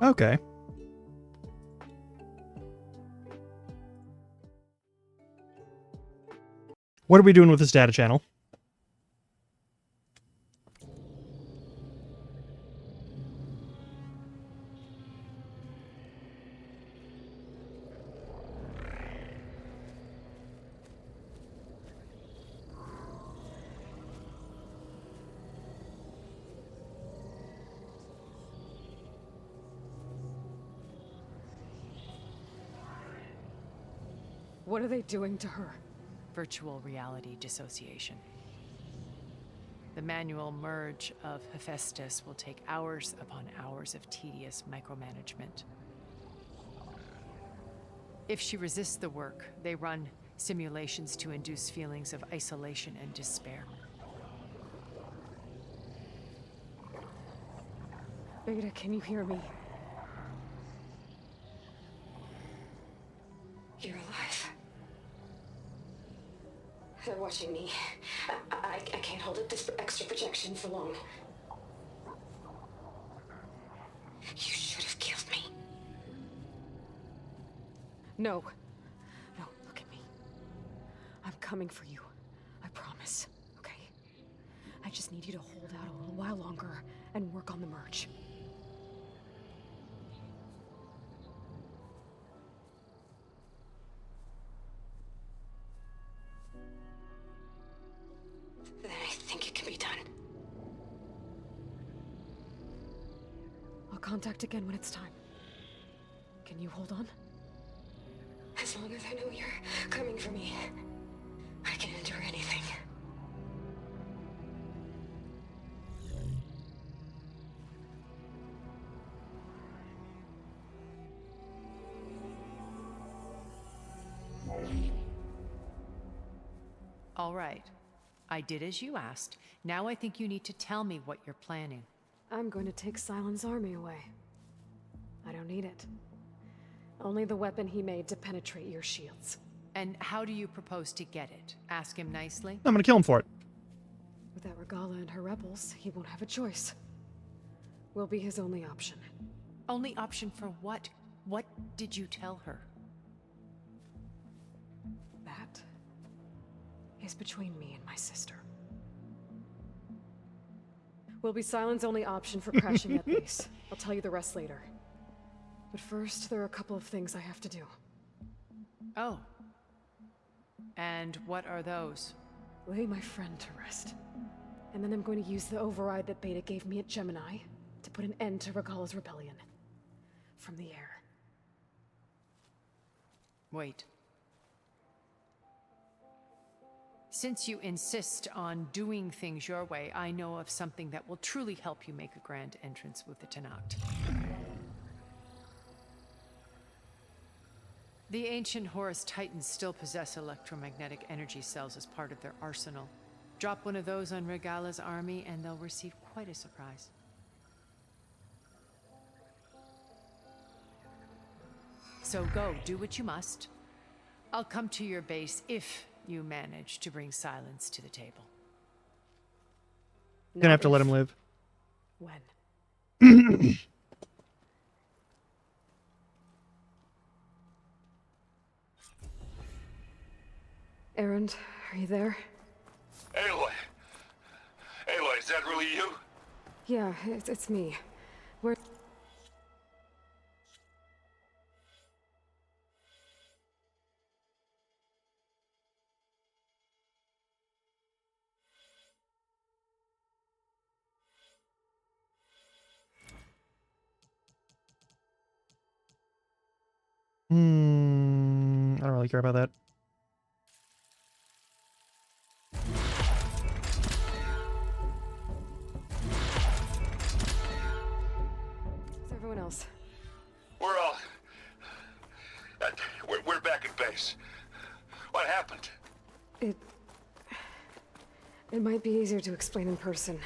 Okay. What are we doing with this data channel? What are they doing to her? Virtual reality dissociation. The manual merge of Hephaestus will take hours upon hours of tedious micromanagement. If she resists the work, they run simulations to induce feelings of isolation and despair. Beta, can you hear me? You're alive. They're watching me. I can't hold up this extra projection for long. You should have killed me. No. No, look at me. I'm coming for you. I promise, okay? I just need you to hold out a little while longer and work on the merge. Then I think it can be done. I'll contact again when it's time. Can you hold on? As long as I know you're coming for me, I can endure anything. All right. I did as you asked. Now I think you need to tell me what you're planning. I'm going to take Sylens' army away. I don't need it. Only the weapon he made to penetrate your shields. And how do you propose to get it? Ask him nicely? I'm gonna kill him for it. Without Regala and her rebels, he won't have a choice. We'll be his only option. Only option for what? What did you tell her? That is between me and my sister. Will be Sylens' only option for crashing that base. I'll tell you the rest later. But first, there are a couple of things I have to do. Oh. And what are those? Lay my friend to rest. And then I'm going to use the override that Beta gave me at Gemini to put an end to Regala's rebellion. From the air. Wait. Since you insist on doing things your way, I know of something that will truly help you make a grand entrance with the Tenakth. The ancient Horus Titans still possess electromagnetic energy cells as part of their arsenal. Drop one of those on Regala's army and they'll receive quite a surprise. So go, do what you must. I'll come to your base if you manage to bring Sylens to the table. Gonna have to let him live. When? Erend, are you there? Aloy! Aloy, is that really you? Yeah, it's me. Where... I don't really care about that. Where's everyone else? We're all... We're back at base. What happened? It might be easier to explain in person.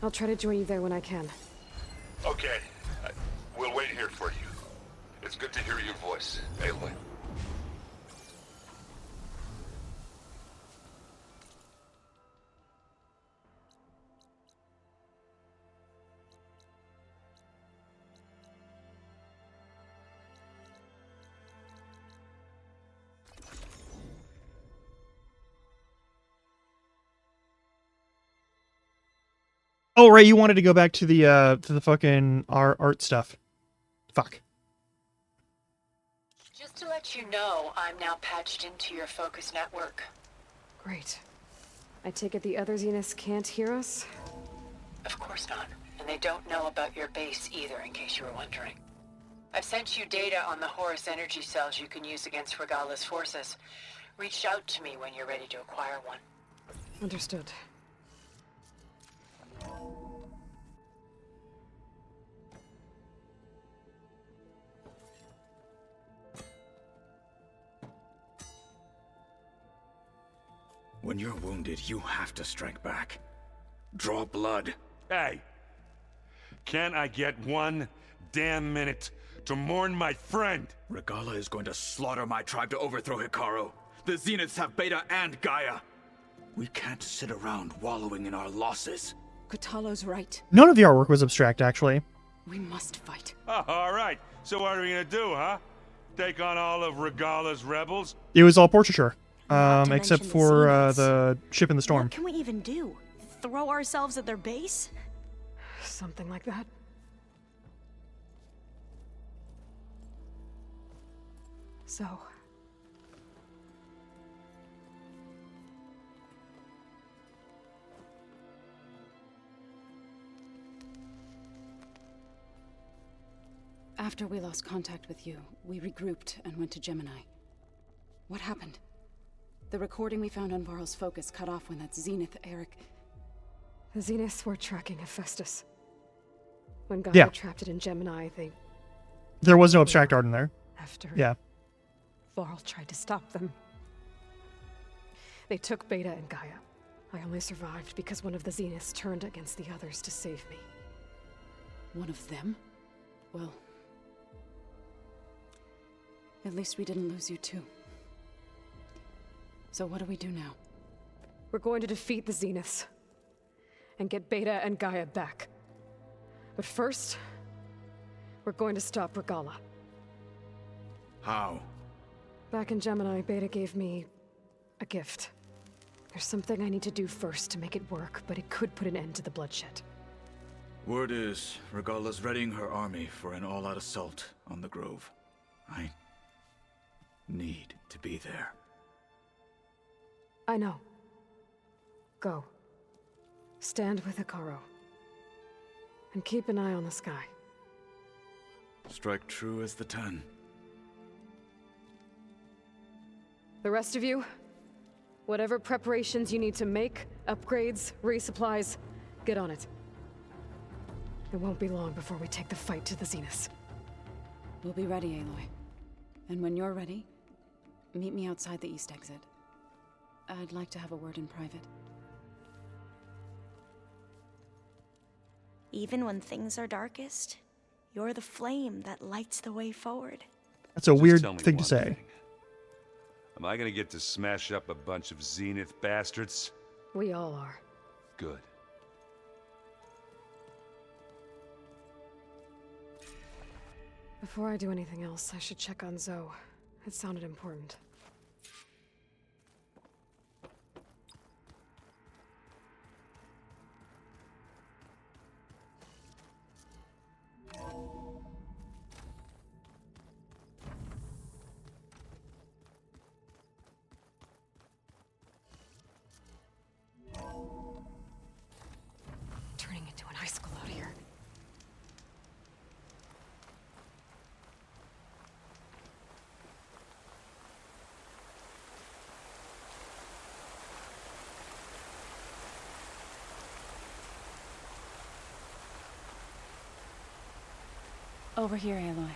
I'll try to join you there when I can. Okay. We'll wait here for you. It's good to hear your voice, Aloy. Oh, right, you wanted to go back to the fucking art stuff. Fuck. Just to let you know, I'm now patched into your focus network. Great. I take it the other Zeniths can't hear us? Of course not. And they don't know about your base either, in case you were wondering. I've sent you data on the Horus energy cells you can use against Regala's forces. Reach out to me when you're ready to acquire one. Understood. When you're wounded, you have to strike back. Draw blood. Hey! Can't I get one damn minute to mourn my friend? Regala is going to slaughter my tribe to overthrow Hikaru. The Zeniths have Beta and Gaia. We can't sit around wallowing in our losses. Kotallo's right. None of the artwork was abstract, actually. We must fight. Oh, all right. So what are we gonna do, huh? Take on all of Regala's rebels? It was all portraiture. to Except mention the for Zeniths. the ship in the storm. What can we even do? Throw ourselves at their base? Something like that. So... After we lost contact with you, we regrouped and went to Gemini. What happened? The recording we found on Varl's focus cut off when that Zenith Eric... The Zeniths were tracking Hephaestus. When Gaia Yeah. trapped it in Gemini, they... There was no abstract art in there. After... Yeah. Varl tried to stop them. They took Beta and Gaia. I only survived because one of the Zeniths turned against the others to save me. One of them? Well... At least we didn't lose you too. So what do we do now? We're going to defeat the Zeniths. And get Beta and Gaia back. But first... we're going to stop Regala. How? Back in Gemini, Beta gave me... a gift. There's something I need to do first to make it work, but it could put an end to the bloodshed. Word is, Regala's readying her army for an all-out assault on the Grove. I need to be there. I know. Go. Stand with Hikaru. And keep an eye on the sky. Strike true as the 10. The rest of you, whatever preparations you need to make, upgrades, resupplies, get on it. It won't be long before we take the fight to the Zeniths. We'll be ready, Aloy. And when you're ready, meet me outside the east exit. I'd like to have a word in private. Even when things are darkest, you're the flame that lights the way forward. That's a Just weird tell me thing to one say. thing. Am I gonna get to smash up a bunch of Zenith bastards? We all are. Good. Before I do anything else, I should check on Zoe. It sounded important. Turning into an icicle out here. Over here, Aloy.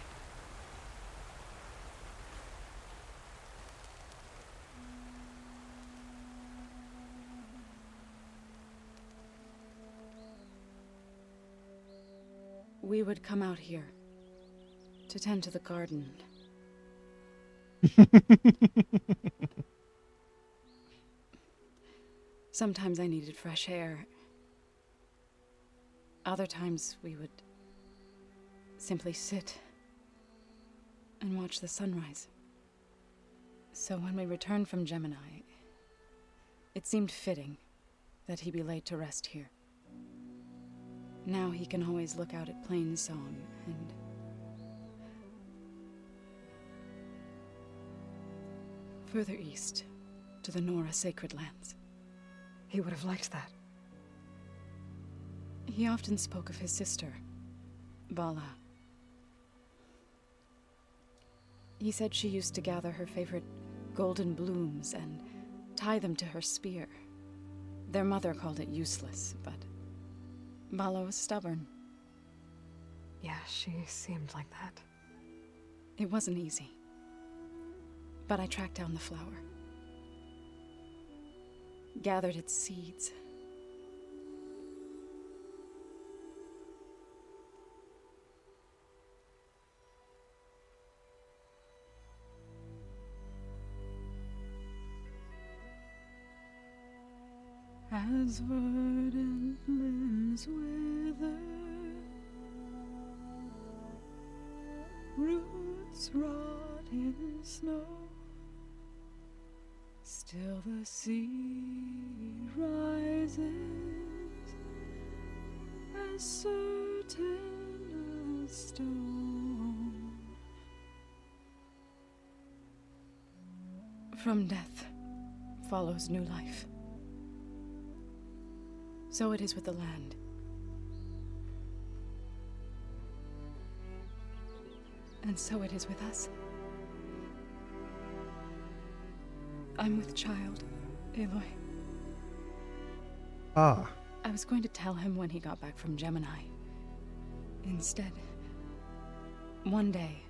We would come out here to tend to the garden. Sometimes I needed fresh air. Other times we would simply sit and watch the sunrise. So when we returned from Gemini, it seemed fitting that he be laid to rest here. Now he can always look out at Plainsong and... further east, to the Nora Sacred Lands. He would have liked that. He often spoke of his sister, Vala. He said she used to gather her favorite golden blooms and tie them to her spear. Their mother called it useless, but Vala was stubborn. Yeah, she seemed like that. It wasn't easy. But I tracked down the flower. Gathered its seeds. As verdant limbs wither, roots rot in snow, still the sea rises, as certain as stone. From death follows new life. So it is with the land. And so it is with us. I'm with child, Aloy. Ah. I was going to tell him when he got back from Gemini. Instead, one day,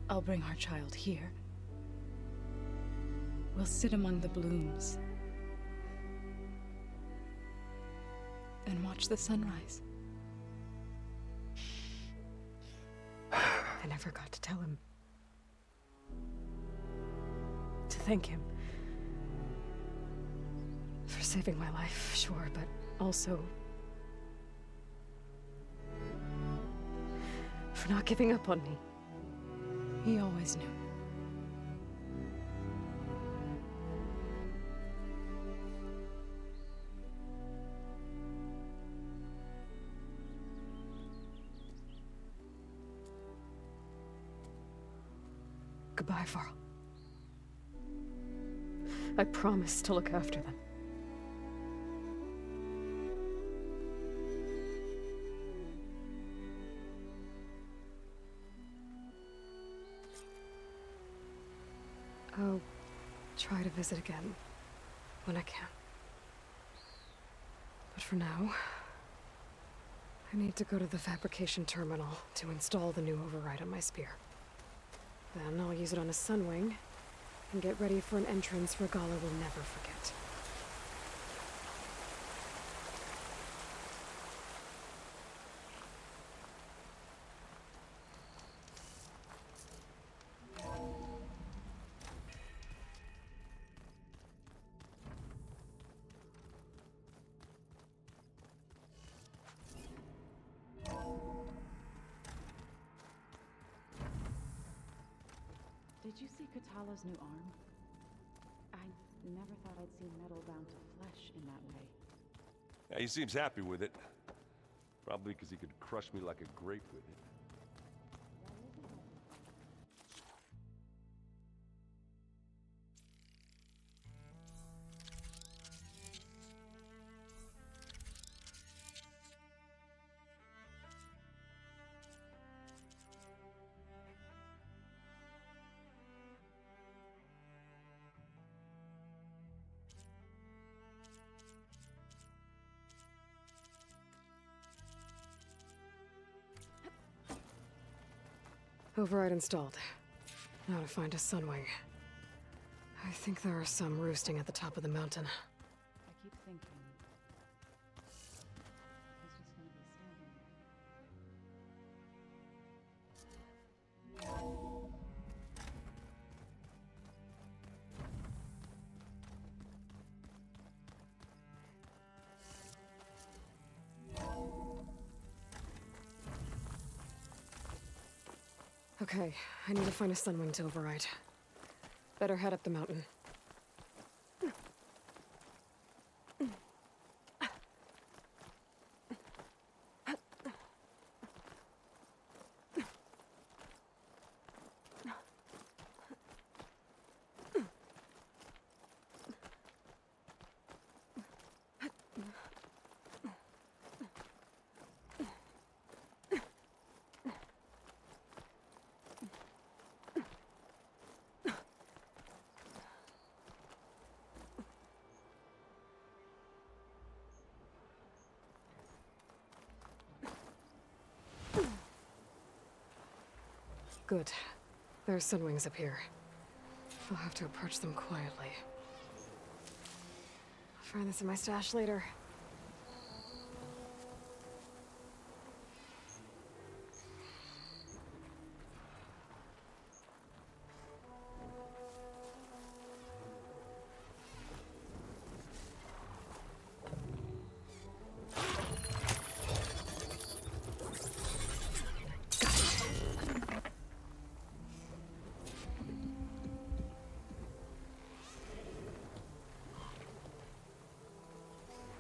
I'll bring our child here. We'll sit among the blooms and watch the sunrise. I never got to tell him. To thank him. For saving my life, sure, but also... for not giving up on me. He always knew. Goodbye, Varl. I promise to look after them. I'll try to visit again when I can. But for now, I need to go to the fabrication terminal to install the new override on my spear. Then I'll use it on a Sunwing, and get ready for an entrance Regalla will never forget. Did you see Katala's new arm? I never thought I'd see metal down to flesh in that way. Yeah, he seems happy with it. Probably because he could crush me like a grape with it. Override installed. Now to find a Sunwing. I think there are some roosting at the top of the mountain. I keep thinking... he's just gonna be standing Okay, I need to find a Sunwing to override. Better head up the mountain. Good. There's Sunwings up here. I'll have to approach them quietly. I'll find this in my stash later.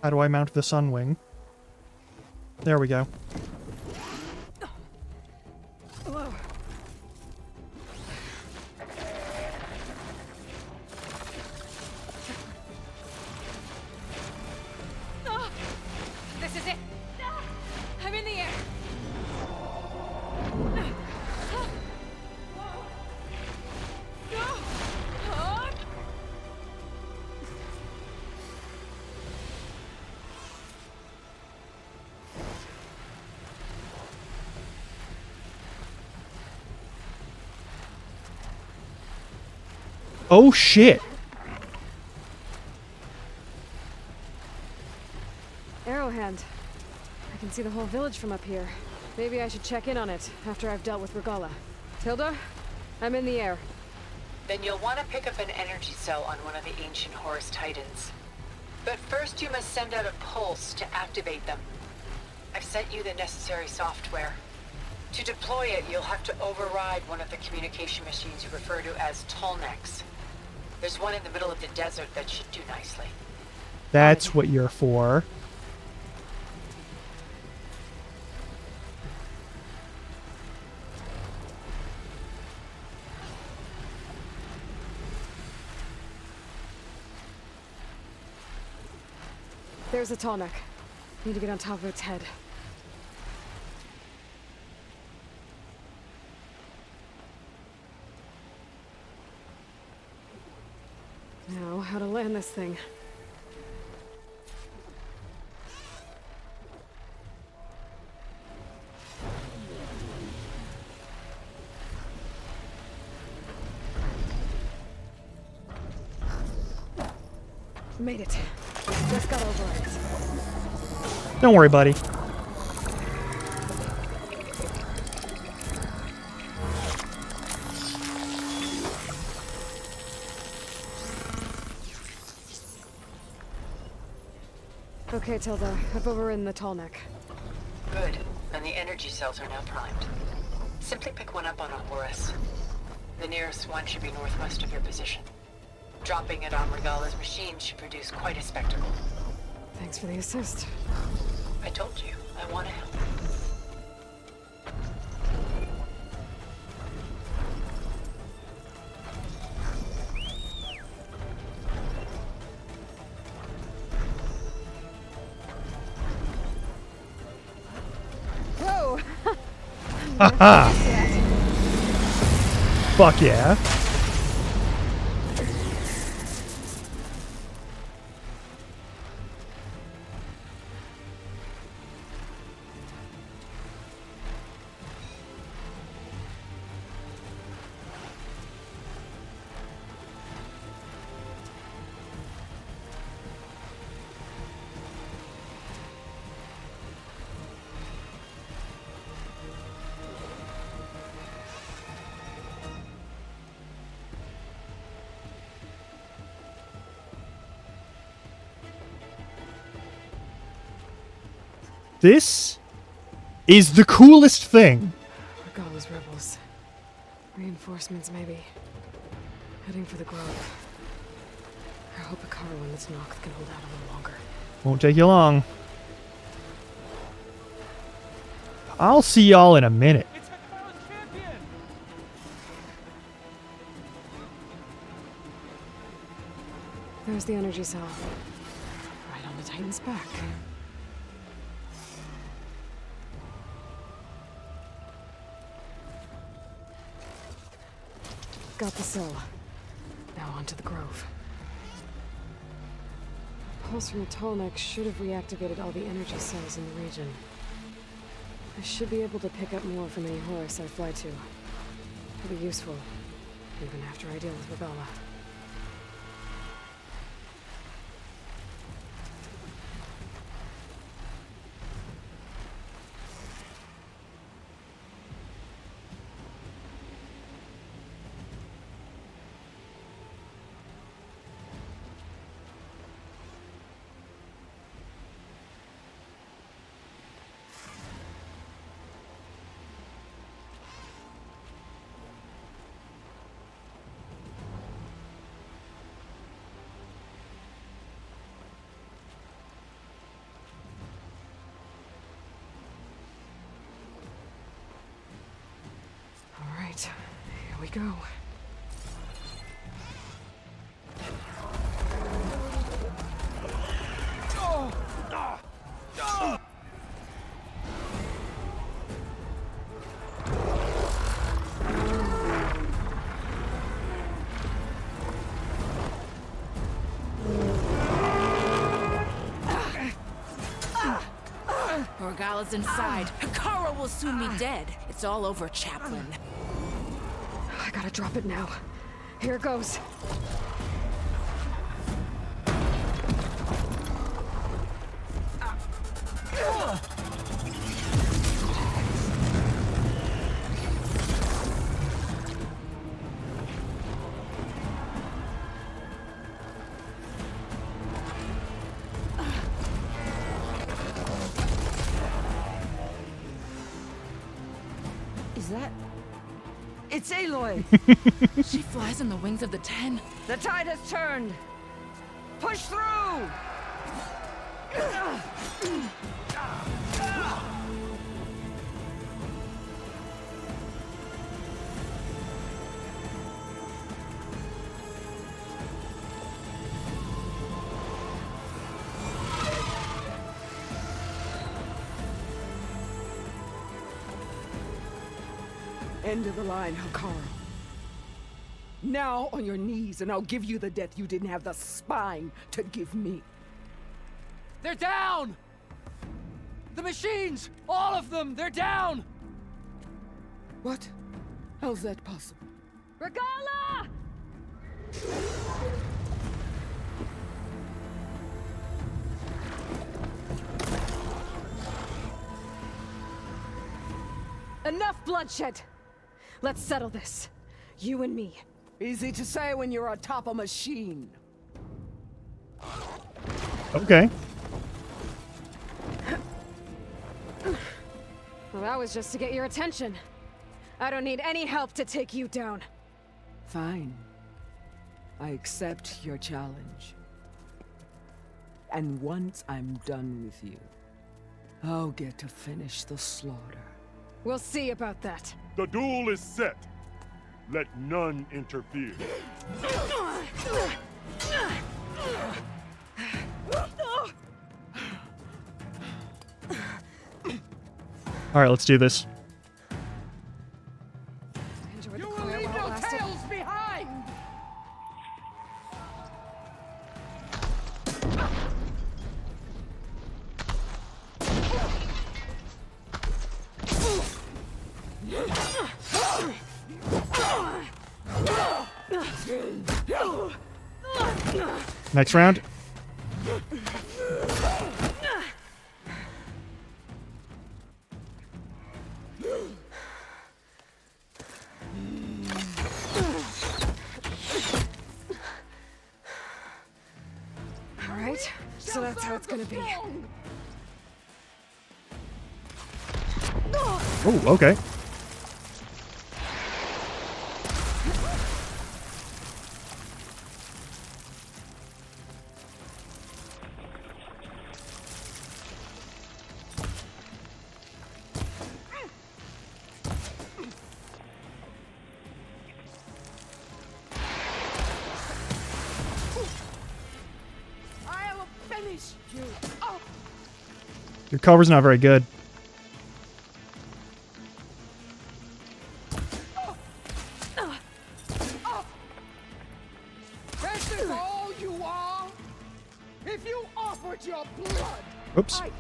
How do I mount the Sunwing? There we go. Hello. Oh, this is it. I'm in the air. Oh shit! Arrowhand. I can see the whole village from up here. Maybe I should check in on it after I've dealt with Regalla. Tilda, I'm in the air. Then you'll want to pick up an energy cell on one of the ancient Horus Titans. But first you must send out a pulse to activate them. I've sent you the necessary software. To deploy it, you'll have to override one of the communication machines you refer to as Tallnecks. There's one in the middle of the desert that should do nicely. That's what you're for. There's a Tallneck. Need to get on top of its head. Now, how to land this thing. Made it. Just got over it. Don't worry, buddy. Okay, Tilda. I've overridden the Tallneck. Good. And the energy cells are now primed. Simply pick one up on a Horus. The nearest one should be northwest of your position. Dropping it on Regalla's machine should produce quite a spectacle. Thanks for the assist. I told you, I want to help. Whoa! Haha! Fuck yeah. This is the coolest thing. Regalla's rebels. Reinforcements, maybe. Heading for the Grove. I hope Ikaru and its Noct can hold out a little longer. Won't take you long. I'll see y'all in a minute. There's the energy cell. Right on the Titan's back. Got the cell. Now onto the Grove. Pulse from the Tallneck should have reactivated all the energy cells in the region. I should be able to pick up more from any Horus I fly to. It'll be useful, even after I deal with Regalla. Here we go. Regalla's inside. Hekara will soon be dead. It's all over, Chaplain. I gotta drop it now. Here goes. Is that... It's Aloy! She flies on the wings of the Ten. The tide has turned. Push through! End of the line, Hekara. Now on your knees, and I'll give you the death you didn't have the spine to give me. They're down! The machines! All of them! They're down! What? How's that possible? Regalla! Enough bloodshed! Let's settle this. You and me. Easy to say when you're atop a machine. Okay. Well, that was just to get your attention. I don't need any help to take you down. Fine. I accept your challenge. And once I'm done with you, I'll get to finish the slaughter. We'll see about that. The duel is set. Let none interfere. All right, let's do this. You will leave no tails behind! Next round. All right, so that's how it's gonna be. Oh, okay. Your cover's not very good. This is all you are? If you offered your blood, Oops. I'd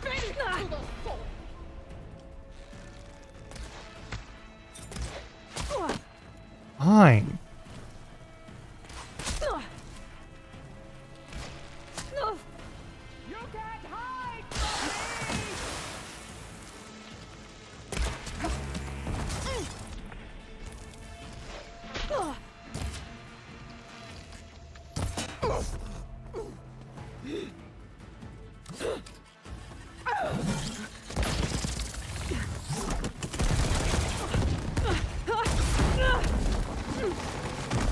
spit it to the soul. fine. You can't hide from me!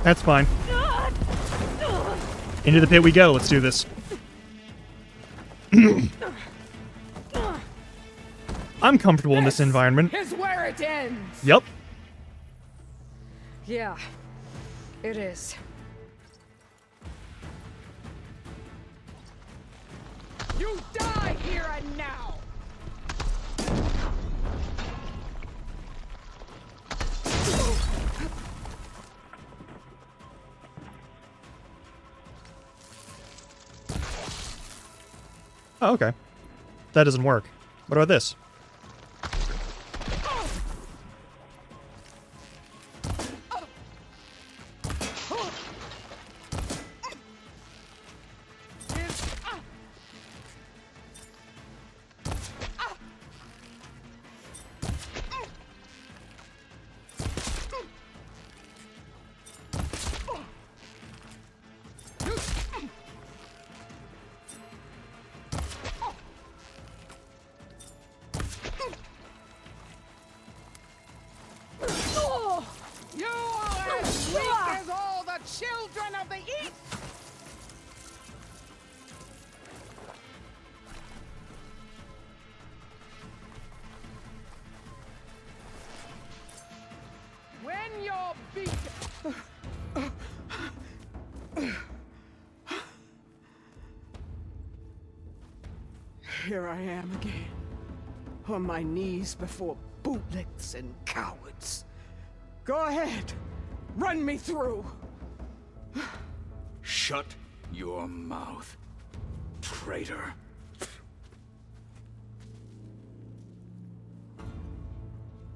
That's fine. Into the pit we go. Let's do this. I'm comfortable in this environment. Here's where it ends. Yep. Yeah, it is. You die here and now. Oh, okay. That doesn't work. What about this? You are as weak as all the children of the East! When you're beaten... Here I am again, on my knees before bootlicks and cowards. Go ahead, run me through. Shut your mouth, traitor.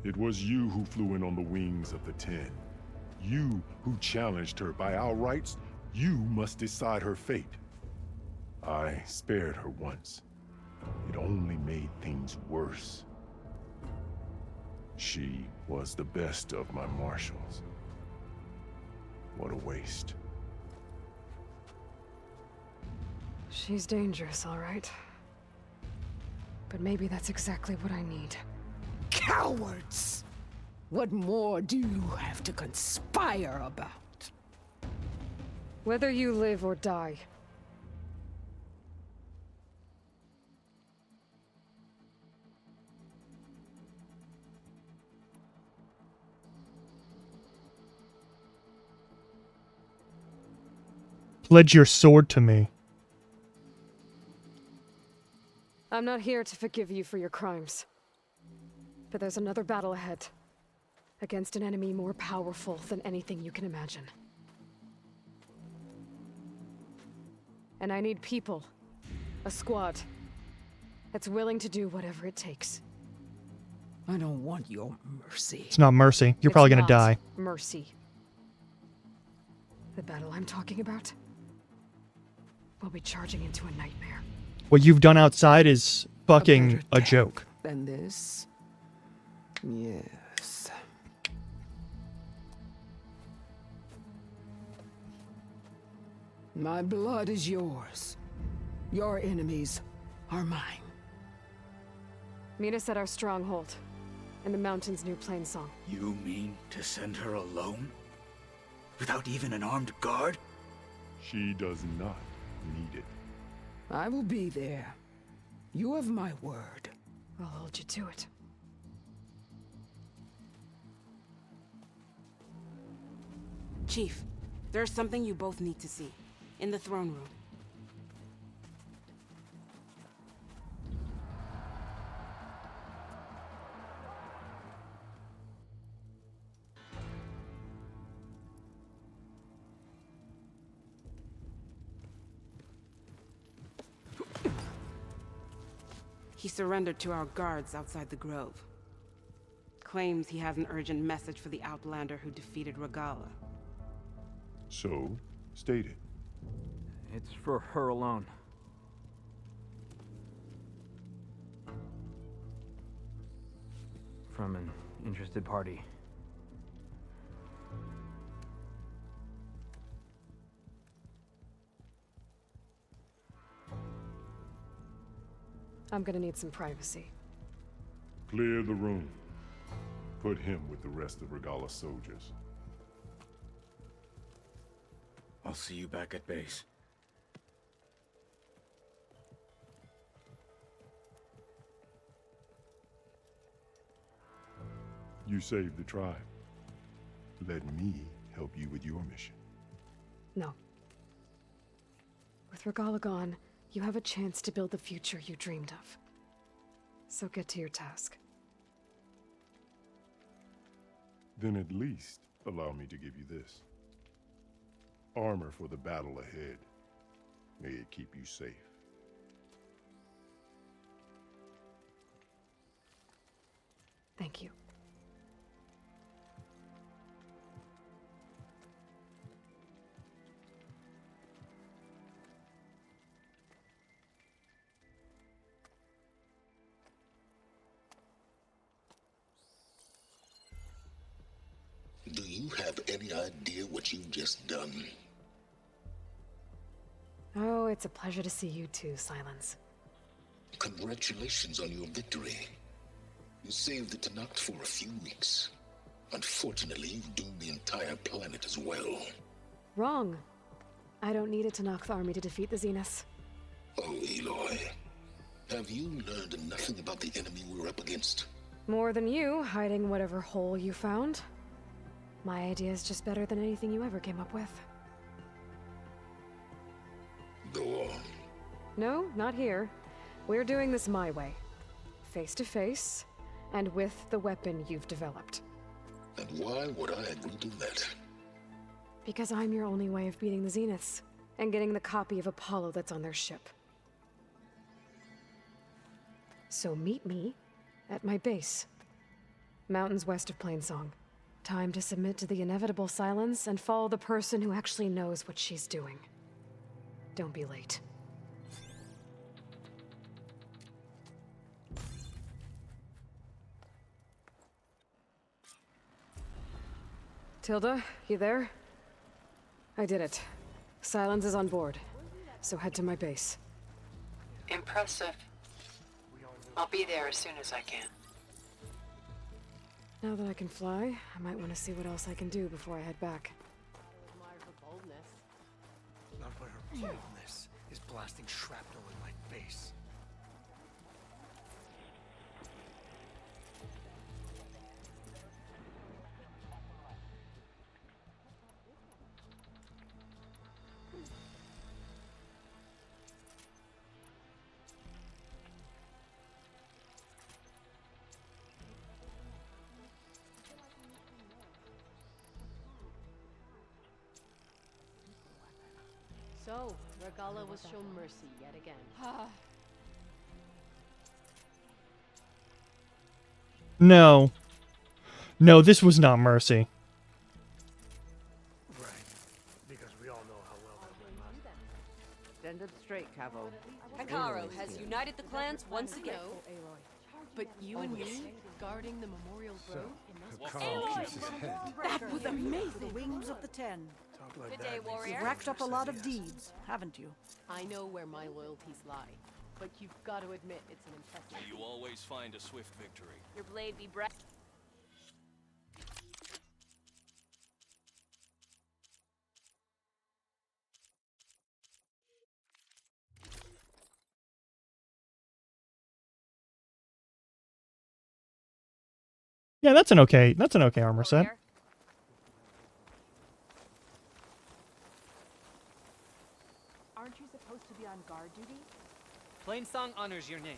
It was you who flew in on the wings of the 10. You who challenged her by our rights. You must decide her fate. I spared her once. It only made things worse. She was the best of my marshals. What a waste. She's dangerous, all right. But maybe that's exactly what I need. Cowards! What more do you have to conspire about? Whether you live or die. Pledge your sword to me. I'm not here to forgive you for your crimes. But there's another battle ahead. Against an enemy more powerful than anything you can imagine. And I need people. A squad. That's willing to do whatever it takes. I don't want your mercy. It's not mercy. You're probably gonna It's die. not mercy. The battle I'm talking about will be charging into a nightmare. What you've done outside is fucking a joke. Than this? Yes. My blood is yours. Your enemies are mine. Meet us at our stronghold, in the mountains near Plainsong. You mean to send her alone? Without even an armed guard? She does not need it. I will be there. You have my word. I'll hold you to it. Chief, there's something you both need to see. In the throne room. He surrendered to our guards outside the grove. claims he has an urgent message for the Outlander who defeated Regala. So, state it. It's for her alone. From an interested party. I'm gonna need some privacy. Clear the room. Put him with the rest of Regala's soldiers. I'll see you back at base. You saved the tribe. Let me help you with your mission. No. With Regala gone, you have a chance to build the future you dreamed of. So get to your task. Then at least allow me to give you this. Armor for the battle ahead. May it keep you safe. Thank you. Do you have any idea what you've just done? Oh, it's a pleasure to see you too, Silence. Congratulations on your victory. You saved the Tenakth for a few weeks. Unfortunately, you've doomed the entire planet as well. Wrong. I don't need a Tenakth army to defeat the Zeniths. Oh, Aloy. Have you learned nothing about the enemy we're up against? More than you, hiding whatever hole you found. My idea is just better than anything you ever came up with. Go on. No, not here. We're doing this my way. Face to face, and with the weapon you've developed. And why would I agree to that? Because I'm your only way of beating the Zeniths, and getting the copy of Apollo that's on their ship. So meet me at my base. Mountains west of Plainsong. Time to submit to the inevitable silence and follow the person who actually knows what she's doing. Don't be late. Tilda, you there? I did it. Silence is on board, so head to my base. Impressive. I'll be there as soon as I can. Now that I can fly, I might want to see what else I can do before I head back. Not where her boldness is blasting shrapnel in my face. So, Regala was shown mercy yet again. No. No, this was not mercy. Right. Because we all know how well that went last time. Stand up straight, Cavo. Hikaru has united the clans once again. But you and me guarding the Memorial Grove? That was amazing! The wings of the Ten. Good day, warrior. You've racked up a lot of deeds, haven't you? I know where my loyalties lie, but you've got to admit it's an impressive. You always find a swift victory. Your blade be bright. Yeah, that's an okay armor set. Aren't you supposed to be on guard duty? Plainsong honors your name.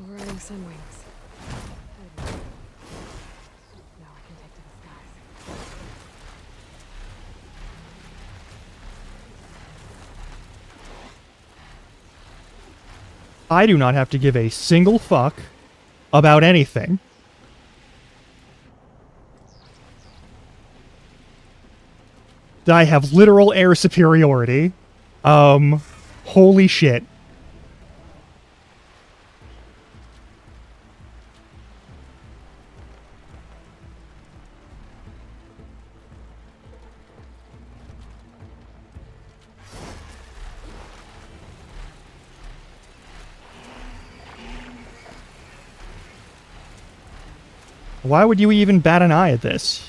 Overriding sun wings. Now I can take to the skies. I do not have to give a single fuck about anything. I have literal air superiority. Holy shit. Why would you even bat an eye at this?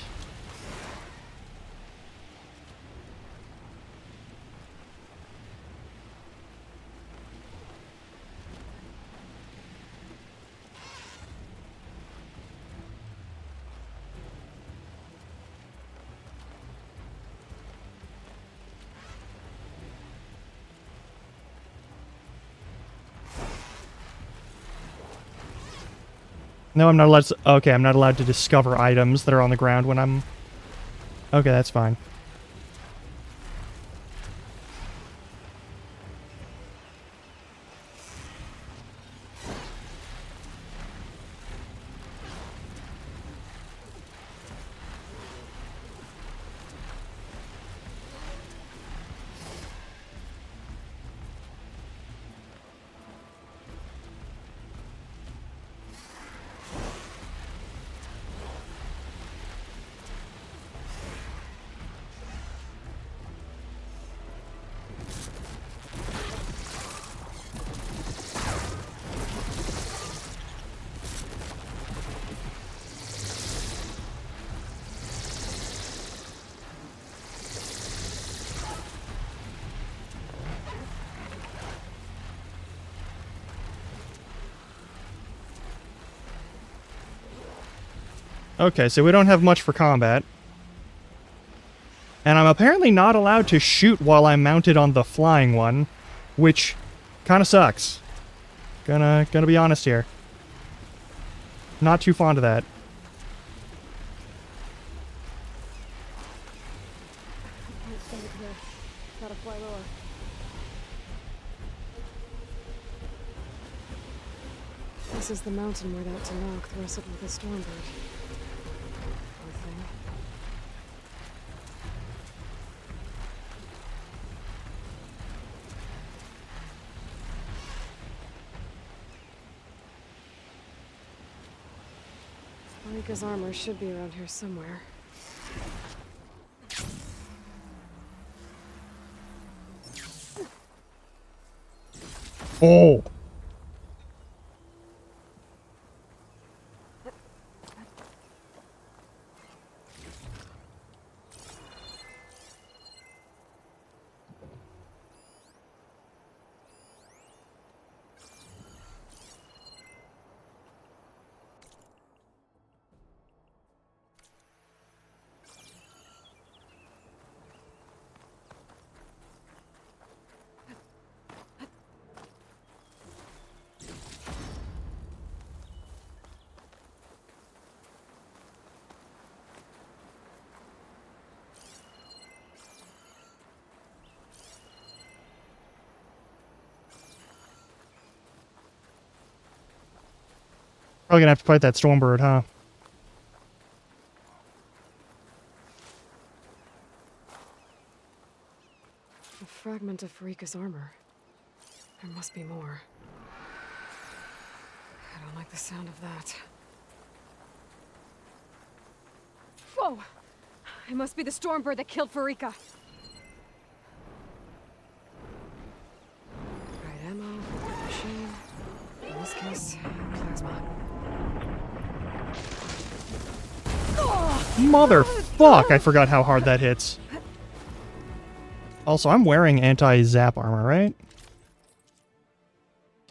No, I'm not allowed to... Okay, I'm not allowed to discover items that are on the ground when I'm... Okay, that's fine. Okay, so we don't have much for combat. And I'm apparently not allowed to shoot while I'm mounted on the flying one, which kind of sucks. Gonna be honest here. Not too fond of that. Gotta fly lower. This is the mountain where that Tanakh wrestled with the Stormbird. Poor thing. Marika's armor should be around here somewhere. Oh! Probably gonna have to fight that Stormbird, huh? A fragment of Farika's armor. There must be more. I don't like the sound of that. Whoa! It must be the Stormbird that killed Farika. Right ammo, machine. In this case, plasma. Motherfuck! I forgot how hard that hits. Also, I'm wearing anti-zap armor, right?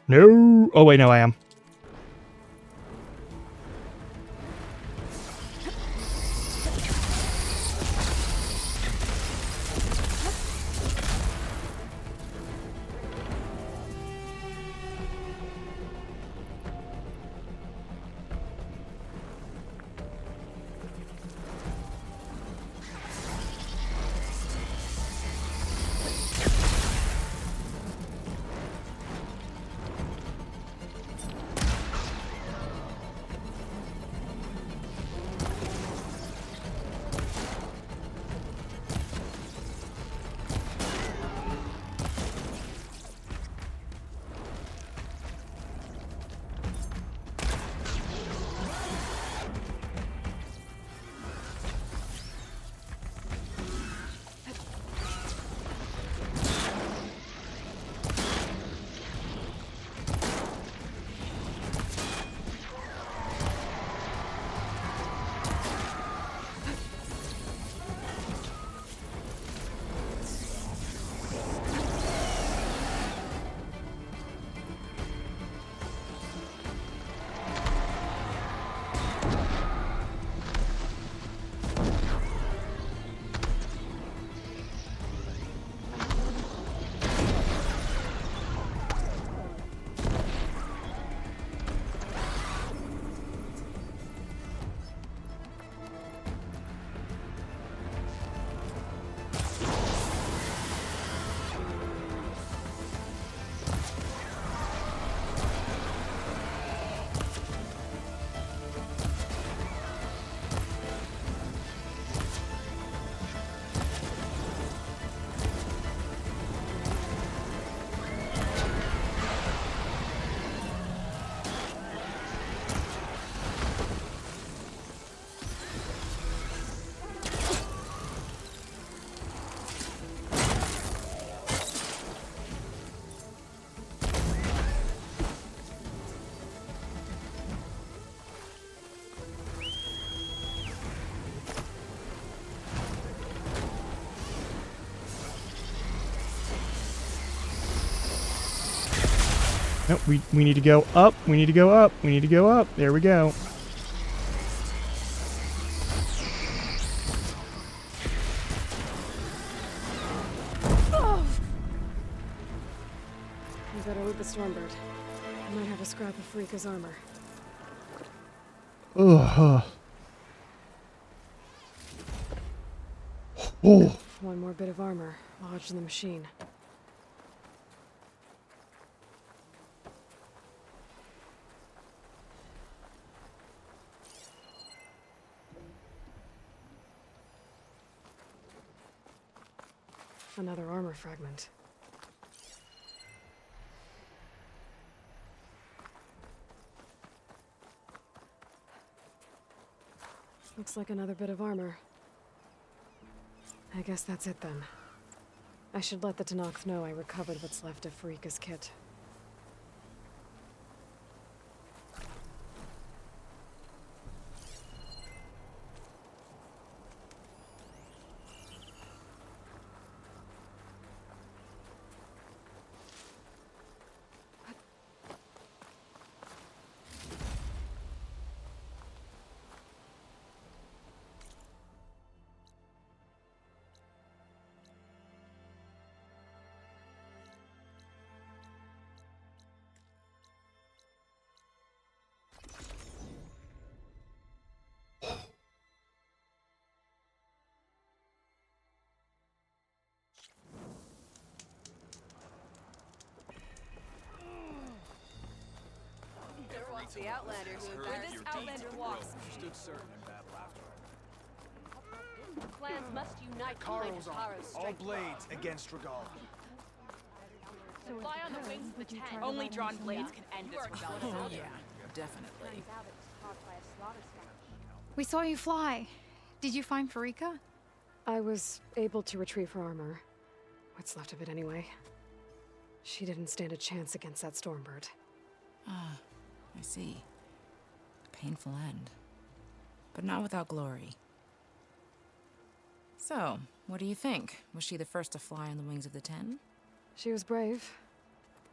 No! Oh wait, no, I am. Nope, we need to go up. We need to go up. We need to go up. There we go. We better loot the Stormbird. I might have a scrap of Farika's armor. Ugh. Oh. One more bit of armor lodged in the machine. Another armor fragment. Looks like another bit of armor. I guess that's it then. I should let the Tenakth know I recovered what's left of Farika's kit. The Outlander who where this Outlander walks. Stood certain in battle after. Clans must unite to Karo's make on. Karo's All strength. blades against Regal. Fly on the wings of the ten. Only drawn blades can end this rebellion. Oh, yeah, definitely. We saw you fly. Did you find Farika? I was able to retrieve her armor. What's left of it anyway. She didn't stand a chance against that Stormbird. Ah, I see. Painful end. But not without glory. So, what do you think? Was she the first to fly on the wings of the Ten? She was brave,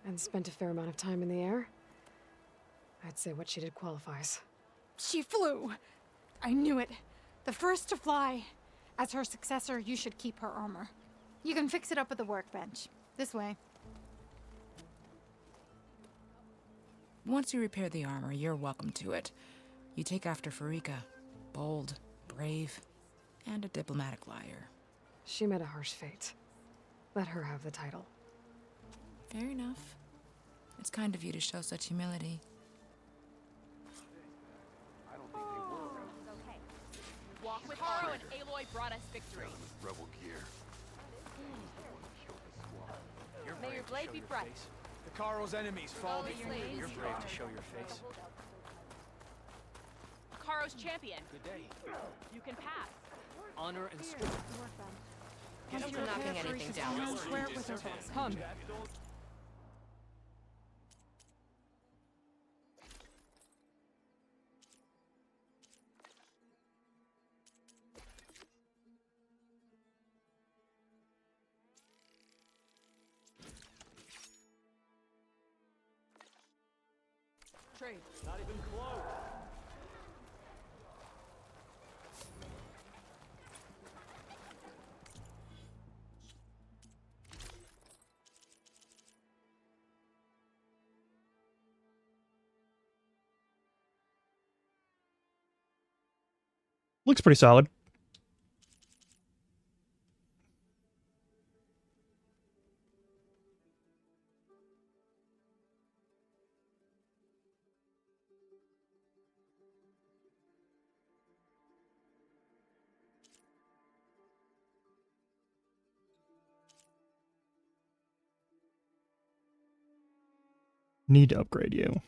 and spent a fair amount of time in the air. I'd say what she did qualifies. She flew! I knew it. The first to fly. As her successor, you should keep her armor. You can fix it up at the workbench. This way. Once you repair the armor, you're welcome to it. You take after Farika. Bold, brave, and a diplomatic liar. She met a harsh fate. Let her have the title. Fair enough. It's kind of you to show such humility. Walk with Karo and Aloy brought us victory. Rebel gear. May your blade be bright. The Karo's enemies fall Follow before your you. lead. You're brave to show your face. Karo's champion. Good day. You can pass. Honor and strength. Thanks for knocking anything down. Swear it with her voice. Come. Trade. Not even close. Looks pretty solid. Need to upgrade you.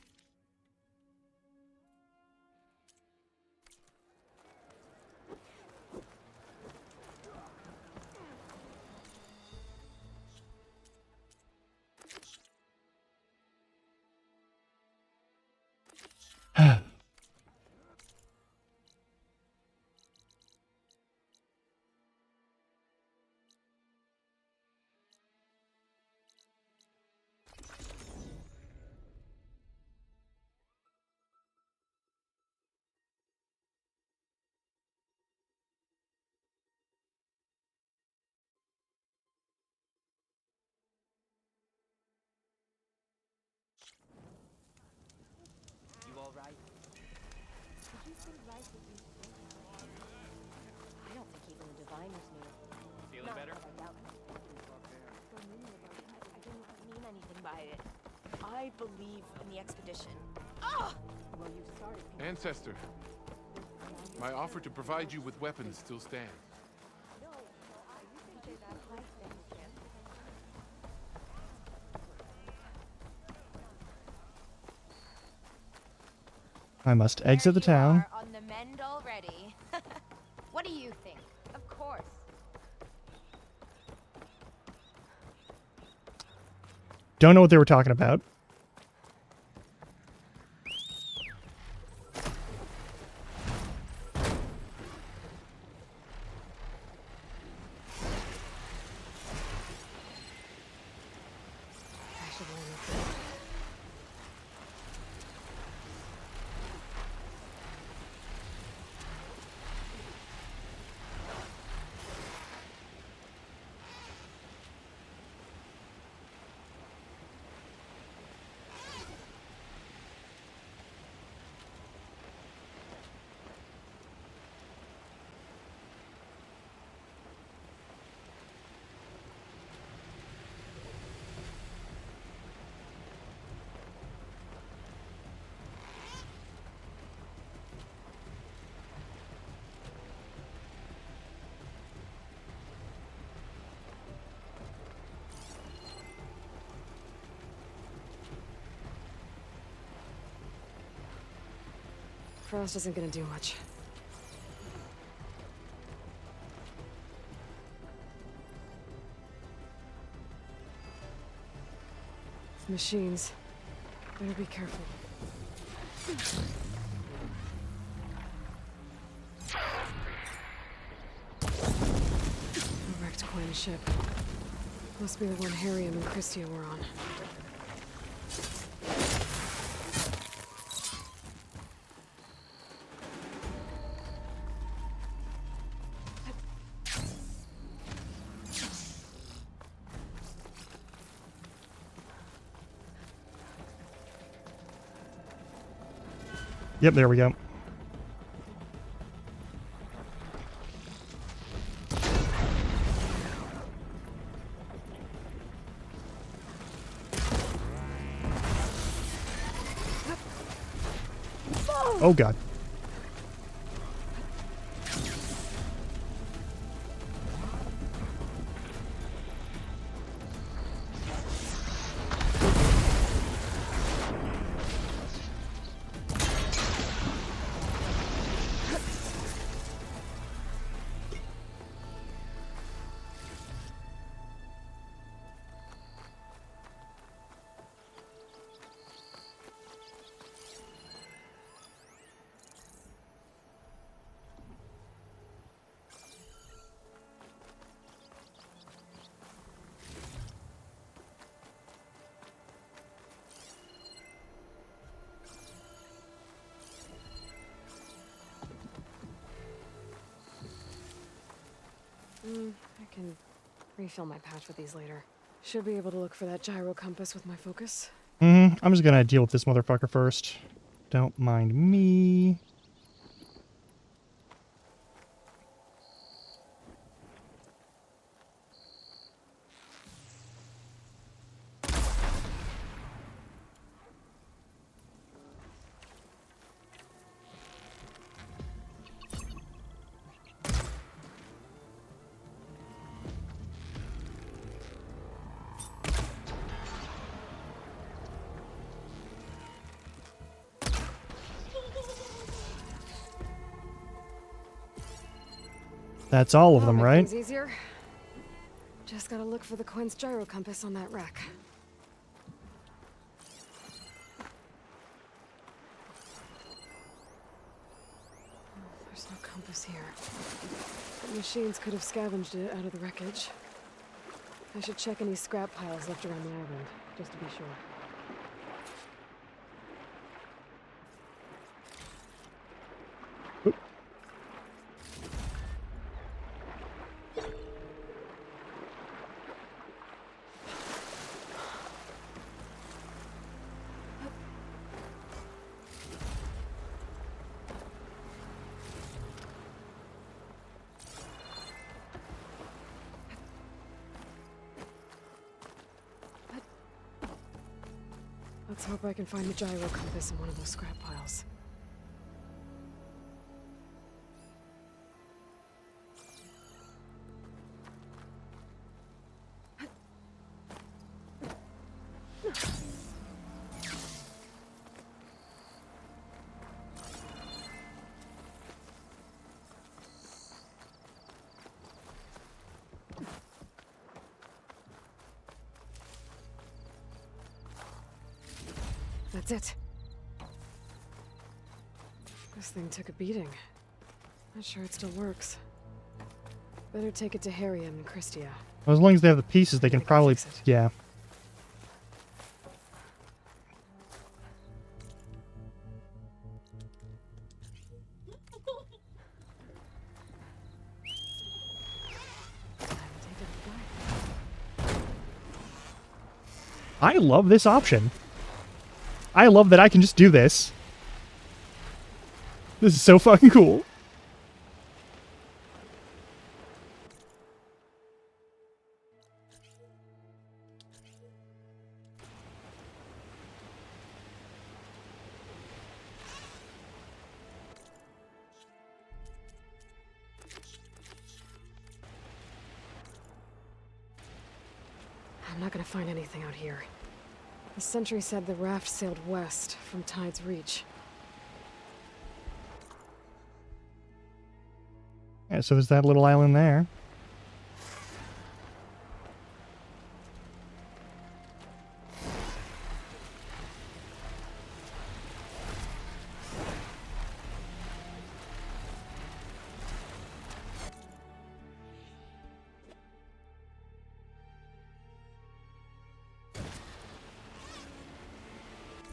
by it. I believe in the expedition. Ah! Well, you started. Ancestor, my offer to provide you with weapons still stands. I must exit the town. On the mend already. What do you think? Of course. Don't know what they were talking about. I should learn this. Frost isn't gonna do much. Machines. Better be careful. A wrecked Quinn ship. Must be the one Harrium and Christia were on. Yep, there we go. Oh god. I can refill my patch with these later. Should be able to look for that gyro compass with my focus. I'm just gonna deal with this motherfucker first. Don't mind me. That's all of them, Make right? things easier. Just gotta look for the Quinn's gyro compass on that wreck. There's no compass here. The machines could have scavenged it out of the wreckage. I should check any scrap piles left around the island, just to be sure. Let's hope I can find the gyro compass in one of those scrap piles. That's it. This thing took a beating. Not sure it still works. Better take it to Harriam and Christia. Well, as long as they have the pieces, they can probably... Yeah. I love this option. I love that I can just do this. This is so fucking cool. I'm not gonna find anything out here. The sentry said the raft sailed west from Tide's Reach. Yeah, so there's that little island there.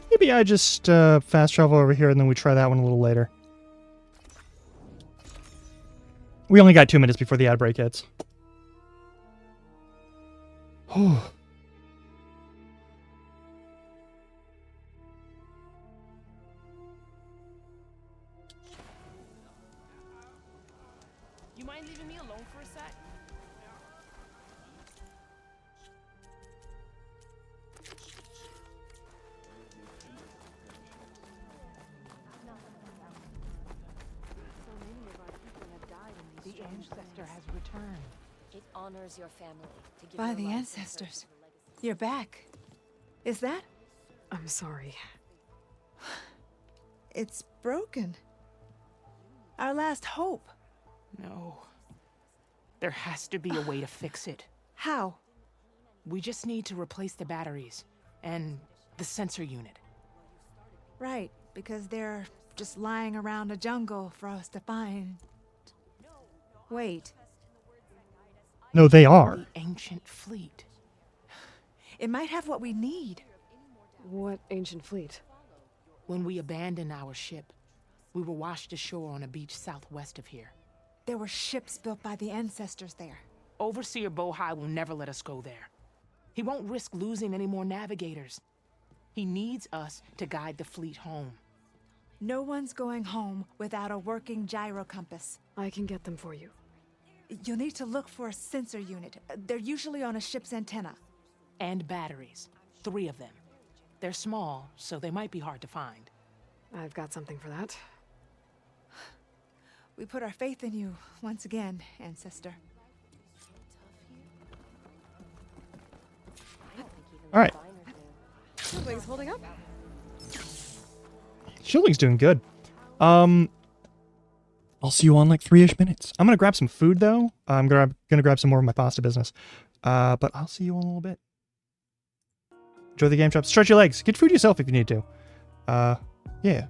Maybe I just fast travel over here and then we try that one a little later. We only got 2 minutes before the ad break hits. You mind leaving me alone for a sec? The ancestor has returned. It honors your family to give By your the life ancestors. You're back. Is that? I'm sorry. It's broken. Our last hope. No. There has to be a way to fix it. How? We just need to replace the batteries and the sensor unit. Right, because they're just lying around a jungle for us to find. Wait. No, they are. The ancient fleet. It might have what we need. What ancient fleet? When we abandoned our ship, we were washed ashore on a beach southwest of here. There were ships built by the ancestors there. Overseer Bohai will never let us go there. He won't risk losing any more navigators. He needs us to guide the fleet home. No one's going home without a working gyro compass. I can get them for you. You'll need to look for a sensor unit. They're usually on a ship's antenna. And batteries. 3 of them. They're small, so they might be hard to find. I've got something for that. We put our faith in you once again, Ancestor. All right. Shielding's holding up. Shielding's doing good. I'll see you on like 3-ish minutes. I'm gonna grab some food though. I'm gonna grab some more of my pasta business. But I'll see you in a little bit. Enjoy the game shop. Stretch your legs. Get food yourself if you need to. Yeah.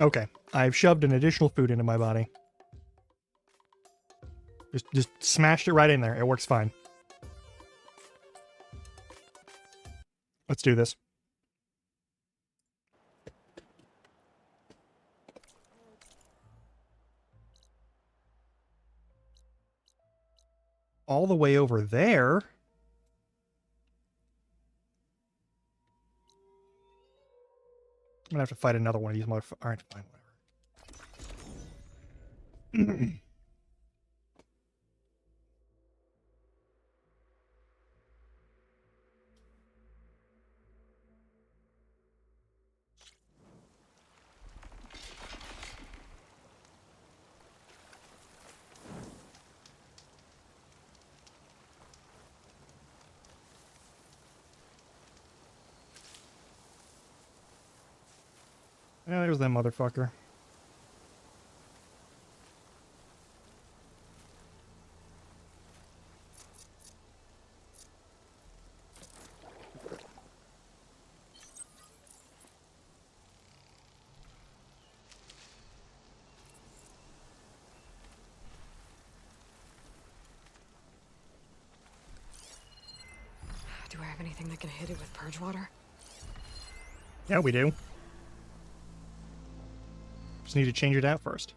Okay, I've shoved an additional food into my body. Just smashed it right in there. It works fine. Let's do this. All the way over there? I'm gonna have to fight another one of these motherfuckers. Alright, fine, whatever. Yeah, there's that motherfucker. Do I have anything that can hit it with purge water? Yeah, we do. Just need to change it out first.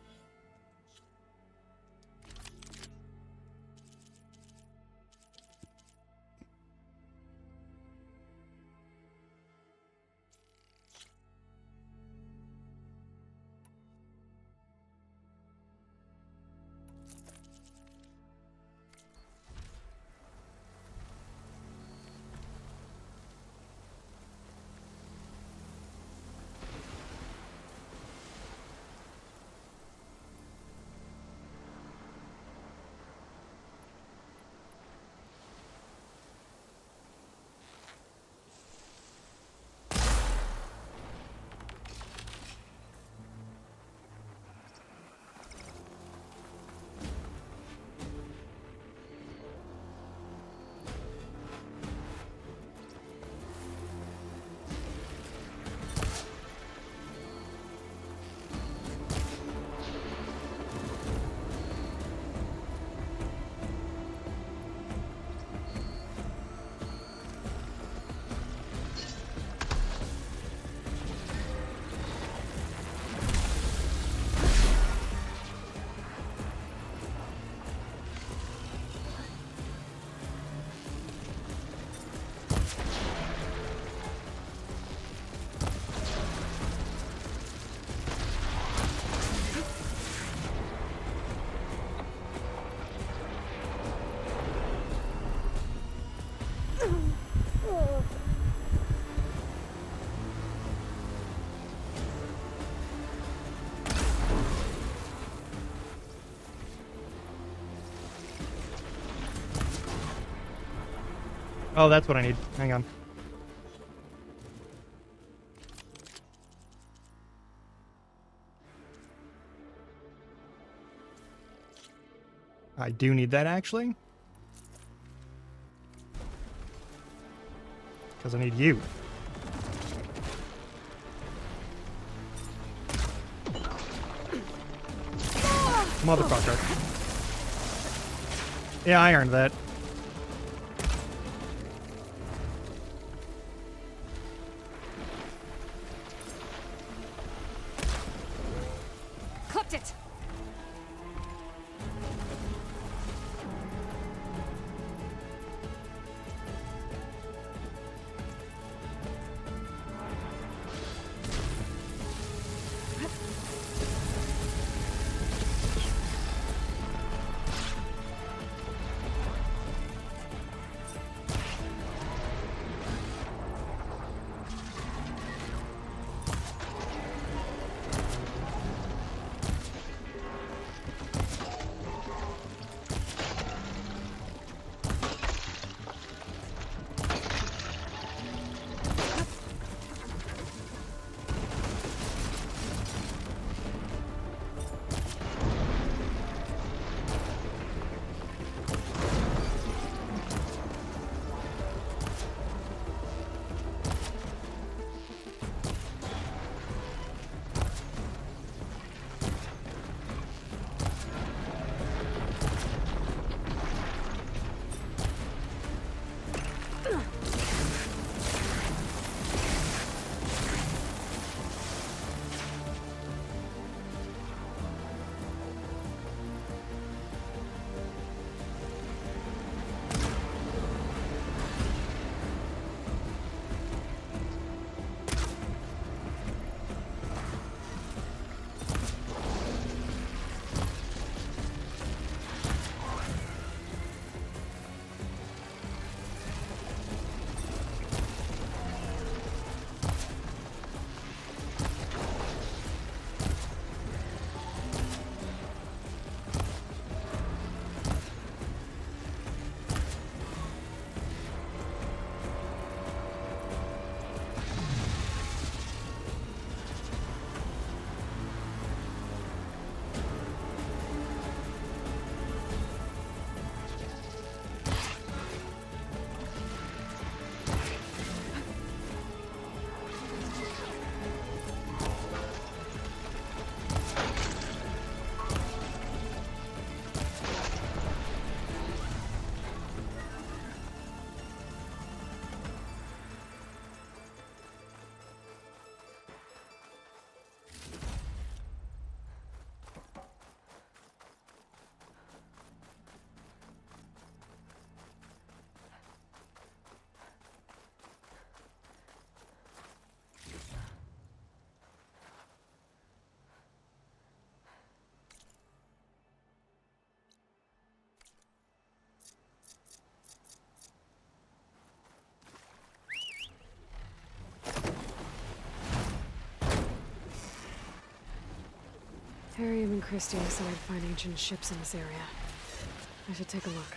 Oh, that's what I need. Hang on. I do need that, actually. Because I need you. Motherfucker. Yeah, I earned that. Clipped it! Harriam and Christian said I'd find ancient ships in this area. I should take a look.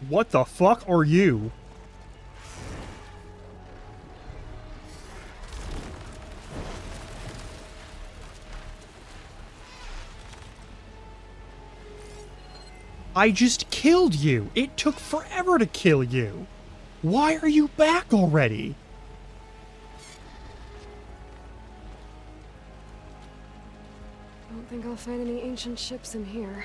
What the fuck are you? I just killed you. It took forever to kill you. Why are you back already? Don't think I'll find any ancient ships in here.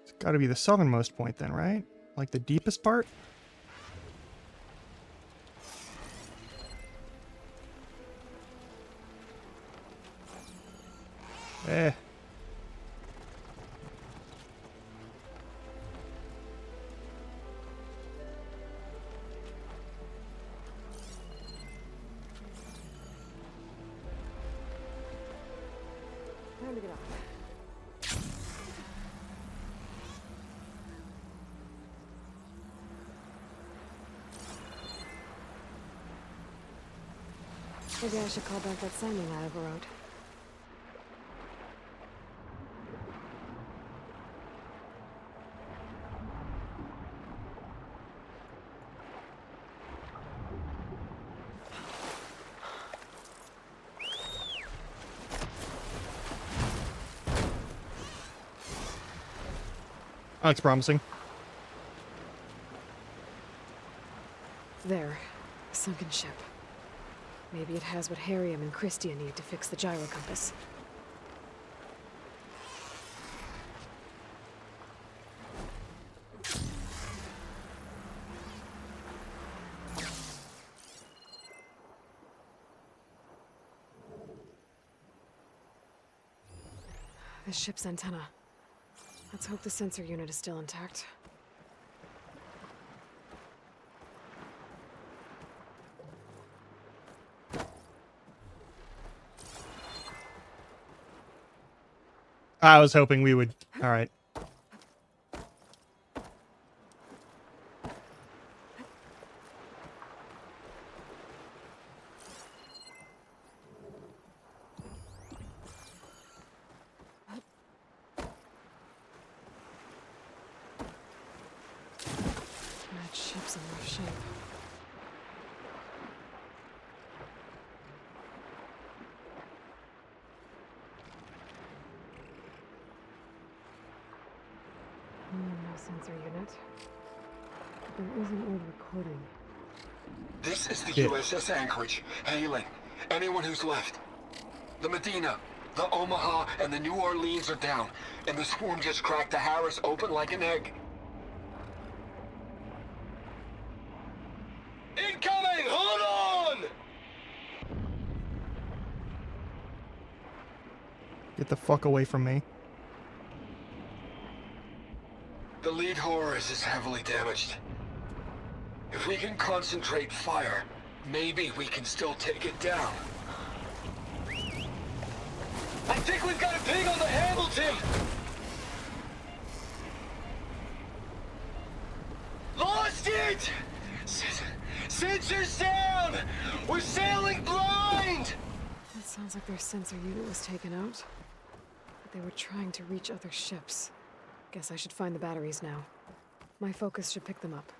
It's gotta be the southernmost point then, right? Like the deepest part? Eh. Time to get off. Maybe I should call back that Simon I overrode. Looks promising. There. A sunken ship. Maybe it has what Harriam and Christia need to fix the gyro compass. This ship's antenna. Let's hope the sensor unit is still intact. I was hoping we would... Alright. That ship's in rough shape. No sensor unit. There is an old recording. This is the Yeah. USS Anchorage. Hailing anyone who's left. The Medina, the Omaha, and the New Orleans are down, and the swarm just cracked the Harris open like an egg. Incoming! Hold on! Get the fuck away from me. The lead Horus is heavily damaged. If we can concentrate fire, maybe we can still take it down. I think we've got a ping on the Hamilton! Lost it! Sensors down! We're sailing blind! It sounds like their sensor unit was taken out. But they were trying to reach other ships. Guess I should find the batteries now. My focus should pick them up.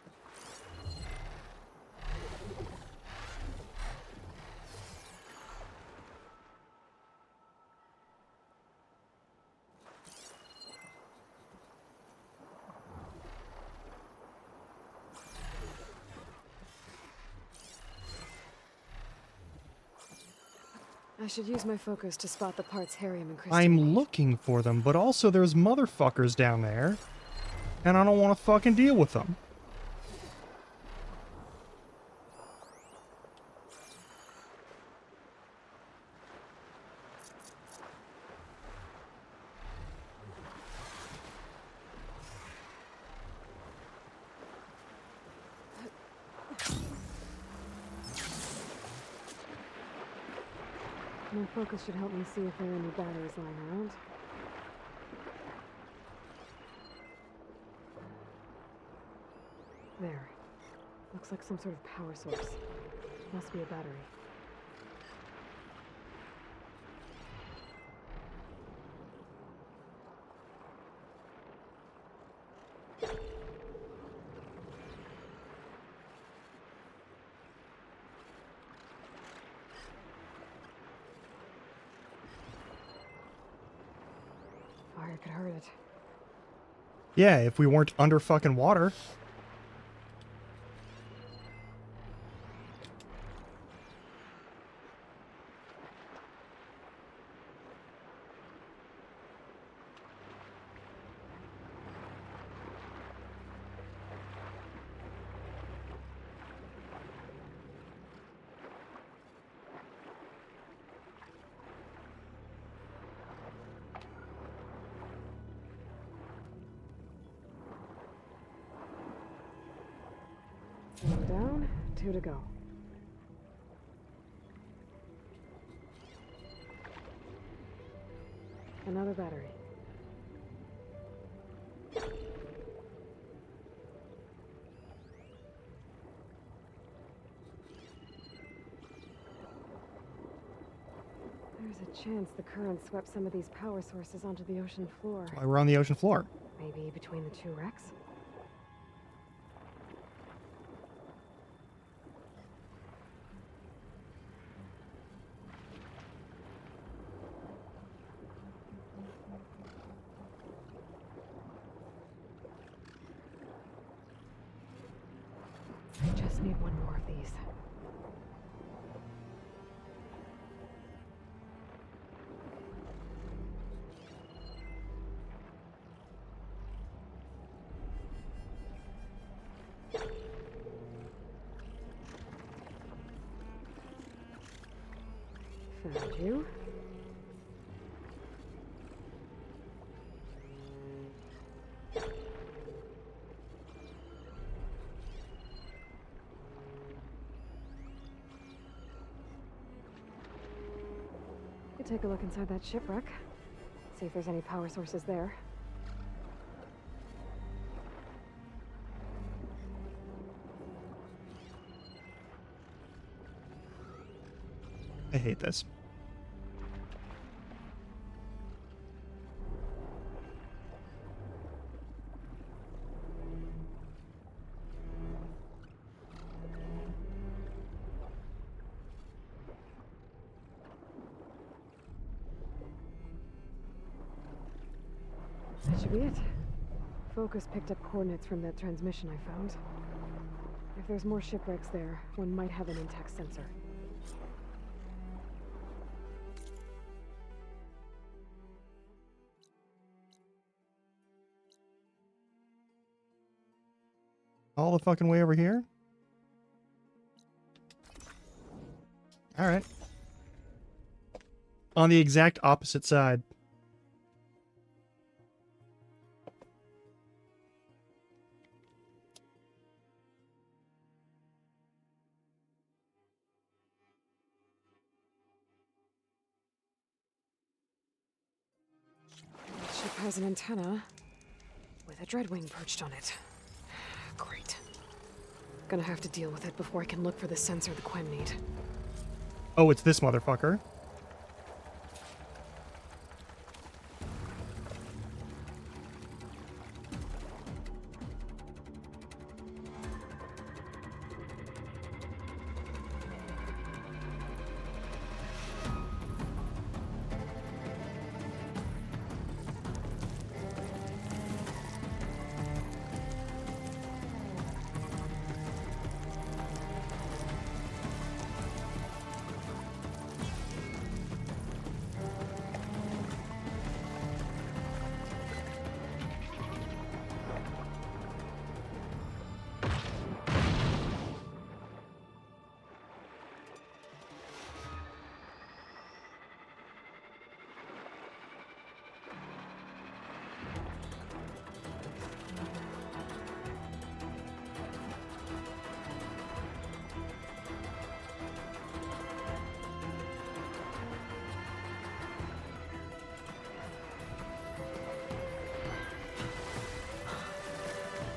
I should use my focus to spot the parts Harriam and Christian I'm need. looking for them, but also there's motherfuckers down there. And I don't want to fucking deal with them. My focus should help me see if there are any batteries lying around. There. Looks like some sort of power source. Must be a battery. Fire could hurt it. Yeah, if we weren't under fucking water. One down, 2 to go. Another battery. There's a chance the current swept some of these power sources onto the ocean floor. Why we're on the ocean floor. Maybe between the two wrecks? I just need one more of these. Found you. Could take a look inside that shipwreck. See if there's any power sources there. I hate this. That should be it. Focus picked up coordinates from that transmission I found. If there's more shipwrecks there, one might have an intact sensor. All the fucking way over here? Alright. On the exact opposite side. That ship has an antenna with a dreadwing perched on it. Great. Gonna have to deal with it before I can look for the sensor the Quen need. Oh, it's this motherfucker.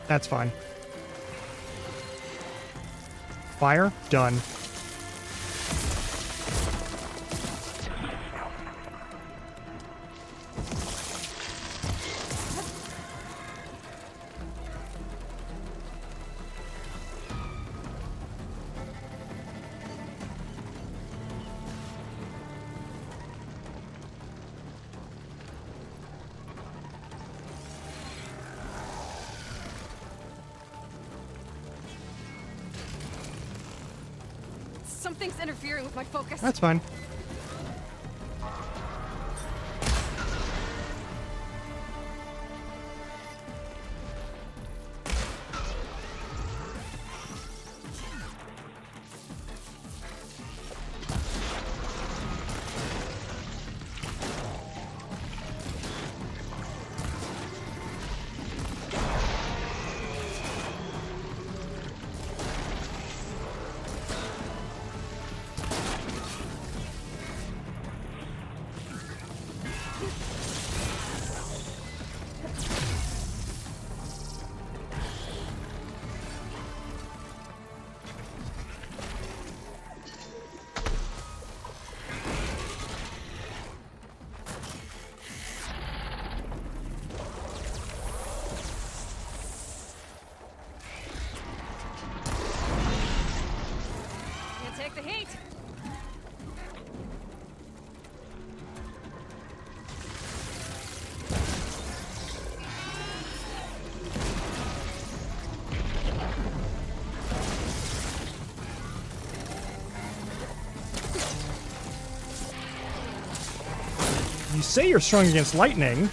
That's fine. Fire? Done. Something's interfering with my focus. That's fine. Take the heat. You say you're strong against lightning.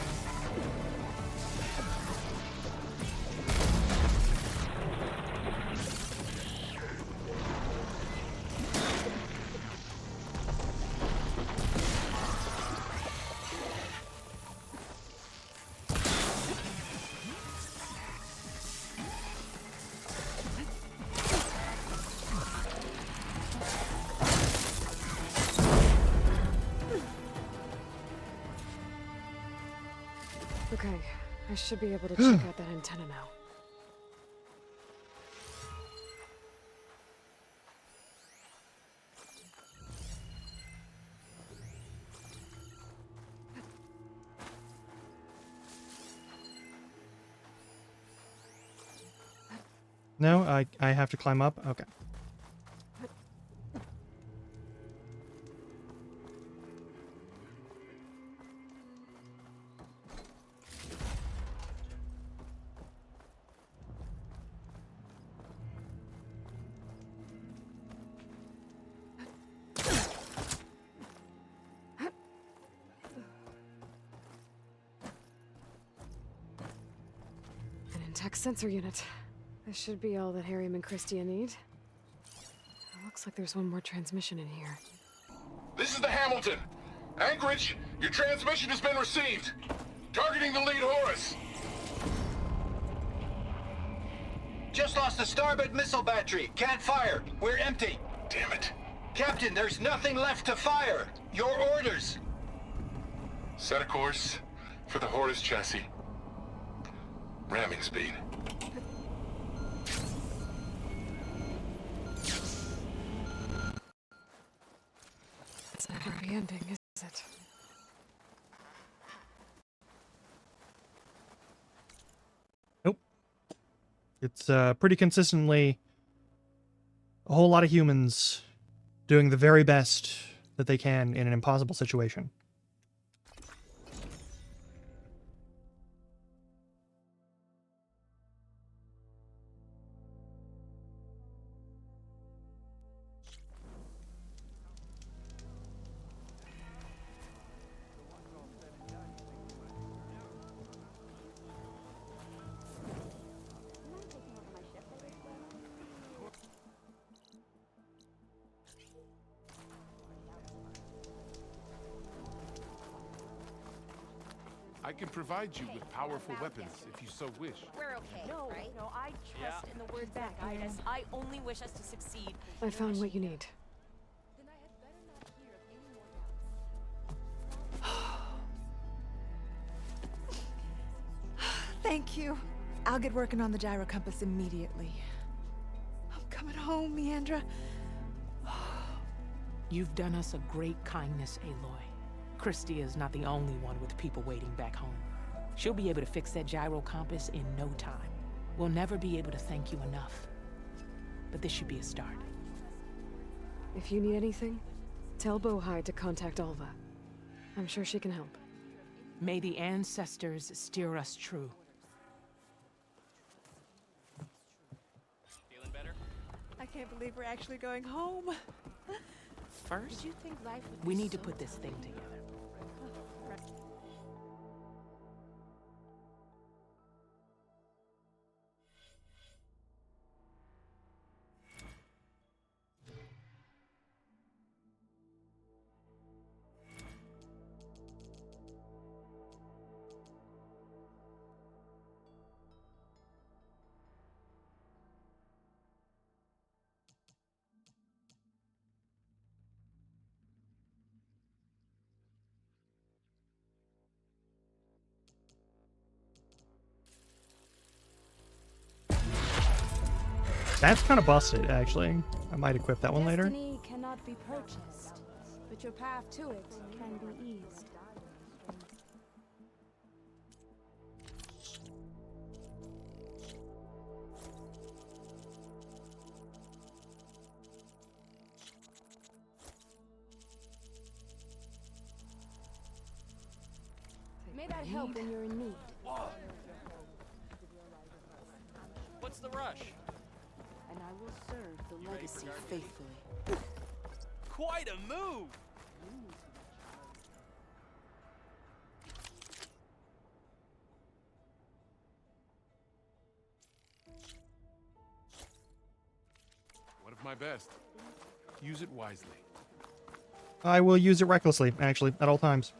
Okay, I should be able to check out that antenna now. No, I have to climb up? Okay. An intact sensor unit. This should be all that Harry and Christia need. It looks like there's one more transmission in here. This is the Hamilton. Anchorage, your transmission has been received. Targeting the lead Horus. Just lost the starboard missile battery. Can't fire. We're empty. Damn it. Captain, there's nothing left to fire. Your orders. Set a course for the Horus chassis. Ramming speed. It's a happy ending, is it? Nope. It's pretty consistently a whole lot of humans doing the very best that they can in an impossible situation. I can provide you with powerful weapons if you so wish. We're okay, right? No, I trust in the word back, Iris. I only wish us to succeed. I found what you need. Thank you. I'll get working on the gyro compass immediately. I'm coming home, Meandra. You've done us a great kindness, Aloy. Christy is not the only one with people waiting back home. She'll be able to fix that gyro compass in no time. We'll never be able to thank you enough. But this should be a start. If you need anything, tell Bohide to contact Alva. I'm sure she can help. May the ancestors steer us true. Feeling better? I can't believe we're actually going home. First, Did you think life would we be need to so put this thing together. That's kind of busted, actually. I might equip that one later. Destiny cannot be purchased, but your path to it can be eased. May that help when you're in need. Whoa. What's the rush? And I will serve the legacy faithfully. Quite a move! One of my best. Use it wisely. I will use it recklessly, actually, at all times.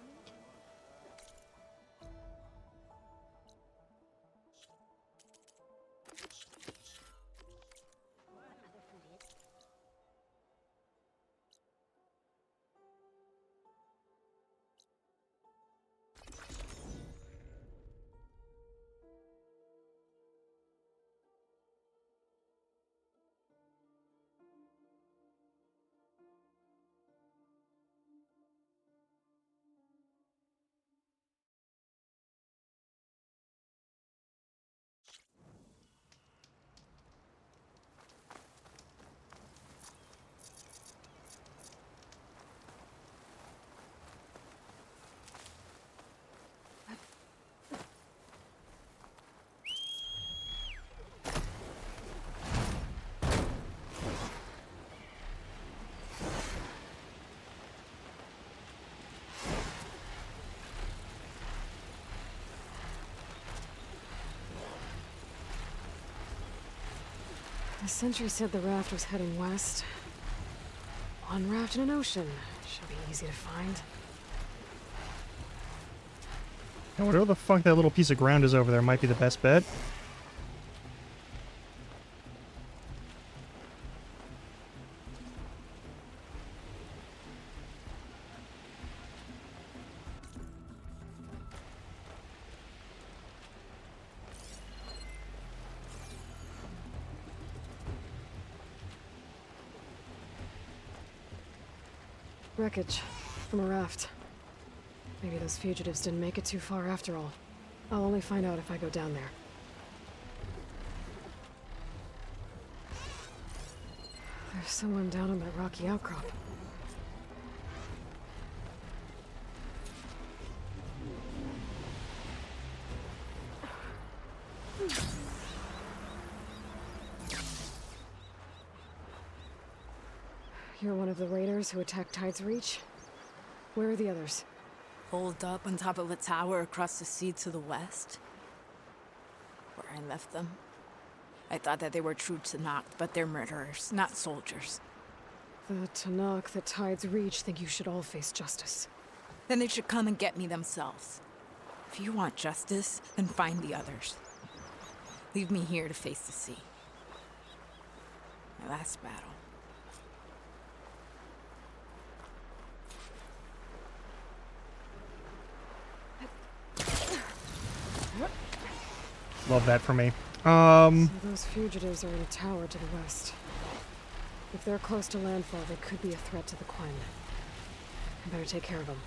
The sentry said the raft was heading west. One raft in an ocean. Should be easy to find. Now, whatever the fuck that little piece of ground is over there might be the best bet. Wreckage from a raft. Maybe those fugitives didn't make it too far after all. I'll only find out if I go down there. There's someone down on that rocky outcrop. You're one of the raiders who attacked Tide's Reach? Where are the others? Holed up on top of a tower across the sea to the west. Where I left them. I thought that they were true Tenakth, but they're murderers, not soldiers. The Tenakth at Tide's Reach think you should all face justice. Then they should come and get me themselves. If you want justice, then find the others. Leave me here to face the sea. My last battle. Love that for me. So those fugitives are in a tower to the west. If they're close to landfall, they could be a threat to the Quen. I better take care of them.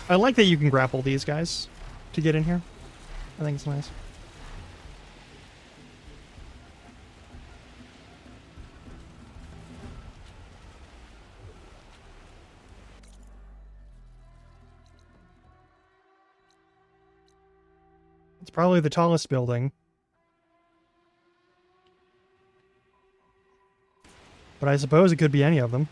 I like that you can grapple these guys to get in here. I think it's nice. It's probably the tallest building. But I suppose it could be any of them.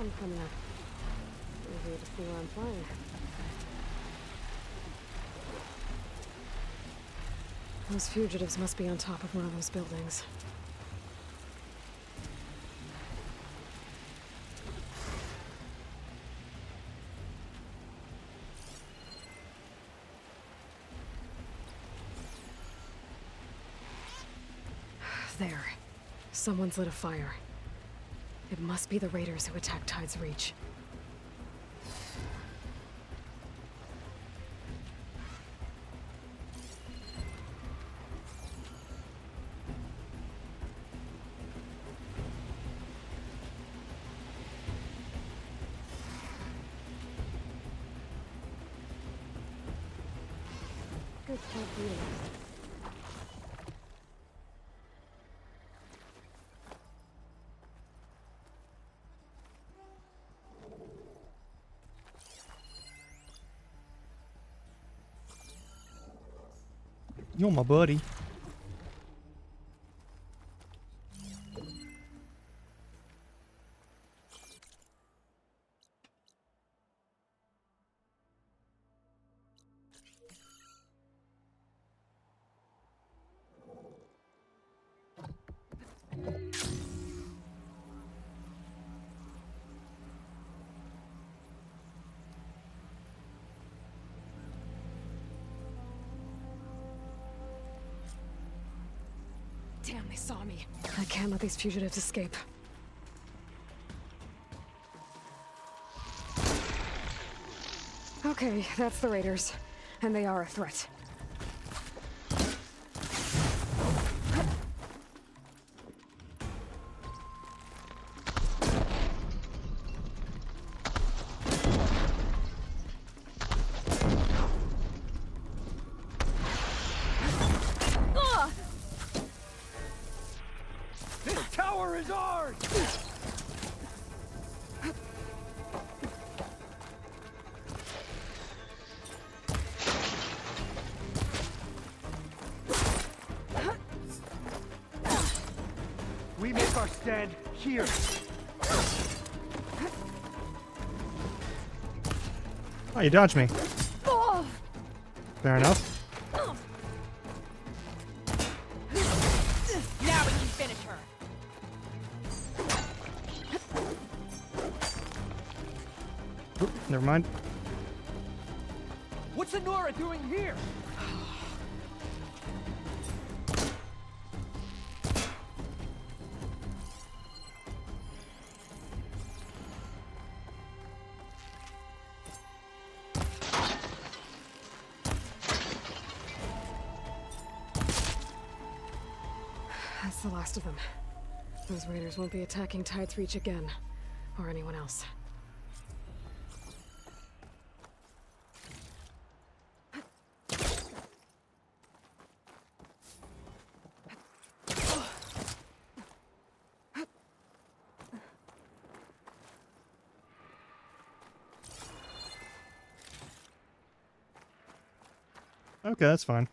I'm coming up. Easier to see where I'm flying. Those fugitives must be on top of one of those buildings. There. Someone's lit a fire. It must be the raiders who attacked Tide's Reach. Good job, you. You're my buddy. Damn, they saw me. I can't let these fugitives escape. Okay, that's the raiders. And they are a threat. This tower is ours! We make our stand here. Oh, you dodged me. Fair enough. Now we can finish her. Oop, never mind. What's Anora doing here? That's the last of them. Those raiders won't be attacking Tide's Reach again. Or anyone else. Okay, that's fine.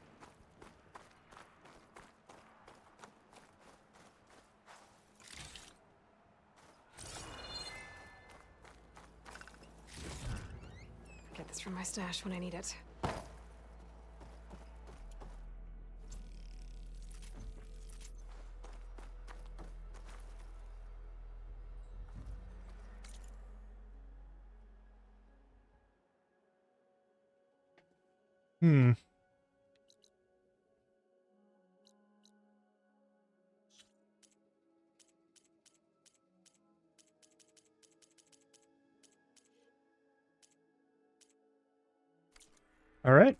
stash when I need it. Hmm. All right.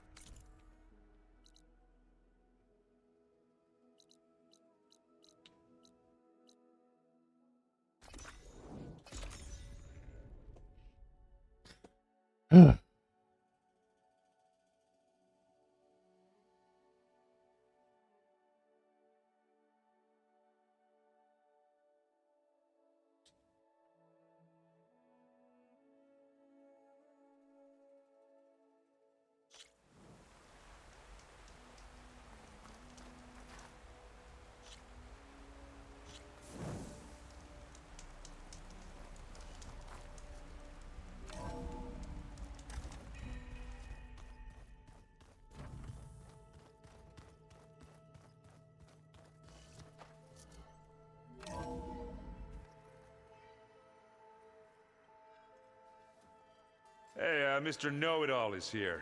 Hey, Mr. Know-It-All is here.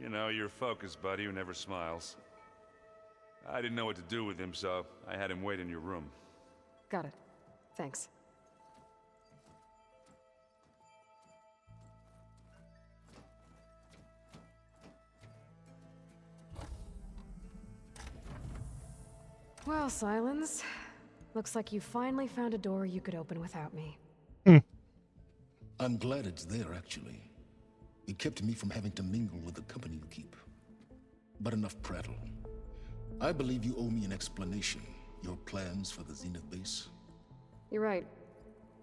You know, your focus buddy who never smiles. I didn't know what to do with him, so I had him wait in your room. Got it. Thanks. Well, Silence. Looks like you finally found a door you could open without me. I'm glad it's there, actually. It kept me from having to mingle with the company you keep. But enough prattle. I believe you owe me an explanation. Your plans for the Zenith base? You're right.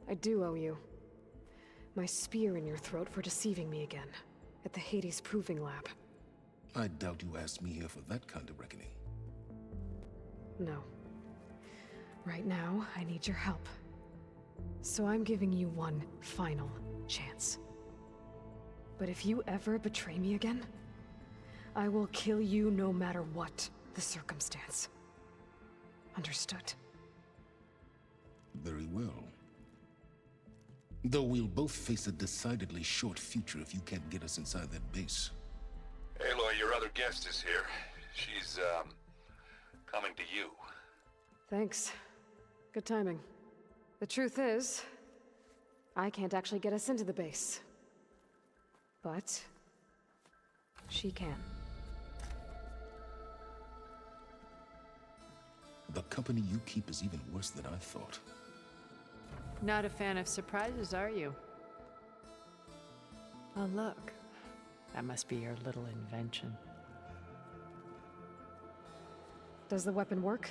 I do owe you. My spear in your throat for deceiving me again. At the Hades Proving Lab. I doubt you asked me here for that kind of reckoning. No. Right now, I need your help. So I'm giving you one final chance. But if you ever betray me again, I will kill you no matter what the circumstance. Understood? Very well. Though we'll both face a decidedly short future if you can't get us inside that base. Aloy, your other guest is here. She's, coming to you. Thanks. Good timing. The truth is, I can't actually get us into the base. But she can. The company you keep is even worse than I thought. Not a fan of surprises, are you? Oh, look. That must be your little invention. Does the weapon work?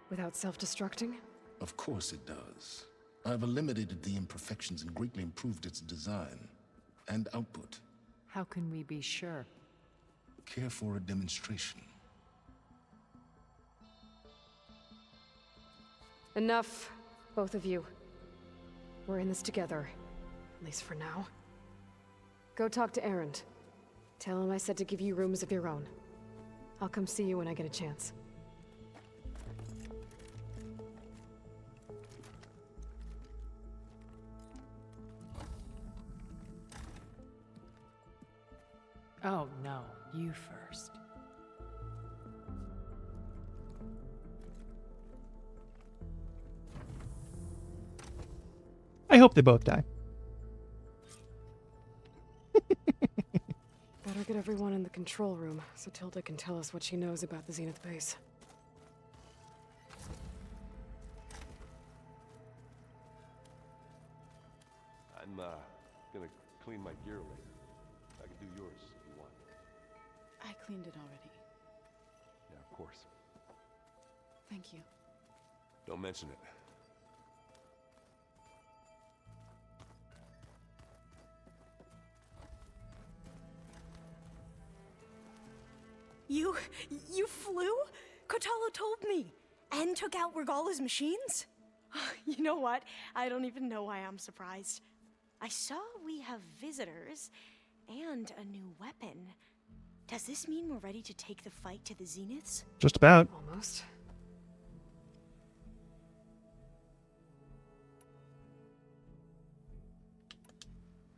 Without self-destructing? Of course it does. I've eliminated the imperfections and greatly improved its design and output. How can we be sure? Care for a demonstration? Enough, both of you. We're in this together, at least for now. Go talk to Erend. Tell him I said to give you rooms of your own. I'll come see you when I get a chance. Oh, no. You first. I hope they both die. Better get everyone in the control room so Tilda can tell us what she knows about the Zenith base. I'm, gonna clean my gear later. I can do yours if you want. I cleaned it already. Yeah, of course. Thank you. Don't mention it. You flew? Kotallo told me. And took out Regalla's machines? You know what? I don't even know why I'm surprised. I saw we have visitors, And a new weapon. Does this mean we're ready to take the fight to the Zeniths? Just about. Almost.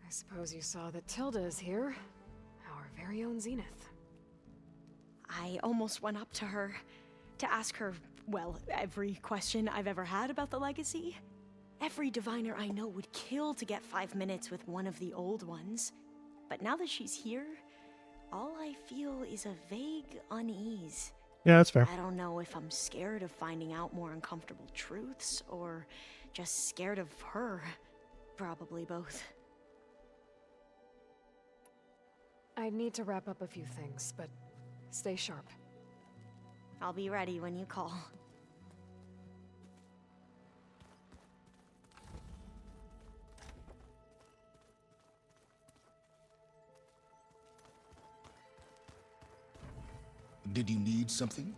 I suppose you saw that Tilda is here. Our very own Zenith. I almost went up to her to ask her, well, every question I've ever had about the legacy. Every diviner I know would kill to get 5 minutes with one of the old ones. But now that she's here, all I feel is a vague unease. Yeah, that's fair. I don't know if I'm scared of finding out more uncomfortable truths, or just scared of her. Probably both. I need to wrap up a few things, but stay sharp. I'll be ready when you call. Did you need something?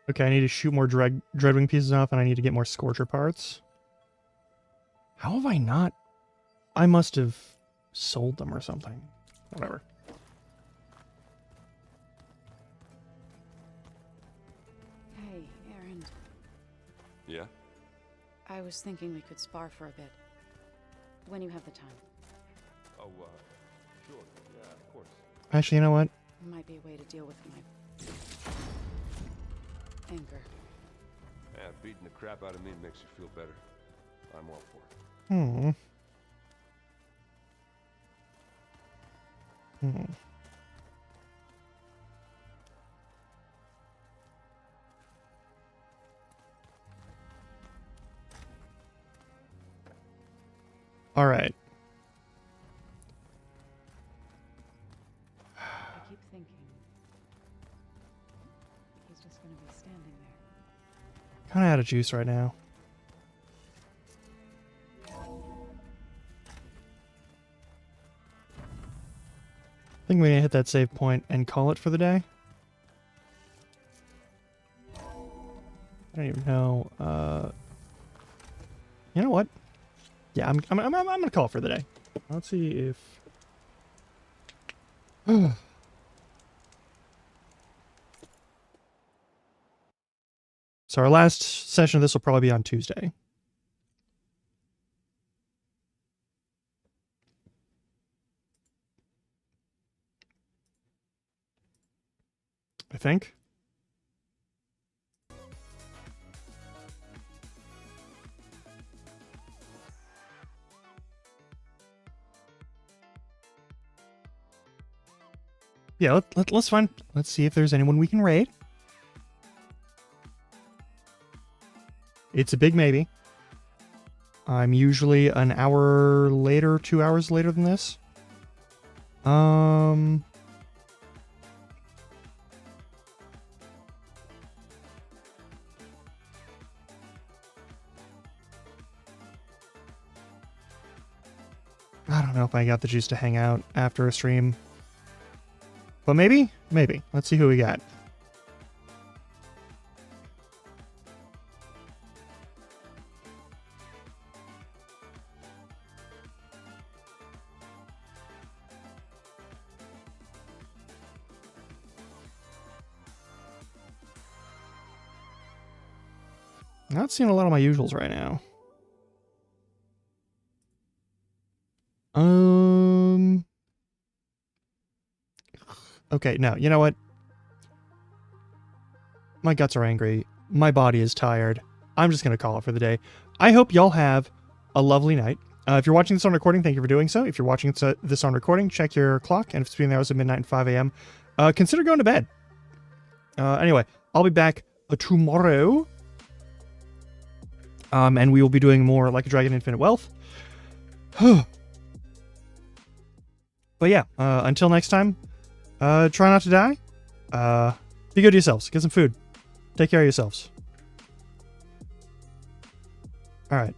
Okay, I need to shoot more Dreadwing pieces off, and I need to get more Scorcher parts. How have I not? I must have sold them or something. Whatever. Hey, Erend. Yeah? I was thinking we could spar for a bit. When you have the time. Oh, sure. Yeah, of course. Actually, you know what? Might be a way to deal with my anger. Yeah, beating the crap out of me makes you feel better. I'm all for it. All right. I keep thinking he's just gonna be standing there. Kind of out of juice right now. I think we're gonna hit that save point and call it for the day. I don't even know. You know what? Yeah, I'm gonna call it for the day. Let's see if. So our last session of this will probably be on Tuesday. I think. Yeah, let's find. Let's see if there's anyone we can raid. It's a big maybe. I'm usually an hour later, 2 hours later than this. I don't know if I got the juice to hang out after a stream. But maybe? Maybe. Let's see who we got. Not seeing a lot of my usuals right now. Okay, no, you know what? My guts are angry. My body is tired. I'm just going to call it for the day. I hope y'all have a lovely night. If you're watching this on recording, thank you for doing so. If you're watching this on recording, check your clock. And if it's between the hours of midnight and 5 a.m., consider going to bed. Anyway, I'll be back tomorrow. And we will be doing more Like a Dragon Infinite Wealth. But yeah, until next time, try not to die. Be good to yourselves. Get some food. Take care of yourselves. All right.